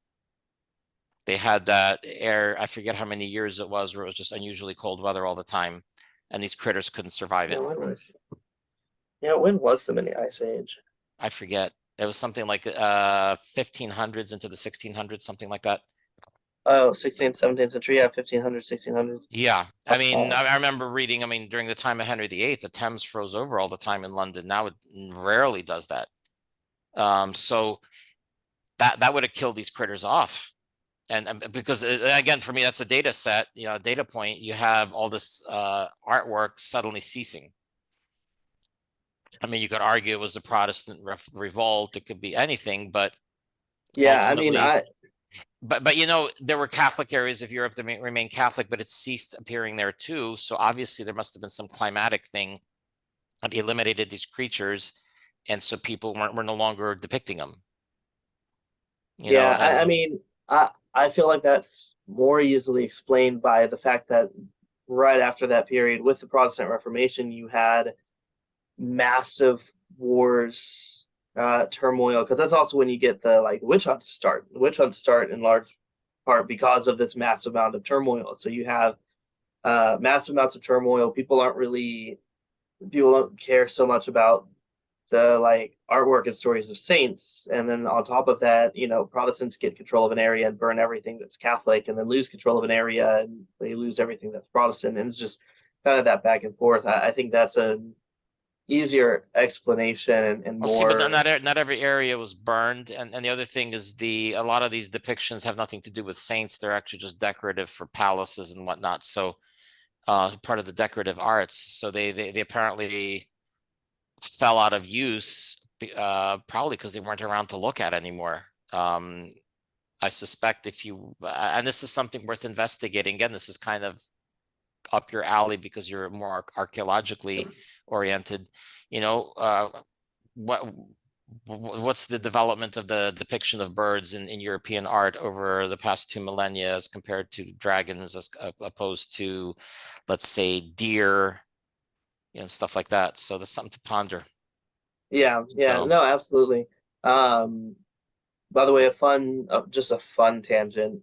They had that air, I forget how many years it was, where it was just unusually cold weather all the time, and these critters couldn't survive it. when was the mini ice age? I forget. It was something like 1500s into the 1600s, something like that. Oh, 16th, 17th century, yeah, 1500s, 1600s. Yeah, I mean, I remember reading, I mean, during the time of Henry VIII, the Thames froze over all the time in London. Now it rarely does that. So that would have killed these critters off. And because again, for me, that's a data set, a data point. You have all this artwork suddenly ceasing. I mean, you could argue it was a Protestant revolt. It could be anything, but yeah, ultimately, I mean, but there were Catholic areas of Europe that remain Catholic, but it ceased appearing there too. So obviously, there must have been some climatic thing that eliminated these creatures, and so people were no longer depicting them. I mean, I feel like that's more easily explained by the fact that right after that period with the Protestant Reformation, you had massive wars, turmoil, because that's also when you get the witch hunts start. The witch hunts start in large part because of this massive amount of turmoil. So you have massive amounts of turmoil. People don't care so much about the artwork and stories of saints, and then on top of that, Protestants get control of an area and burn everything that's Catholic, and then lose control of an area and they lose everything that's Protestant, and it's just kind of that back and forth. I think that's an easier explanation and well, more. see, but not every area was burned, and the other thing is a lot of these depictions have nothing to do with saints. They're actually just decorative for palaces and whatnot. So part of the decorative arts. So they apparently fell out of use, probably because they weren't around to look at anymore. I suspect and this is something worth investigating. Again, this is kind of up your alley because you're more archaeologically oriented. What's the development of the depiction of birds in European art over the past 2 millennia as compared to dragons, as opposed to, let's say, deer, stuff like that. So that's something to ponder. Yeah, So, no, absolutely. By the way, just a fun tangent,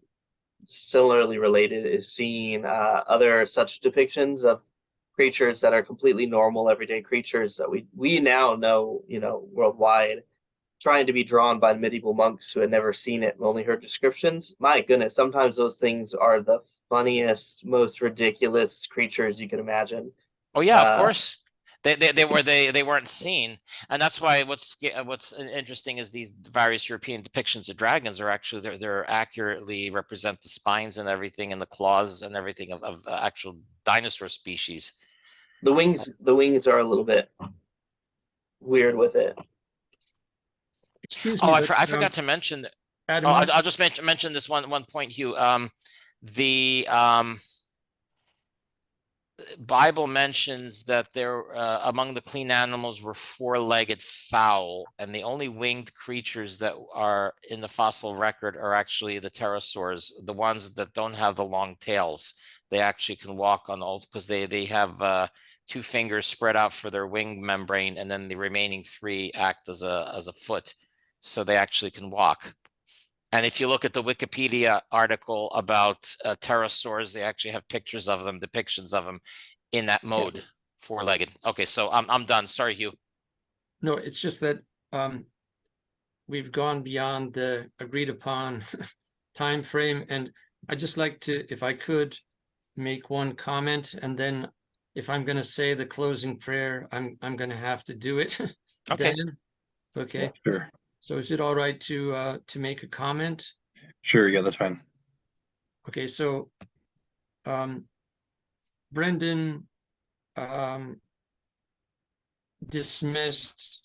similarly related, is seeing other such depictions of creatures that are completely normal, everyday creatures that we now know, worldwide, trying to be drawn by medieval monks who had never seen it and only heard descriptions. My goodness, sometimes those things are the funniest, most ridiculous creatures you can imagine. oh yeah, of course. They weren't seen, and that's why what's interesting is these various European depictions of dragons are actually they're accurately represent the spines and everything and the claws and everything of actual dinosaur species. The wings are a little bit weird with it. Excuse Oh, me, I forgot to mention that. Ademar, I'll just mention this one point, Hugh. The Bible mentions that there among the clean animals were 4-legged fowl, and the only winged creatures that are in the fossil record are actually the pterosaurs, the ones that don't have the long tails. They actually can walk on all because they have 2 fingers spread out for their wing membrane, and then the remaining 3 act as a foot, so they actually can walk. And if you look at the Wikipedia article about pterosaurs, they actually have pictures of them, depictions of them in that mode, 4-legged. Okay, so I'm done. Sorry, Hugh. no, it's just that we've gone beyond the agreed upon time frame, and I'd just like to, if I could, make one comment, and then if I'm going to say the closing prayer, I'm going to have to do it. Okay. Dan? Okay. Sure. So is it all right to make a comment? Sure. Yeah, that's fine. Okay, so Brenden dismissed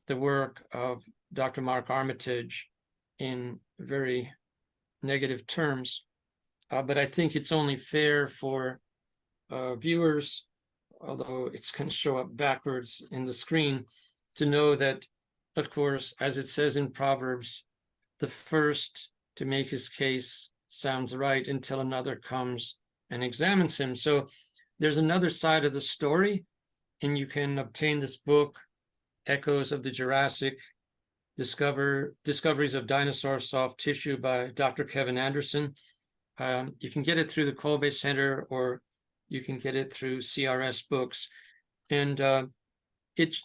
the work of Dr. Mark Armitage in very negative terms. but I think it's only fair for viewers, although it's going to show up backwards in the screen, to know that, of course, as it says in Proverbs, the first to make his case sounds right until another comes and examines him. So there's another side of the story, and you can obtain this book, Echoes of the Jurassic, Discoveries of Dinosaur Soft Tissue by Dr. Kevin Anderson. You can get it through the Kolbe Center, or you can get it through CRS Books. And it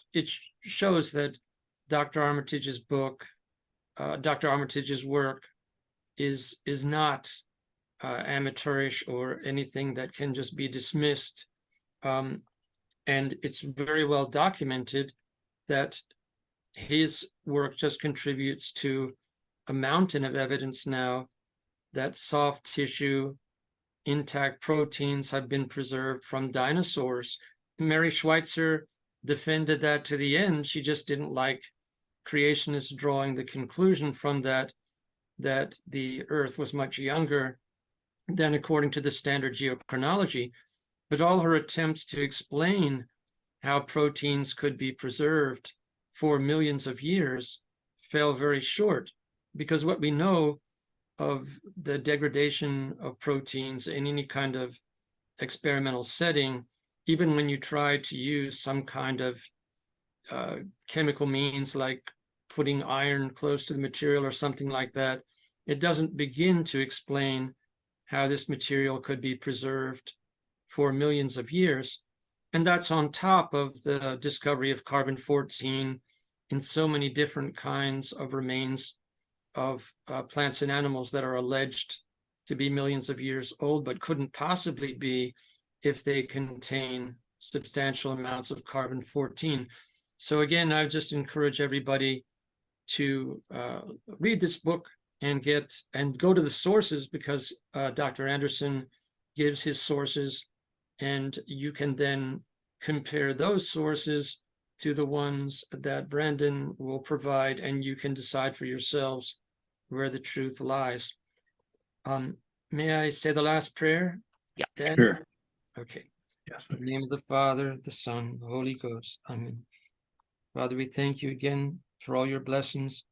shows that Dr. Armitage's book, Dr. Armitage's work is not amateurish or anything that can just be dismissed. And it's very well documented that his work just contributes to a mountain of evidence now that soft tissue, intact proteins have been preserved from dinosaurs. Mary Schweitzer defended that to the end. She just didn't like creationists drawing the conclusion from that the Earth was much younger than according to the standard geochronology. But all her attempts to explain how proteins could be preserved for millions of years fell very short, because what we know of the degradation of proteins in any kind of experimental setting, even when you try to use some kind of chemical means like putting iron close to the material or something like that, it doesn't begin to explain how this material could be preserved for millions of years. And that's on top of the discovery of carbon-14 in so many different kinds of remains of plants and animals that are alleged to be millions of years old, but couldn't possibly be if they contain substantial amounts of carbon-14. So again, I just encourage everybody to read this book and go to the sources, because Dr. Anderson gives his sources, and you can then compare those sources to the ones that Brenden will provide, and you can decide for yourselves where the truth lies. May I say the last prayer? Yeah. Dan? Sure. Okay. Yes. In the name of the Father, the Son, the Holy Ghost. Amen. Father, we thank you again for all your blessings.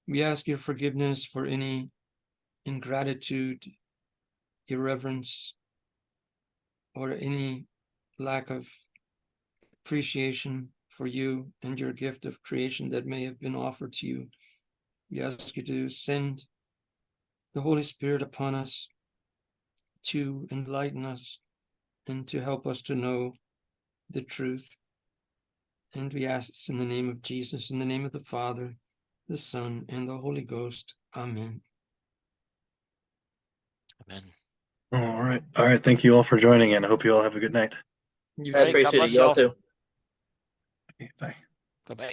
We ask your forgiveness for any ingratitude, irreverence, or any lack of appreciation for you and your gift of creation that may have been offered to you. We ask you to send the Holy Spirit upon us to enlighten us and to help us to know the truth. And we ask this in the name of Jesus, in the name of the Father, the Son, and the Holy Ghost. Amen. Amen. All right. All right. Thank you all for joining, and I hope you all have a good night. You I too. Hey, God appreciate it. bless Y'all y'all. too. Okay, bye. Bye-bye.